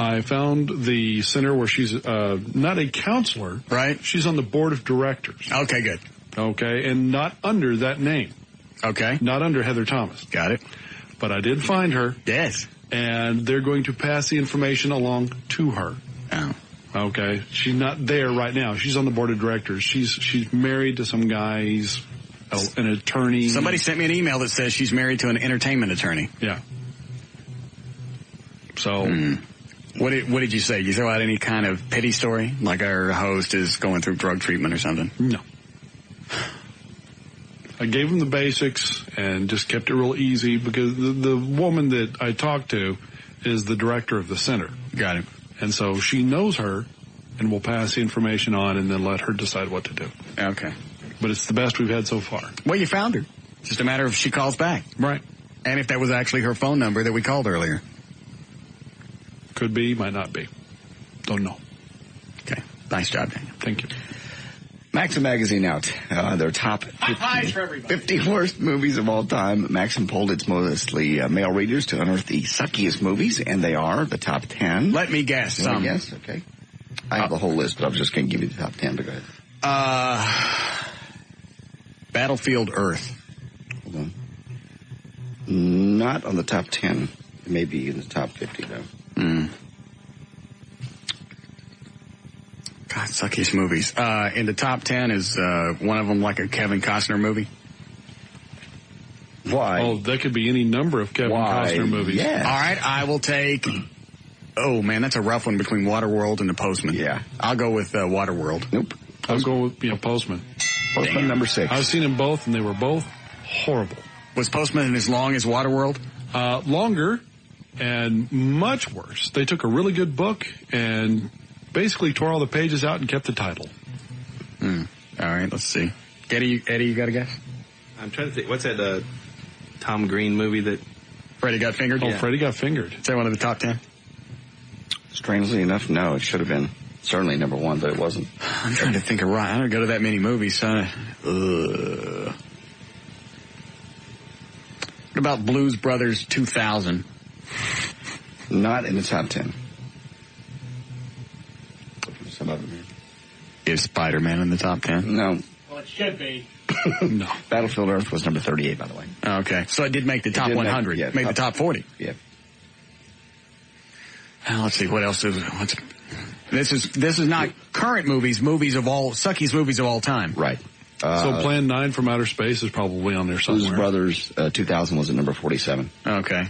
I found the center where she's not a counselor. Right. She's on the board of directors. Okay, good. Okay, and not under that name. Okay. Not under Heather Thomas. Got it. But I did find her. Yes. And they're going to pass the information along to her. Oh. Okay. She's not there right now. She's on the board of directors. She's married to some guy. He's an attorney. Somebody sent me an email that says she's married to an entertainment attorney. Yeah. So... What did you say? You throw out any kind of pity story? Like our host is going through drug treatment or something? No. I gave him the basics and just kept it real easy because the woman that I talked to is the director of the center. Got it. And so she knows her and will pass the information on and then let her decide what to do. Okay. But it's the best we've had so far. Well, you found her. It's just a matter of if she calls back. Right. And if that was actually her phone number that we called earlier. Could be, might not be. Don't know. Okay. Nice job, Daniel. Thank you. Maxim magazine out. Their top 50 worst movies of all time. Maxim polled its mostly male readers to unearth the suckiest movies, and they are the top 10. Let me guess. Let me guess? Okay. I have the whole list, but I was just going to give you the top 10, but go ahead. Battlefield Earth. Hold on. Not on the top 10. It may be in the top 50, though. God, suckiest movies. In the top 10 is one of them like a Kevin Costner movie. Why? Oh, that could be any number of Kevin Costner movies. Yes. All right, I will take... Oh, man, that's a rough one between Waterworld and The Postman. Yeah. I'll go with Waterworld. Nope. I'll go with Postman. Postman number 6. I've seen them both, and they were both horrible. Was Postman as long as Waterworld? Longer and much worse. They took a really good book and basically tore all the pages out and kept the title. All right, let's see. Eddie, you got a guess? I'm trying to think. What's that Tom Green movie that... Freddie Got Fingered? Oh, yeah. Freddie Got Fingered. Is that one of the top 10? Strangely enough, no. It should have been certainly number 1, but it wasn't. I'm trying to think of right. I don't go to that many movies, so... What about Blues Brothers 2000? Not in the top 10. Some of them here. Is Spider-Man in the top 10? No. Well, it should be. No. Battlefield Earth was number 38, by the way. Okay. So it did make the top 100. Made the top 40. Yeah. Let's see. What else is... This is not current movies of all... Suckiest movies of all time. Right. So Plan 9 from Outer Space is probably on there somewhere. Blues Brothers 2000 was at number 47. Okay.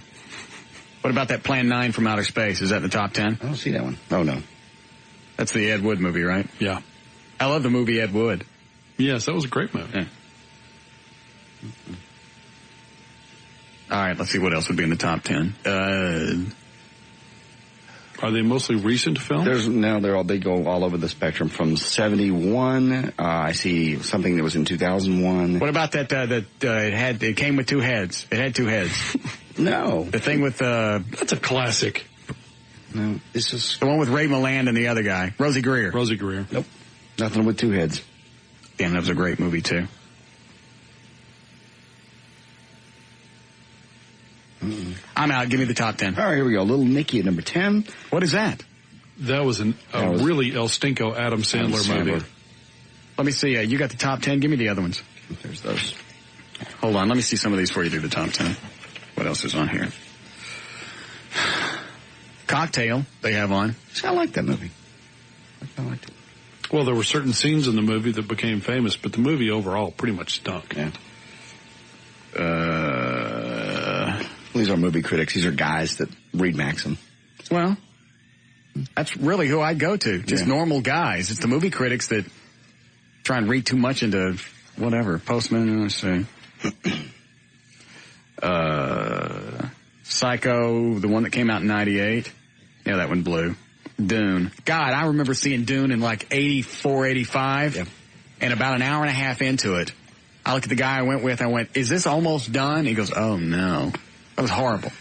What about that Plan 9 from Outer Space? Is that in the top 10? I don't see that one. Oh, no. That's the Ed Wood movie, right? Yeah. I love the movie Ed Wood. Yes, that was a great movie. Yeah. All right, let's see what else would be in the top 10. Are they mostly recent films? They go all over the spectrum from 71. I see something that was in 2001. What about that it came with 2 heads? It had 2 heads. No. The thing with that's a classic. No, this is the one with Ray Milland and the other guy, Rosie Greer. Nope. Nothing with 2 heads. Damn, that was a great movie too. I'm out. Give me the top 10. All right, here we go. Little Nicky at number 10. What is that? That was a really El Stinko Adam Sandler movie. Let me see. You got the top 10. Give me the other ones. There's those. Hold on. Let me see some of these before you do the top 10. What else is on here? Cocktail, they have on. I like that movie. I liked it. Well, there were certain scenes in the movie that became famous, but the movie overall pretty much stunk. Yeah. These are movie critics. These are guys that read Maxim. Well, that's really who I go to. Just normal guys. It's the movie critics that try and read too much into whatever. Postman, let's see. Psycho, the one that came out in 98. Yeah, that one blew. Dune. God, I remember seeing Dune in like 84, 85. Yeah. And about an hour and a half into it, I looked at the guy I went with. I went, is this almost done? He goes, oh, no. That was horrible.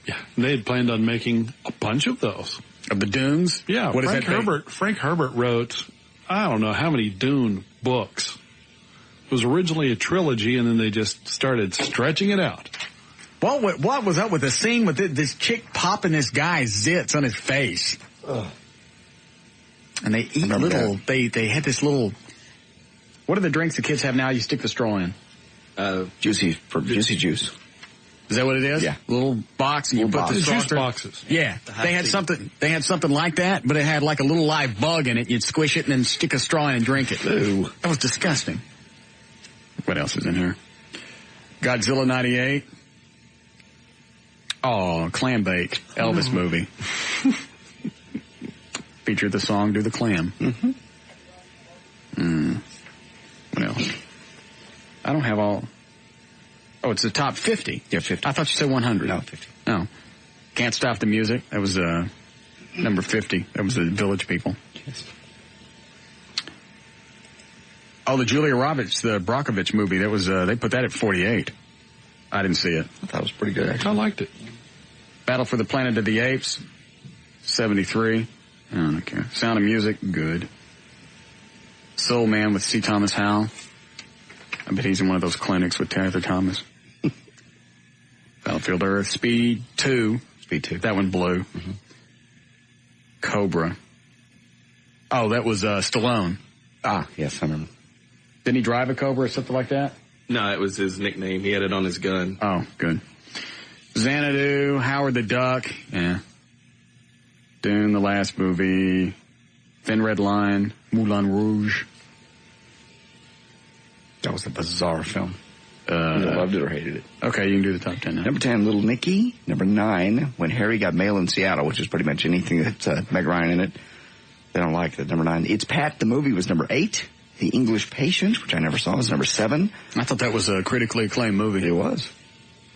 Yeah. They had planned on making a bunch of those. Of the Dunes? Yeah. What Frank Herbert wrote, I don't know how many Dune books. It was originally a trilogy, and then they just started stretching it out. What was up with the scene with this chick popping this guy's zits on his face? Ugh. And they eat they had this little, what are the drinks the kids have now? You stick the straw in. Juicy juice. Is that what it is? Yeah. Little box and you put the straw juice through. boxes. Yeah. They had something like that, but it had like a little live bug in it. You'd squish it and then stick a straw in and drink it. Ooh. That was disgusting. What else is in here? Godzilla 98. Oh, Clam Bake, Elvis movie. Featured the song Do the Clam. What else? I don't have all. Oh, it's the top 50. Yeah, 50. I thought you said 100. No, 50. No. Can't Stop the Music. That was number 50. That was the Village People. Yes. Oh, the Julia Roberts, the Brockovich movie. That was they put that at 48. I didn't see it. I thought it was pretty good, actually. I liked it. Battle for the Planet of the Apes, 73. I don't care. Sound of Music, good. Soul Man with C. Thomas Howell. I bet he's in one of those clinics with Arthur Thomas. Battlefield Earth, Speed 2. That one blew. Cobra. Oh, that was Stallone. Ah, yes, I remember. Didn't he drive a Cobra or something like that? No, it was his nickname. He had it on his gun. Oh, good. Xanadu, Howard the Duck, yeah. Dune, the last movie, Thin Red Line, Moulin Rouge. That was a bizarre film. Either loved it or hated it. Okay, you can do the top 10 now. Number 10, Little Nicky. Number 9, When Harry Got Mail in Seattle, which is pretty much anything that's Meg Ryan in it. They don't like it. Number 9, It's Pat, the movie, was number 8. The English Patient, which I never saw, was number 7. I thought that was a critically acclaimed movie. It was.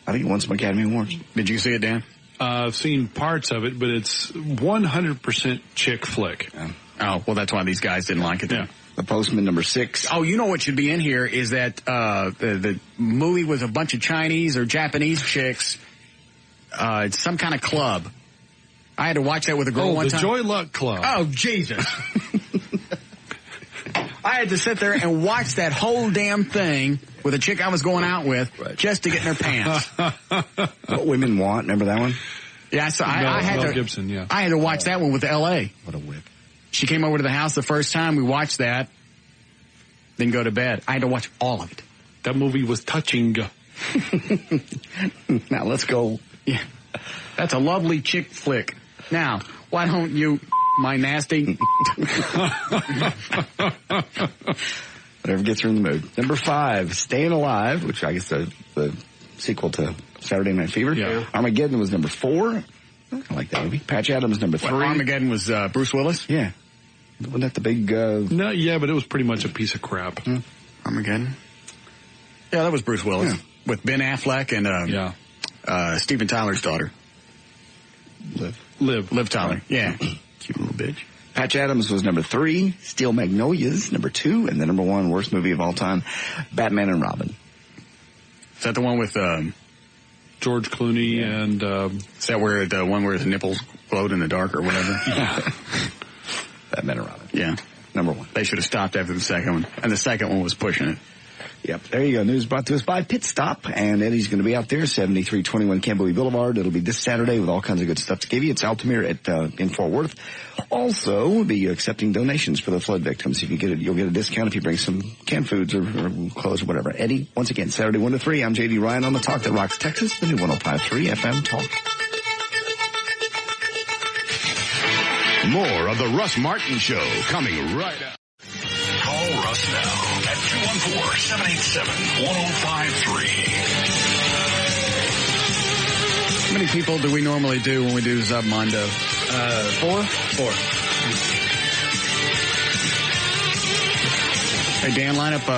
I think it won some Academy Awards. Did you see it, Dan? I've seen parts of it, but it's 100% chick flick. Yeah. Oh, well, that's why these guys didn't like it then. Yeah. The Postman, number 6. Oh, you know what should be in here is that the movie was a bunch of Chinese or Japanese chicks. It's some kind of club. I had to watch that with a girl one time. The Joy Luck Club. Oh, Jesus. I had to sit there and watch that whole damn thing with a chick I was going out with just to get in her pants. What Women Want, remember that one? Yeah, so I had Mel to. Gibson, yeah. I had to watch that one with L.A. What a whip. She came over to the house the first time. We watched that, then go to bed. I had to watch all of it. That movie was touching. Now, let's go. Yeah. That's a lovely chick flick. Now, why don't you, my nasty? Whatever gets her in the mood. Number 5, Staying Alive, which I guess the sequel to Saturday Night Fever. Yeah. Armageddon was number 4. I like that movie. Patch Adams, number 3. Armageddon was Bruce Willis? Yeah. Wasn't that the big... No, yeah, but it was pretty much a piece of crap. Armageddon? Yeah, that was Bruce Willis. Yeah. With Ben Affleck and Steven Tyler's daughter. Liv Tyler. Yeah. Cute little bitch. Patch Adams was number 3. Steel Magnolias, number 2. And the number 1 worst movie of all time, Batman and Robin. Is that the one with... George Clooney and... is that where the one where his nipples glowed in the dark or whatever? Yeah. Batman and Robin. Yeah. Number 1. They should have stopped after the second one. And the second one was pushing it. Yep. There you go. News brought to us by Pit Stop. And Eddie's going to be out there, 7321 Camboy Boulevard. It'll be this Saturday with all kinds of good stuff to give you. It's Altamir in Fort Worth. Also, we'll be accepting donations for the flood victims. If you get it, you'll get a discount if you bring some canned foods or clothes or whatever. Eddie, once again, Saturday 1 to 3. I'm J.D. Ryan on the Talk That Rocks Texas, the new 105.3 FM Talk. More of the Russ Martin Show coming right up. Call Russ now at 214-787-1053. How many people do we normally do when we do Zubmondo? 4? 4. Hey, Dan, line up,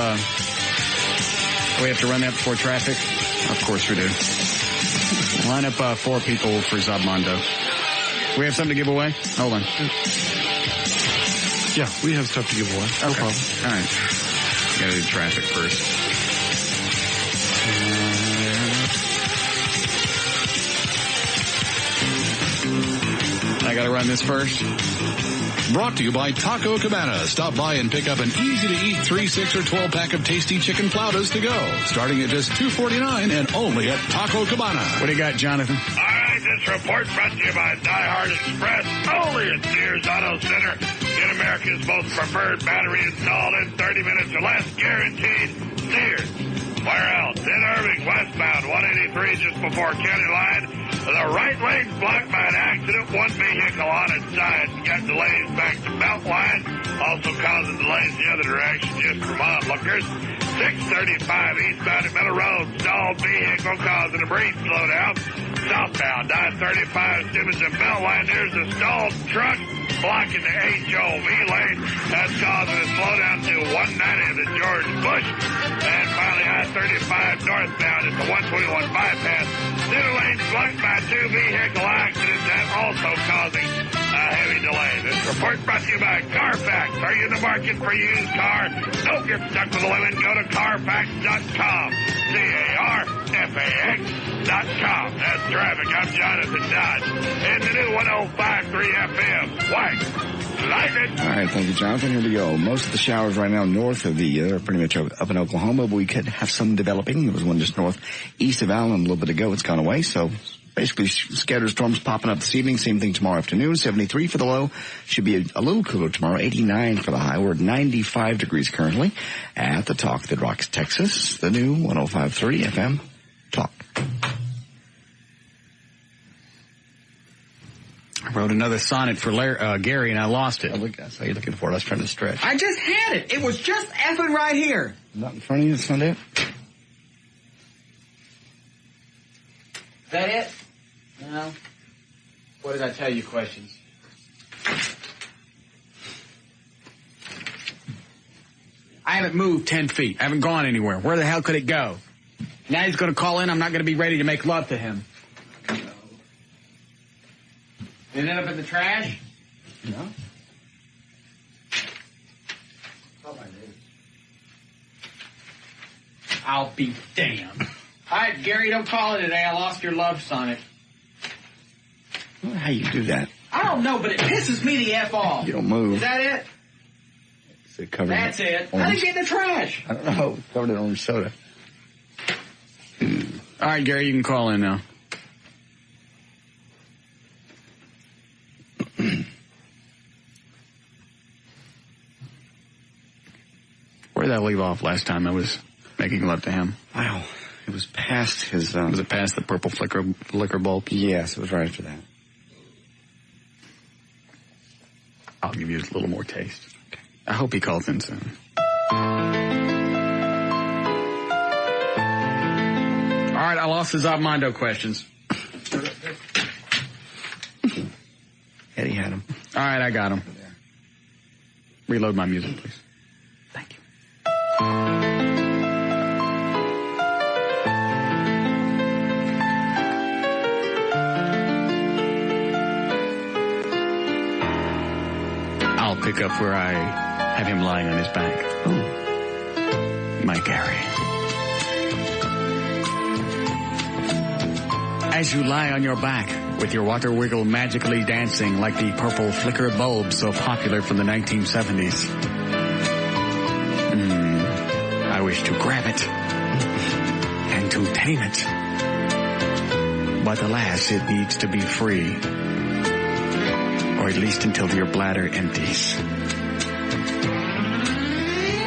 we have to run that before traffic. Of course we do. Line up 4 people for Zabmondo. We have something to give away? Hold on. Yeah, we have stuff to give away. No problem. All right. Gotta do traffic first. I gotta run this first. Brought to you by Taco Cabana. Stop by and pick up an easy-to-eat 3, 6, or 12-pack of tasty chicken flautas to go. Starting at just $2.49 and only at Taco Cabana. What do you got, Jonathan? All right, this report brought to you by Die Hard Express. Only at Sears Auto Center. Get America's most preferred battery installed in 30 minutes or less. Guaranteed. Sears. Where else? In Irving, westbound, 183 just before county line. The right lane's blocked by an accident. One vehicle on its side got delays back to Beltline. Also causing delays the other direction just from onlookers. 635 eastbound at Middle Road. Stalled vehicle causing a brief slowdown. Southbound, I-35, Stevens and Beltline. There's a stalled truck blocking the HOV lane. That's causing a slowdown to 190 at the George Bush. And finally, I-35 northbound at the 121 bypass. Center lane's blocked by 2 vehicle accidents and also causing a heavy delay. This report brought to you by Carfax. Are you in the market for a used car? Don't get stuck with a lemon. Go to Carfax.com. CARFAX.com. That's traffic. I'm Jonathan Dodge. And the new 105.3 FM. White. Lightning. All right, thank you, Jonathan. Here we go. Most of the showers right now north of they're pretty much up in Oklahoma, but we could have some developing. There was one just northeast of Allen a little bit ago. It's gone away, so basically scattered storms popping up this evening. Same thing tomorrow afternoon. 73 for the low. Should be a little cooler tomorrow. 89 for the high. We're at 95 degrees currently at the Talk that rocks Texas. The new 105.3 FM Talk. I wrote another sonnet for Gary, and I lost it. Oh, look, I saw you looking for it. I was trying to stretch. I just had it. It was just effing right here. Not in front of you, it's not it? Is that it? No. What did I tell you? Questions. I haven't moved 10 feet. I haven't gone anywhere. Where the hell could it go? Now he's going to call in. I'm not going to be ready to make love to him. Did it end up in the trash? No. I'll be damned. All right, Gary, don't call it today. I lost your love sonnet. I don't know how you do that. I don't know, but it pisses me the F off. You don't move. Is that it? Is it covered That's it. Orange? How did it get in the trash? I don't know. Covered in orange soda. All right, Gary, you can call in now. Where did that leave off last time I was making love to him? Wow. It was past his... was it past the purple liquor bulb? Yes, it was right after that. I'll give you a little more taste. Okay. I hope he calls in soon. All right, I lost the Zabmondo questions. Eddie had him. All right, I got him. Reload my music, please. Thank you. I'll pick up where I have him lying on his back. Oh. My Gary. As you lie on your back, with your water wiggle magically dancing like the purple flicker bulb so popular from the 1970s. I wish to grab it and to tame it. But alas, it needs to be free. Or at least until your bladder empties.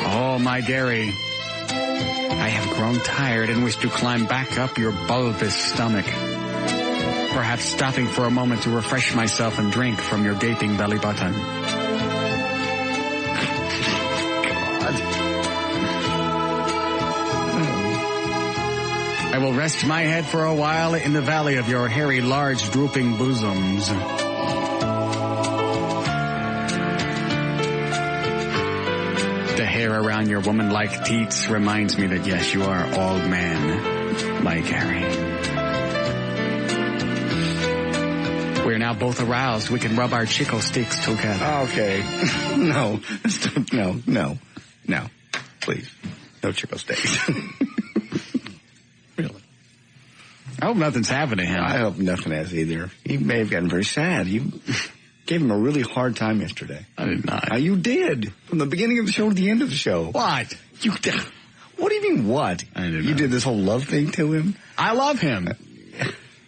Oh, my Gary, I have grown tired and wish to climb back up your bulbous stomach. Perhaps stopping for a moment to refresh myself and drink from your gaping belly button. I will rest my head for a while in the valley of your hairy, large, drooping bosoms. The hair around your woman-like teats reminds me that, yes, you are all man. by Gary. We're now both aroused. We can rub our Chico sticks together. Okay. No. Please. No Chico sticks. Really. I hope nothing's happened to him. I hope nothing has either. He may have gotten very sad. You gave him a really hard time yesterday. I did not. You did. From the beginning of the show to the end of the show. What? What do you mean, what? I didn't know. You did this whole love thing to him? I love him.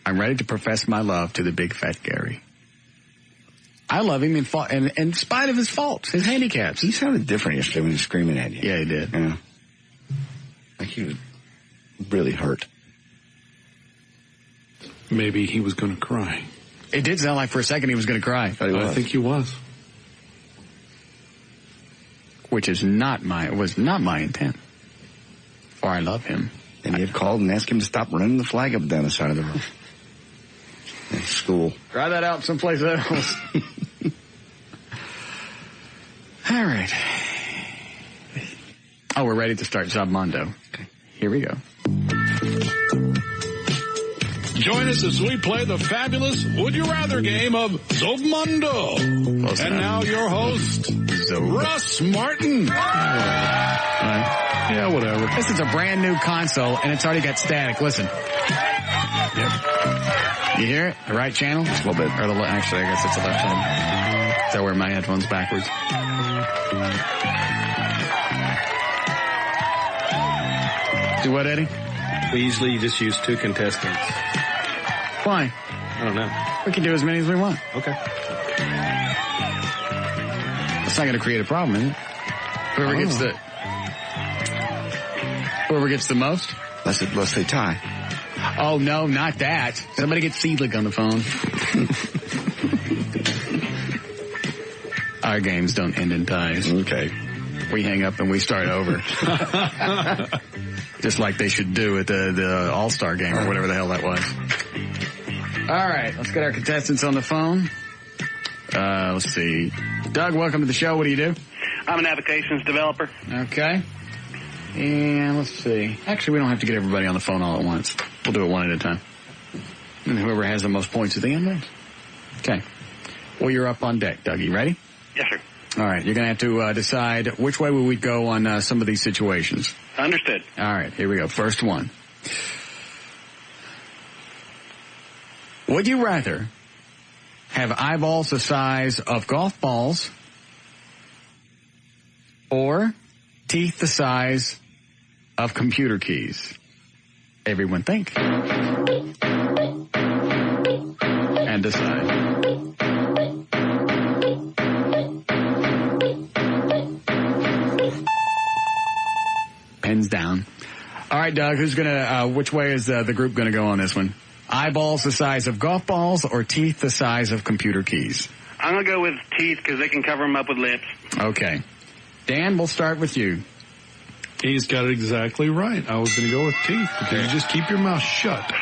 I'm ready to profess my love to the big fat Gary. I love him in spite of his faults, his handicaps. He sounded different yesterday when he was screaming at you. Yeah, he did. Yeah. Like he was really hurt. Maybe he was going to cry. It did sound like for a second he was going to cry. I think he was. Which was not my intent. For I love him. And you've called and asked him to stop running the flag up and down the side of the road. In school. Try that out someplace else. All right. Oh, we're ready to start Zabmondo. Okay. Here we go. Join us as we play the fabulous Would You Rather game of Zabmondo. And now your host, Russ Martin. Yeah, whatever. This is a brand new console, and it's already got static. Listen. Yep. You hear it? The right channel? Just a little bit. Actually, I guess it's the left channel. So I wear my headphones backwards. Do what, Eddie? We usually just use 2 contestants. Why? I don't know. We can do as many as we want. Okay. It's not going to create a problem, is it? Whoever gets the most? Let's say tie. Oh, no, not that. Somebody get Seedlick on the phone. Our games don't end in ties. Okay. We hang up and we start over. Just like they should do at the All-Star game or whatever the hell that was. All right, let's get our contestants on the phone. Let's see. Doug, welcome to the show. What do you do? I'm an applications developer. Okay. And let's see. Actually, we don't have to get everybody on the phone all at once. We'll do it one at a time. And whoever has the most points at the end wins. Okay. Well, you're up on deck, Doug. You ready? Yes, sir. All right. You're going to have to decide which way we would go on some of these situations. Understood. All right. Here we go. First one. Would you rather have eyeballs the size of golf balls or teeth the size of computer keys? Everyone think. And decide. Pens down. All right, Doug, which way is the group going to go on this one? Eyeballs the size of golf balls or teeth the size of computer keys? I'm going to go with teeth because they can cover them up with lips. Okay. Dan, we'll start with you. He's got it exactly right. I was going to go with teeth because you just keep your mouth shut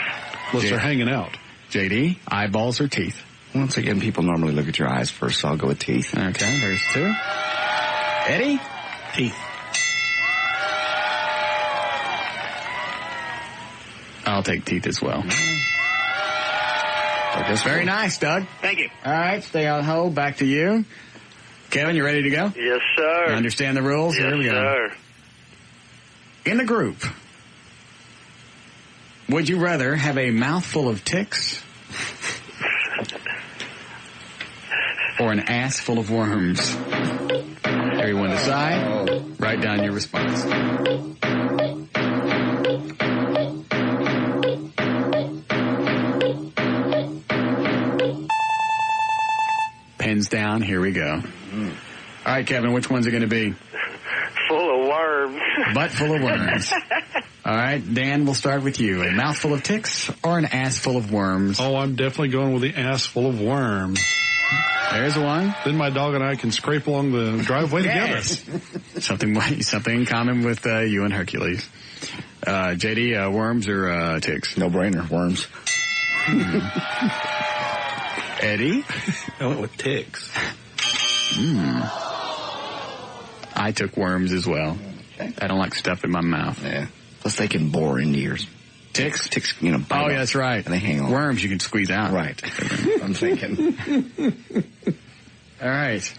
unless they're hanging out. JD, eyeballs or teeth? Once again, people normally look at your eyes first, so I'll go with teeth. Okay, there's 2. Eddie? Teeth. I'll take teeth as well. Very nice, Doug. Thank you. All right, stay on hold. Back to you. Kevin, you ready to go? Yes, sir. You understand the rules? Yes, Here we go. sir. In the group, would you rather have a mouthful of ticks or an ass full of worms? Everyone decide. Write down your response. Pens down. Here we go. All right, Kevin, which one's it going to be? Full of worms. Butt full of worms. All right, Dan, we'll start with you. A mouthful of ticks or an ass full of worms? Oh, I'm definitely going with the ass full of worms. There's one. Then my dog and I can scrape along the driveway together. Something in common with you and Hercules. JD, worms or ticks? No brainer, worms. Eddie? I went with ticks. I took worms as well. Okay. I don't like stuff in my mouth. Yeah. Plus they can bore into yours. Ticks? Ticks, you know. Oh, yeah, that's right. And they hang on. Worms you can squeeze out. Right. I'm thinking. All right.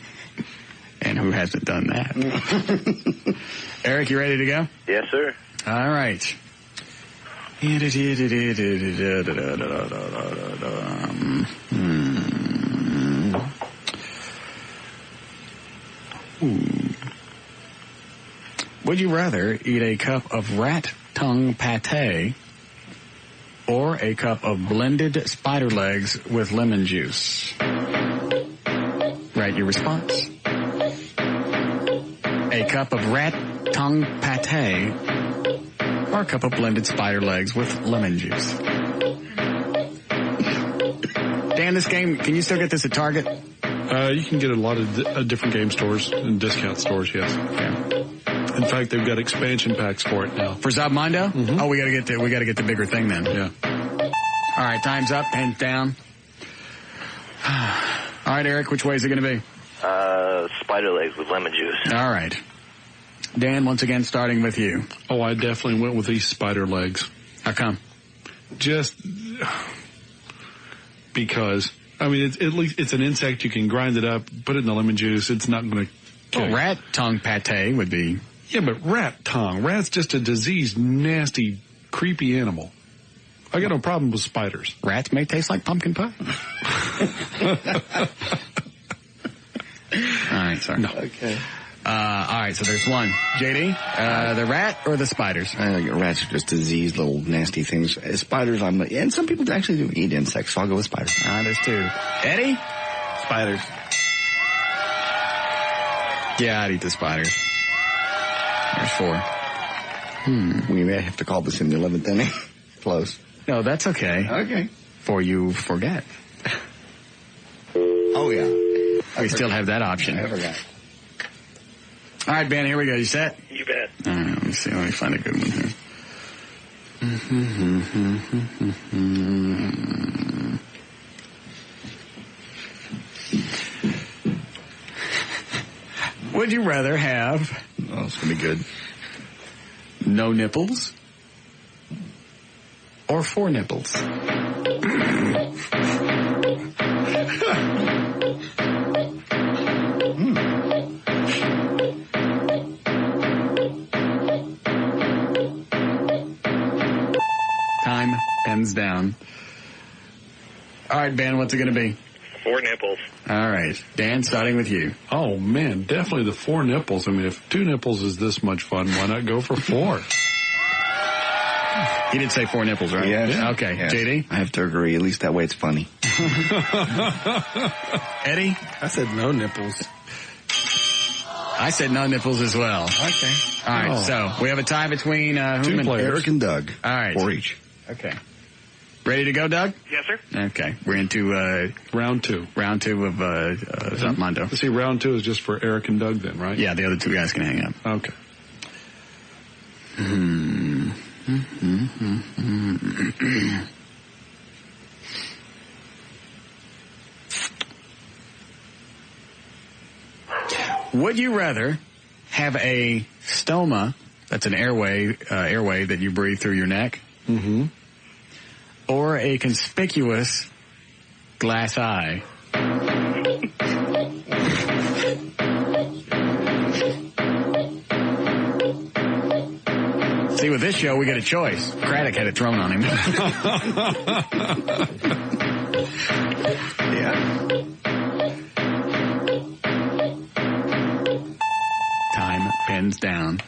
And who hasn't done that? Eric, you ready to go? Yes, sir. All right. Would you rather eat a cup of rat tongue pate or a cup of blended spider legs with lemon juice? Write your response. A cup of rat tongue pate or a cup of blended spider legs with lemon juice. Dan, this game, can you still get this at Target? You can get a lot of different game stores and discount stores, yes. Okay. In fact, they've got expansion packs for it now. For Zabmondo? Mm-hmm. Oh, we gotta get the bigger thing then. Yeah. All right, time's up, hands down. All right, Eric, which way is it gonna be? Spider legs with lemon juice. All right. Dan, once again, starting with you. Oh, I definitely went with these spider legs. How come? Just because. I mean, at least it's an insect. You can grind it up, put it in the lemon juice. It's not going to kill. Well, rat tongue pate would be. Yeah, but rat tongue. Rat's just a diseased, nasty, creepy animal. I got no problem with spiders. Rats may taste like pumpkin pie. All right, sorry. No. Okay. All right, so there's one. JD, the rat or the spiders? Rats are just diseased little nasty things. Spiders, and some people actually do eat insects, so I'll go with spiders. There's two. Eddie? Spiders. Yeah, I'd eat the spiders. There's four. We may have to call this in the 11th inning. Close. No, that's okay. Okay. For you forget. Oh, yeah. We still have that option. I forgot. All right, Ben, here we go. You set? You bet. All right, let me see. Let me find a good one here. Would you rather have... Oh, it's going to be good. No nipples or 4 nipples? Time pens down. All right, Ben, what's it going to be? 4 nipples. All right. Dan, starting with you. Oh, man, definitely the 4 nipples. I mean, if 2 nipples is this much fun, why not go for 4? He did say 4 nipples, right? Yes. Yeah. Okay. Yes. JD? I have to agree. At least that way it's funny. Eddie? I said no nipples. I said no nipples as well. Okay. All right, so we have a tie between Two players. Eric and Doug. All right. 4 each. Okay. Ready to go, Doug? Yes, sir. Okay. We're into round 2. Round 2 of Zapmondo. See, round 2 is just for Eric and Doug then, right? Yeah, the other 2 guys can hang up. Okay. Would you rather have a stoma, that's an airway that you breathe through your neck, or a conspicuous glass eye? See, with this show, we get a choice. Craddock had it thrown on him. Yeah. Time pens down.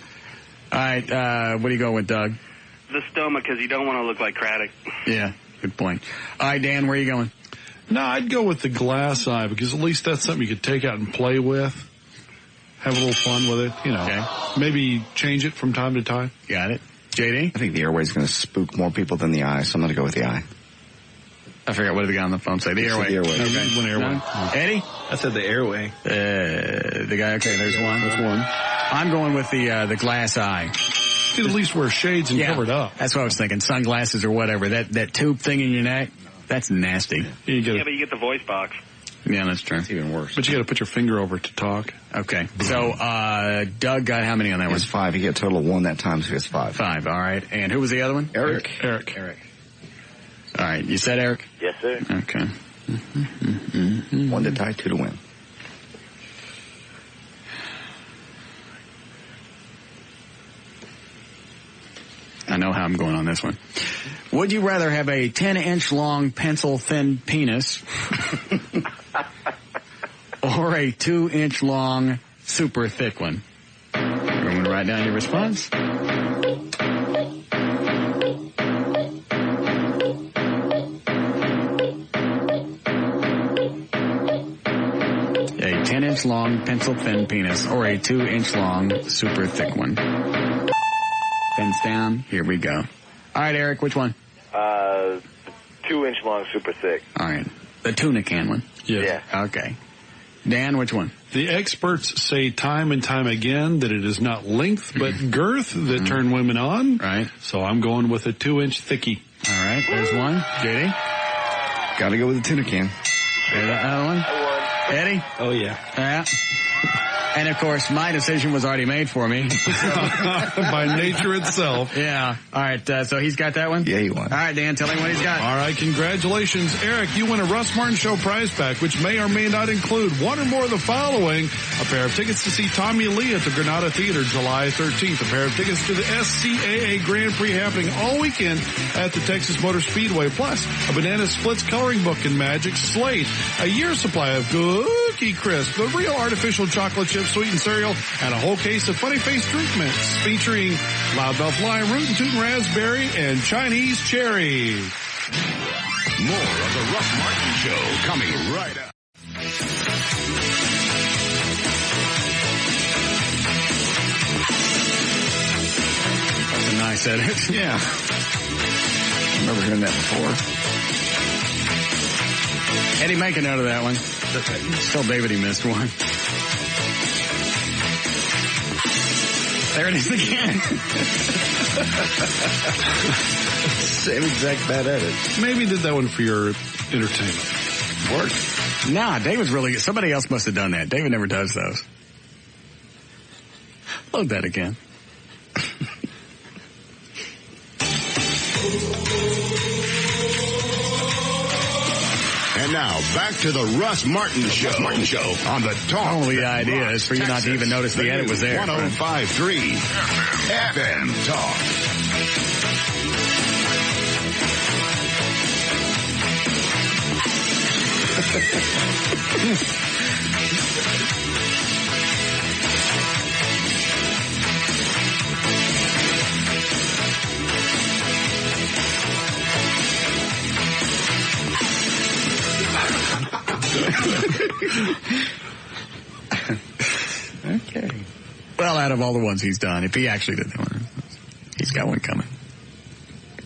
All right, what do you go with, Doug? The stoma, because you don't want to look like Craddock. Yeah, good point. All right, Dan, where are you going? No, I'd go with the glass eye because at least that's something you could take out and play with. Have a little fun with it, you know. Okay. Maybe change it from time to time. Got it. JD? I think the airway's going to spook more people than the eye, so I'm going to go with the eye. I forgot what did the guy on the phone say. The airway. The airway. Okay. One airway. No? Eddie? I said the airway. The guy, okay, there's one. That's one. I'm going with the glass eye. You could at least wear shades and cover it up. That's what I was thinking. Sunglasses or whatever. That tube thing in your neck, that's nasty. You get Yeah, but you get the voice box. Yeah, that's true. It's even worse. But you got to put your finger over it to talk. Okay. So, Doug got how many on that one? It's 5. He got a total of 1 that time, so he has 5. 5, all right. And who was the other one? Eric. All right. You said Eric? Yes, sir. Okay. 1 to tie, 2 to win. I know how I'm going on this one. Would you rather have a 10-inch long pencil-thin penis or a 2-inch long super thick one? You're going to write down your response. A 10-inch long pencil-thin penis or a 2-inch long super thick one. Pens down. Here we go. All right, Eric, which one? 2-inch long, super thick. All right. The tuna can one? Yes. Yeah. Okay. Dan, which one? The experts say time and time again that it is not length but girth that turn women on. Right. So I'm going with a 2-inch thickie. All right, there's one. JD? Got to go with the tuna can. Another one? Eddie? Oh, yeah. Yeah. And, of course, my decision was already made for me. By nature itself. Yeah. All right, so he's got that one? Yeah, he won. All right, Dan, tell him what he's got. All right, congratulations, Eric. You win a Russ Martin Show prize pack, which may or may not include one or more of the following: a pair of tickets to see Tommy Lee at the Granada Theater July 13th, a pair of tickets to the SCAA Grand Prix happening all weekend at the Texas Motor Speedway, plus a Banana Splits coloring book and Magic Slate, a year's supply of Cookie Crisp, the real artificial chocolate chip sweetened cereal, and a whole case of Funny Face Drink Mix featuring Loudmouth Lime, Root and Tootin' Raspberry, and Chinese Cherry. More of the Russ Martin Show coming right up. That's a nice edit. Yeah. I remember hearing that before. Eddie, make a note of that one. Tell David he missed one. There it is again. Same exact bad edit. Maybe did that one for your entertainment. Worked. Nah, David's really good. Somebody else must have done that. David never does those. Load that again. And now, back to the Russ Martin Show. On the Talk. Only idea is for you not to even notice the edit was there. 105.3 FM Talk. Okay. Well, out of all the ones he's done, if he actually did that one, he's got one coming.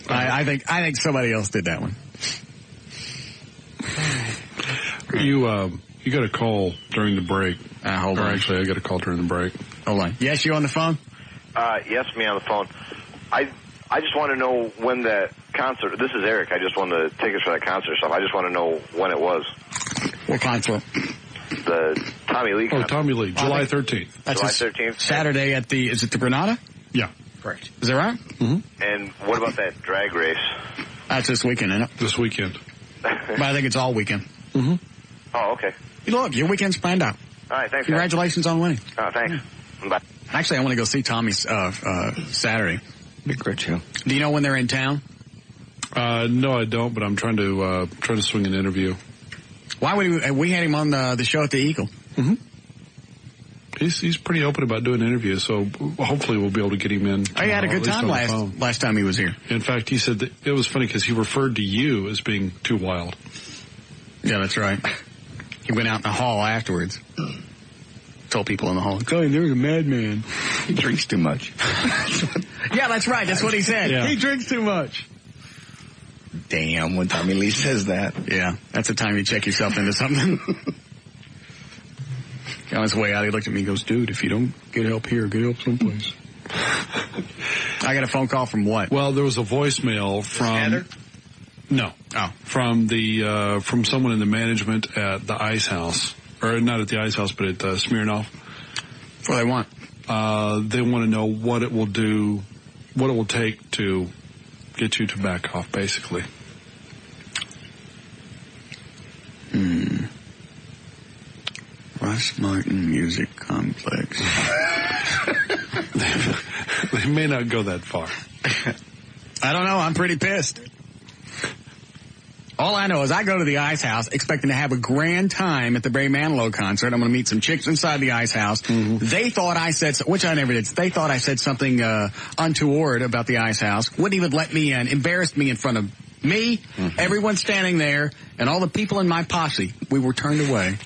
I think somebody else did that one. You got a call during the break. Hold on. Actually, I got a call during the break. Hold on. Yes, you on the phone? Yes, me on the phone. I just want to know when that concert. This is Eric. I just won the tickets for that concert stuff. I just want to know when it was. What concert? The Tommy Lee concert. Oh, Tommy Lee, July 13th. That's July 13th. Saturday at the, is it the Granada? Yeah. Correct. Is that right? Mm-hmm. And what about that drag race? That's this weekend, isn't it? This weekend. But I think it's all weekend. Mm-hmm. Oh, okay. Look, your weekend's planned out. All right, thanks. Congratulations on winning. Thanks. Yeah. Bye. Actually, I want to go see Tommy's Saturday. Be a great show. Do you know when they're in town? No, I don't. But I'm trying to swing an interview. Why would we had him on the show at the Eagle? Mm-hmm. He's pretty open about doing interviews, so hopefully we'll be able to get him in. He had a good time last time he was here. In fact, he said that it was funny because he referred to you as being too wild. Yeah, that's right. He went out in the hall afterwards. Told people in the hall, "Oh, there's a madman. He drinks too much." Yeah, that's right. That's what he said. Yeah. He drinks too much. Damn, when Tommy Lee says that. Yeah, that's the time you check yourself into something. On his way out, he looked at me and goes, "Dude, if you don't get help here, get help someplace." I got a phone call from what? Well, there was a voicemail from... Heather? No. Oh. From someone in the management at the Ice House, or not at the Ice House, but at Smirnoff. What do they want? They want to know what it will do, what it will take to get you to back off, basically. Russ Martin Music Complex. They may not go that far. I don't know. I'm pretty pissed. All I know is I go to the Ice House expecting to have a grand time at the Barry Manilow concert. I'm going to meet some chicks inside the Ice House. Mm-hmm. They thought I said, which I never did. They thought I said something untoward about the Ice House. Wouldn't even let me in. Embarrassed me in front of me, everyone standing there, and all the people in my posse. We were turned away.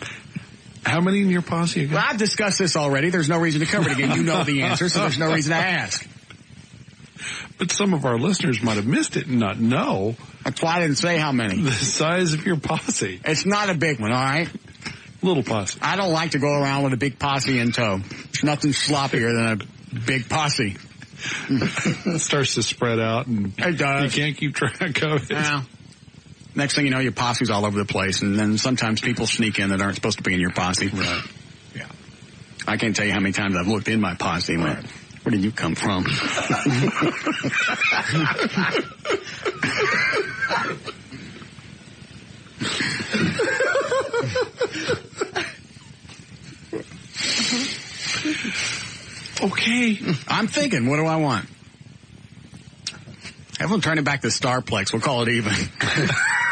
How many in your posse again? Well, I've discussed this already. There's no reason to cover it again. You know the answer, so there's no reason to ask. But some of our listeners might have missed it and not know. That's why I didn't say how many. The size of your posse. It's not a big one, all right? Little posse. I don't like to go around with a big posse in tow. There's nothing sloppier than a big posse. It starts to spread out, and it does. You can't keep track of it. Yeah. Next thing you know, your posse's all over the place, and then sometimes people sneak in that aren't supposed to be in your posse. Right. Yeah. I can't tell you how many times I've looked in my posse and went, where did you come from? Okay. I'm thinking, what do I want? Everyone turning back to Starplex. We'll call it even.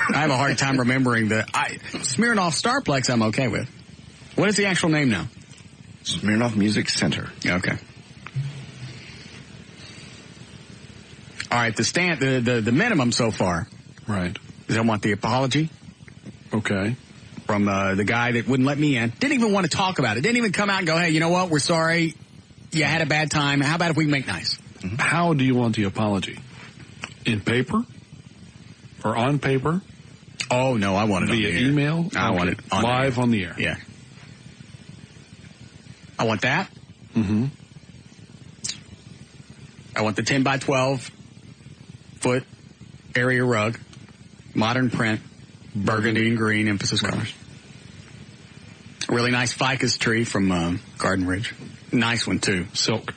I have a hard time remembering Smirnoff Starplex I'm okay with. What is the actual name now? Smirnoff Music Center. Okay. All right, the minimum so far. Right. Is I want the apology. Okay. From the guy that wouldn't let me in. Didn't even want to talk about it. Didn't even come out and go, hey, you know what? We're sorry. You had a bad time. How about if we make nice? Mm-hmm. How do you want the apology? In paper? Or on paper? Oh, no, I want it via on the air. Email? I want it on live on the air. Yeah. I want that. Mm-hmm. I want the 10 by 12 foot area rug, modern print, burgundy and green emphasis colors. A really nice ficus tree from Garden Ridge. Nice one, too. Silk.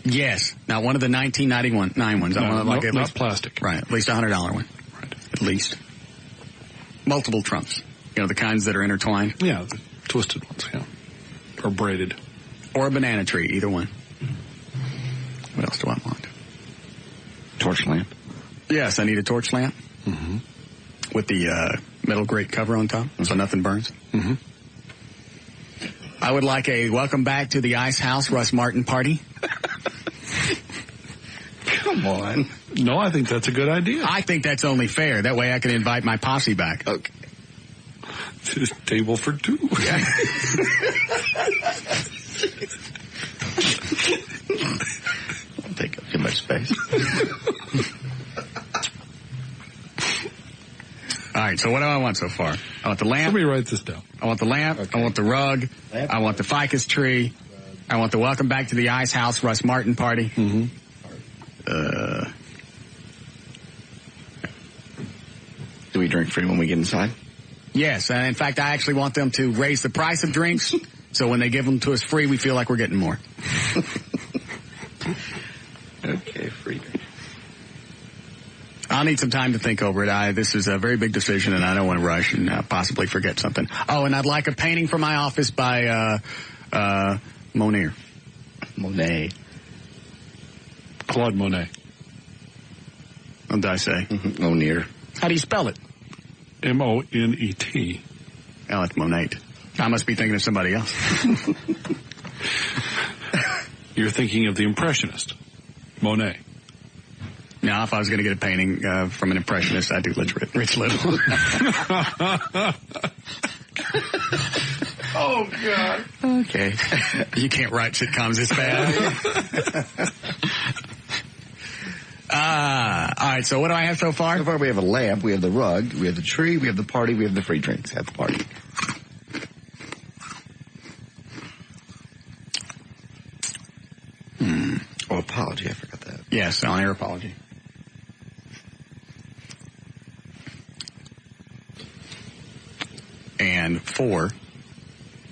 Yes. Not one of the 1991 ones. I want like at not least, plastic. Right. At least a $100 one. Right. At least. Multiple trunks. You know, the kinds that are intertwined. Yeah, the twisted ones, yeah. Or braided. Or a banana tree, either one. What else do I want? Torch lamp. Yes, I need a torch lamp. Mm-hmm. With the metal grate cover on top, so nothing burns. Mm-hmm. I would like a welcome back to the Ice House Russ Martin party. Come on. No, I think that's a good idea. I think that's only fair. That way I can invite my posse back. Okay. Table for two. Yeah. Don't take up too much space. All right, so what do I want so far? I want the lamp. Let me write this down. I want the lamp. Okay. I want the rug. I want the ficus tree. I want the welcome back to the Ice House Russ Martin party. Mm-hmm. Do we drink free when we get inside? Yes, and in fact, I actually want them to raise the price of drinks, so when they give them to us free, we feel like we're getting more. Okay, free drink. I'll need some time to think over it. This is a very big decision, and I don't want to rush and possibly forget something. Oh, and I'd like a painting for my office by Monet. Claude Monet. What did I say? Mm-hmm. Monet. How do you spell it? M-O-N-E-T. Oh, it's Monet. I must be thinking of somebody else. You're thinking of the Impressionist, Monet. Now, if I was going to get a painting from an Impressionist, I'd do Rich Little. Oh, God. Okay. You can't write sitcoms this bad. All right, so what do I have so far? So far, we have a lamp, we have the rug, we have the tree, we have the party, we have the free drinks at the party. Oh, apology, I forgot that. Yes, on-air apology. 4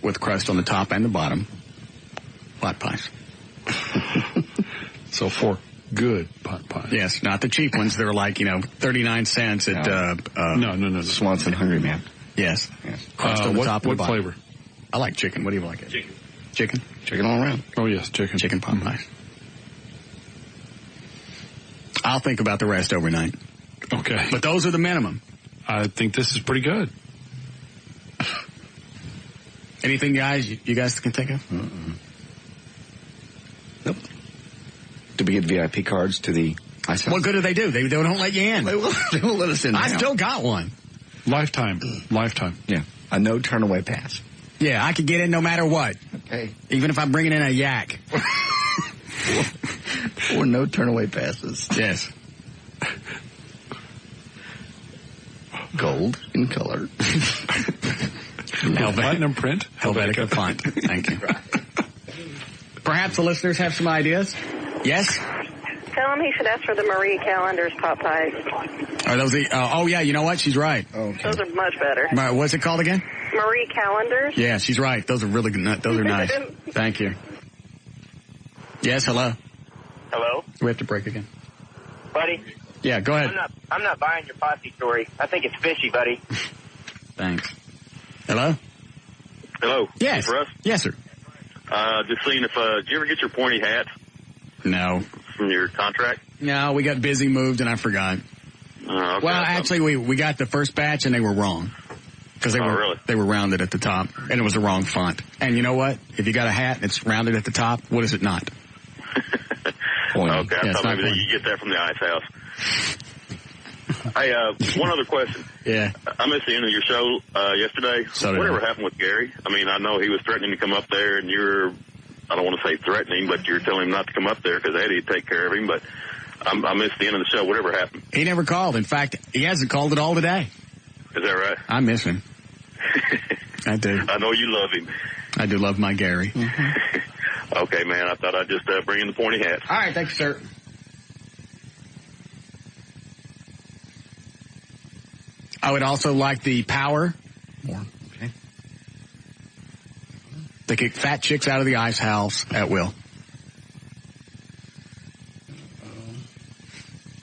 with crust on the top and the bottom pot pies. So 4 good pot pies. Yes, not the cheap ones. They're like, 39 cents at, No. Swanson Hungry Man. Yes. Crust on the top and the what bottom. flavor? I like chicken. What do you like? Chicken? Chicken all around. Oh, yes, chicken. Chicken pot pies. I'll think about the rest overnight. Okay. But those are the minimum. I think this is pretty good. Anything, guys, you guys can think of? Mm-mm. Nope. Do we get VIP cards to the ice house? What good do they do? They don't let you in. They won't let us in. I still got one. Lifetime. Yeah. A no turn away pass. Yeah, I could get in no matter what. Okay. Even if I'm bringing in a yak. Or no turn away passes. Yes. Gold in color. Platinum print. Helvetica font. Thank you. Perhaps the listeners have some ideas? Yes? Tell him he should ask for the Marie Callender's pot pies. Are those the, oh yeah, you know what? She's right. Okay. Those are much better. What's it called again? Marie Callender's? Yeah, she's right. Those are really good. Those are nice. Thank you. Yes, hello. Hello? We have to break again. Buddy? Yeah, go ahead. I'm not buying your posse story. I think it's fishy, buddy. Thanks. Hello? Hello. Yes. Russ? Yes, sir. Just seeing if, did you ever get your pointy hat No. from your contract? No, we got busy, moved, and I forgot. Okay. Well, actually, we got the first batch, and they were wrong. Because they were rounded at the top, and it was the wrong font. And you know what? If you got a hat and it's rounded at the top, what is it not? Okay, I thought maybe you get that from the ice house. Hey, one other question. Yeah. I missed the end of your show yesterday. So did Whatever I. happened with Gary? I mean, I know he was threatening to come up there, and I don't want to say threatening, but you're telling him not to come up there because Eddie would take care of him, but I missed the end of the show. Whatever happened? He never called. In fact, he hasn't called at all today. Is that right? I miss him. I do. I know you love him. I do love my Gary. Okay, man, I thought I'd just bring in the pointy hat. All right, thanks, sir. I would also like the power. More. Okay. They kick fat chicks out of the ice house at will.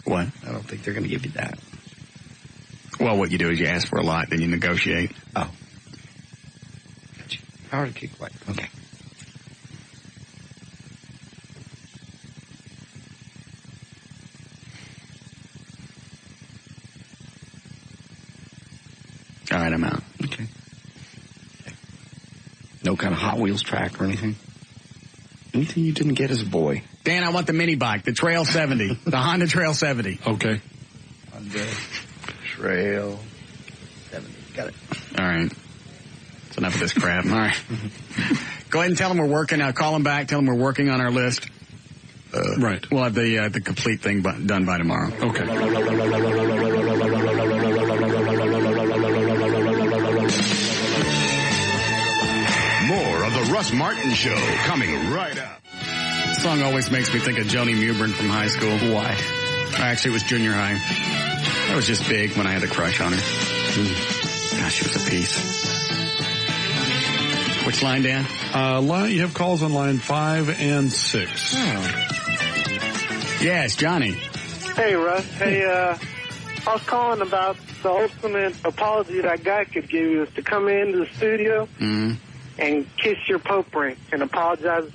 What? I don't think they're going to give you that. Well, what you do is you ask for a lot, then you negotiate. Oh. Gotcha. Power to kick white. Okay. All right, I'm out. Okay. No kind of Hot Wheels track or anything? Anything you didn't get as a boy? Dan, I want the mini bike, the Trail 70, the Honda Trail 70. Okay. Honda Trail 70. Got it. All right. That's enough of this crap. All right. Go ahead and tell them we're working. Call them back. Tell them we're working on our list. Right. We'll have the complete thing done by tomorrow. Okay. More of the Russ Martin Show coming right up. This song always makes me think of Joni Mewburn from high school. Why? Actually, it was junior high. I was just big when I had a crush on her. Gosh, she was a piece. Which line, Dan? You have calls on line 5 and 6. Oh. Yes, Johnny. Hey, Russ. Hey, I was calling about the ultimate apology that guy could give you is to come into the studio and kiss your Pope ring and apologize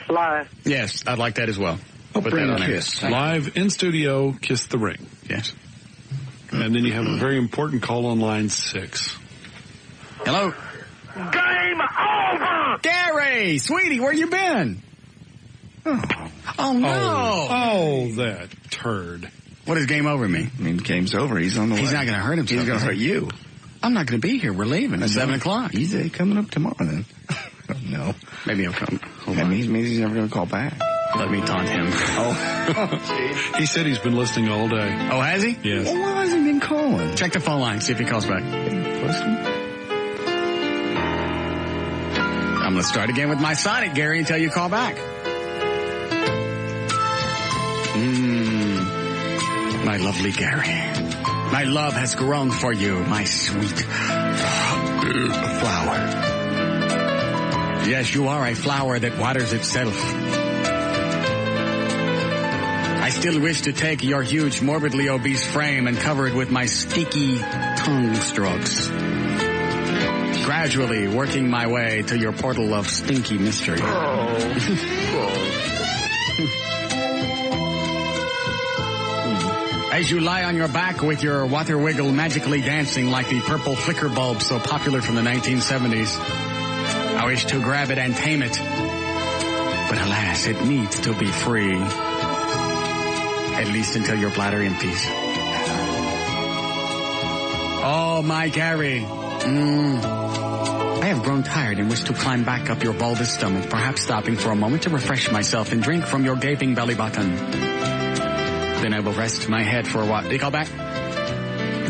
live. Yes, I'd like that as well. Put that on kiss. Live in studio, kiss the ring. Yes. And then you have a very important call on line 6. Hello? Game over! Gary! Sweetie, where you been? Oh, no. Oh, that turd. What does game over mean? I mean, game's over. He's on the way. He's not going to hurt himself. He's going to hurt you. I'm not going to be here. We're leaving at 7 o'clock. He's coming up tomorrow then. No. Maybe he'll come. That means he's never going to call back. Let me taunt him. Oh. He said he's been listening all day. Oh, has he? Yes. Well, why hasn't he been calling? Check the phone line. See if he calls back. I'm going to start again with my Sonic, Gary, until you call back. My lovely Gary. My love has grown for you, my sweet A flower. Yes, you are a flower that waters itself. I still wish to take your huge, morbidly obese frame and cover it with my sticky tongue strokes. Gradually working my way to your portal of stinky mystery. As you lie on your back with your water wiggle magically dancing like the purple flicker bulb so popular from the 1970s, I wish to grab it and tame it. But alas, it needs to be free. At least until your bladder empties. Oh, my Gary. I have grown tired and wish to climb back up your bulbous stomach, perhaps stopping for a moment to refresh myself and drink from your gaping belly button. Then I will rest my head for a while. Did he call back?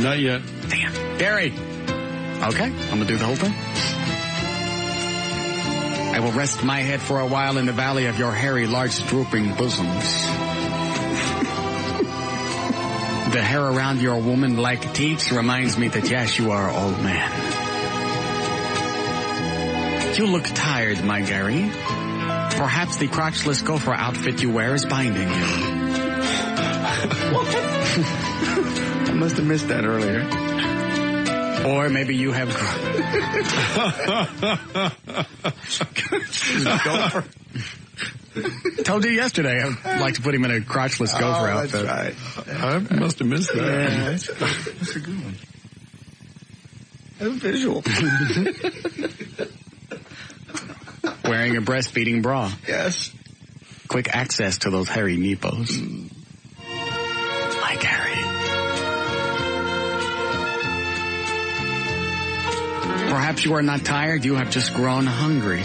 Not yet. Damn. Gary. Okay, I'm going to do the whole thing. I will rest my head for a while in the valley of your hairy, large, drooping bosoms. The hair around your woman-like teats reminds me that, yes, you are an old man. You look tired, my Gary. Perhaps the crotchless gopher outfit you wear is binding you. I must have missed that earlier. Or maybe you have... Gopher. Told you yesterday I'd like to put him in a crotchless gopher outfit. That's right. I must have missed that. Yeah, that's a good one. That's a visual. Wearing a breastfeeding bra. Yes. Quick access to those hairy nipples. My Gary. Perhaps you are not tired, you have just grown hungry.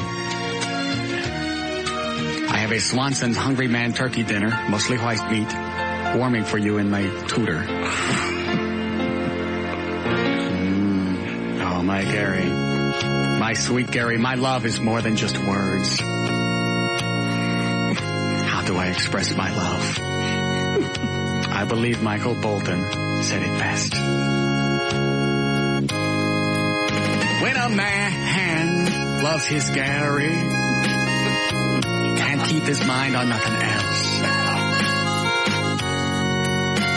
I have a Swanson's Hungry Man turkey dinner, mostly white meat, warming for you in my tutor. Oh, my Gary. My sweet Gary, my love is more than just words. How do I express my love? I believe Michael Bolton said it best. When a man loves his Gary, can't keep his mind on nothing else.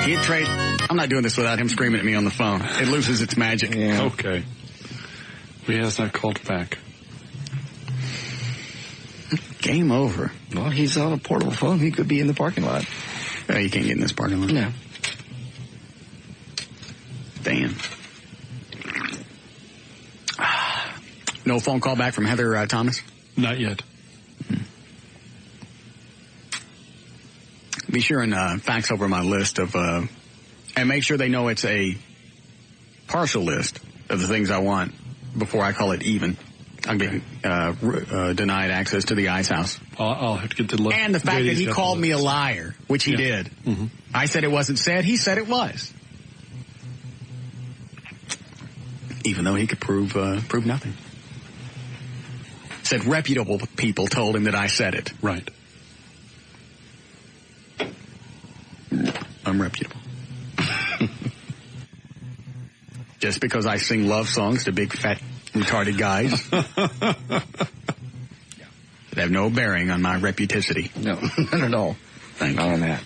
He'd trade... I'm not doing this without him screaming at me on the phone. It loses its magic. Yeah. Okay. He has not called back. Game over. Well, he's on a portable phone. He could be in the parking lot. Oh, you can't get in this parking lot? No. Damn. No phone call back from Heather Thomas? Not yet. Be sure and fax over my list of, and make sure they know it's a partial list of the things I want before I call it even. I'm getting denied access to the ice house. I'll have to get the list. And the fact that he called me a liar, which he did. Mm-hmm. I said it wasn't said. He said it was. Even though he could prove nothing. Said reputable people told him that I said it. Right. Unreputable. Just because I sing love songs to big, fat, retarded guys. They have no bearing on my reputicity. No, not at all. Thank not you. on that.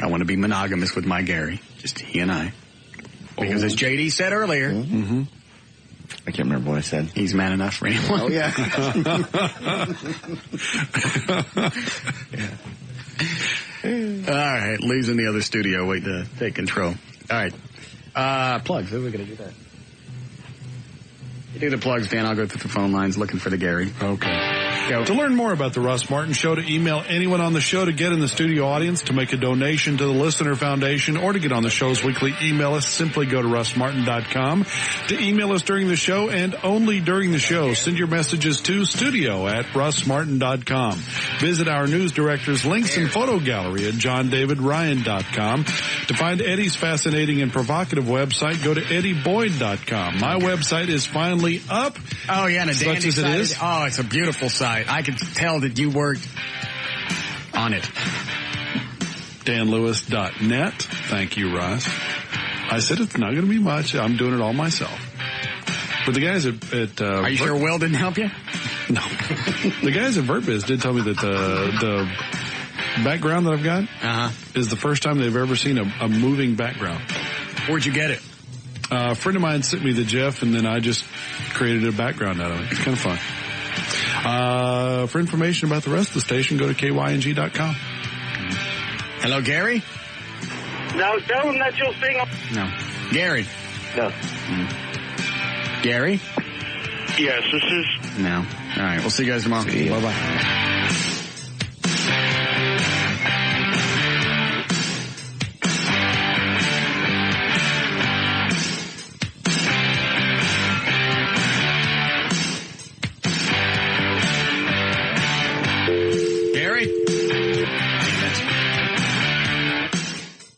I want to be monogamous with my Gary. Just he and I. Because as JD said earlier... Mm-hmm. I can't remember what I said. He's man enough for anyone. Oh, yeah. All right, Lee's in the other studio waiting to take control. All right. Plugs. Who are we going to do that? You do the plugs, Dan. I'll go through the phone lines looking for the Gary. Okay. Go. To learn more about the Russ Martin Show, to email anyone on the show, to get in the studio audience, to make a donation to the Listener Foundation, or to get on the show's weekly email list, simply go to russmartin.com. To email us during the show and only during the show, send your messages to studio@russmartin.com. Visit our news director's links and photo gallery at johndavidryan.com. To find Eddie's fascinating and provocative website, go to eddieboyd.com. My website is finally up. Oh, yeah, and a dandy such as it is. Oh, it's a beautiful site. I could tell that you worked on it. danlewis.net. Thank you, Russ. I said it's not going to be much. I'm doing it all myself. But the guys at Are you sure Will didn't help you? No. The guys at VertBiz did tell me that the background that I've got is the first time they've ever seen a moving background. Where'd you get it? A friend of mine sent me the GIF, and then I just created a background out of it. It's kind of fun. For information about the rest of the station, go to kyng.com. Hello, Gary? No, tell them that you'll sing. No. Gary? No. Gary? Yes, this is. No. All right. We'll see you guys tomorrow. Bye-bye.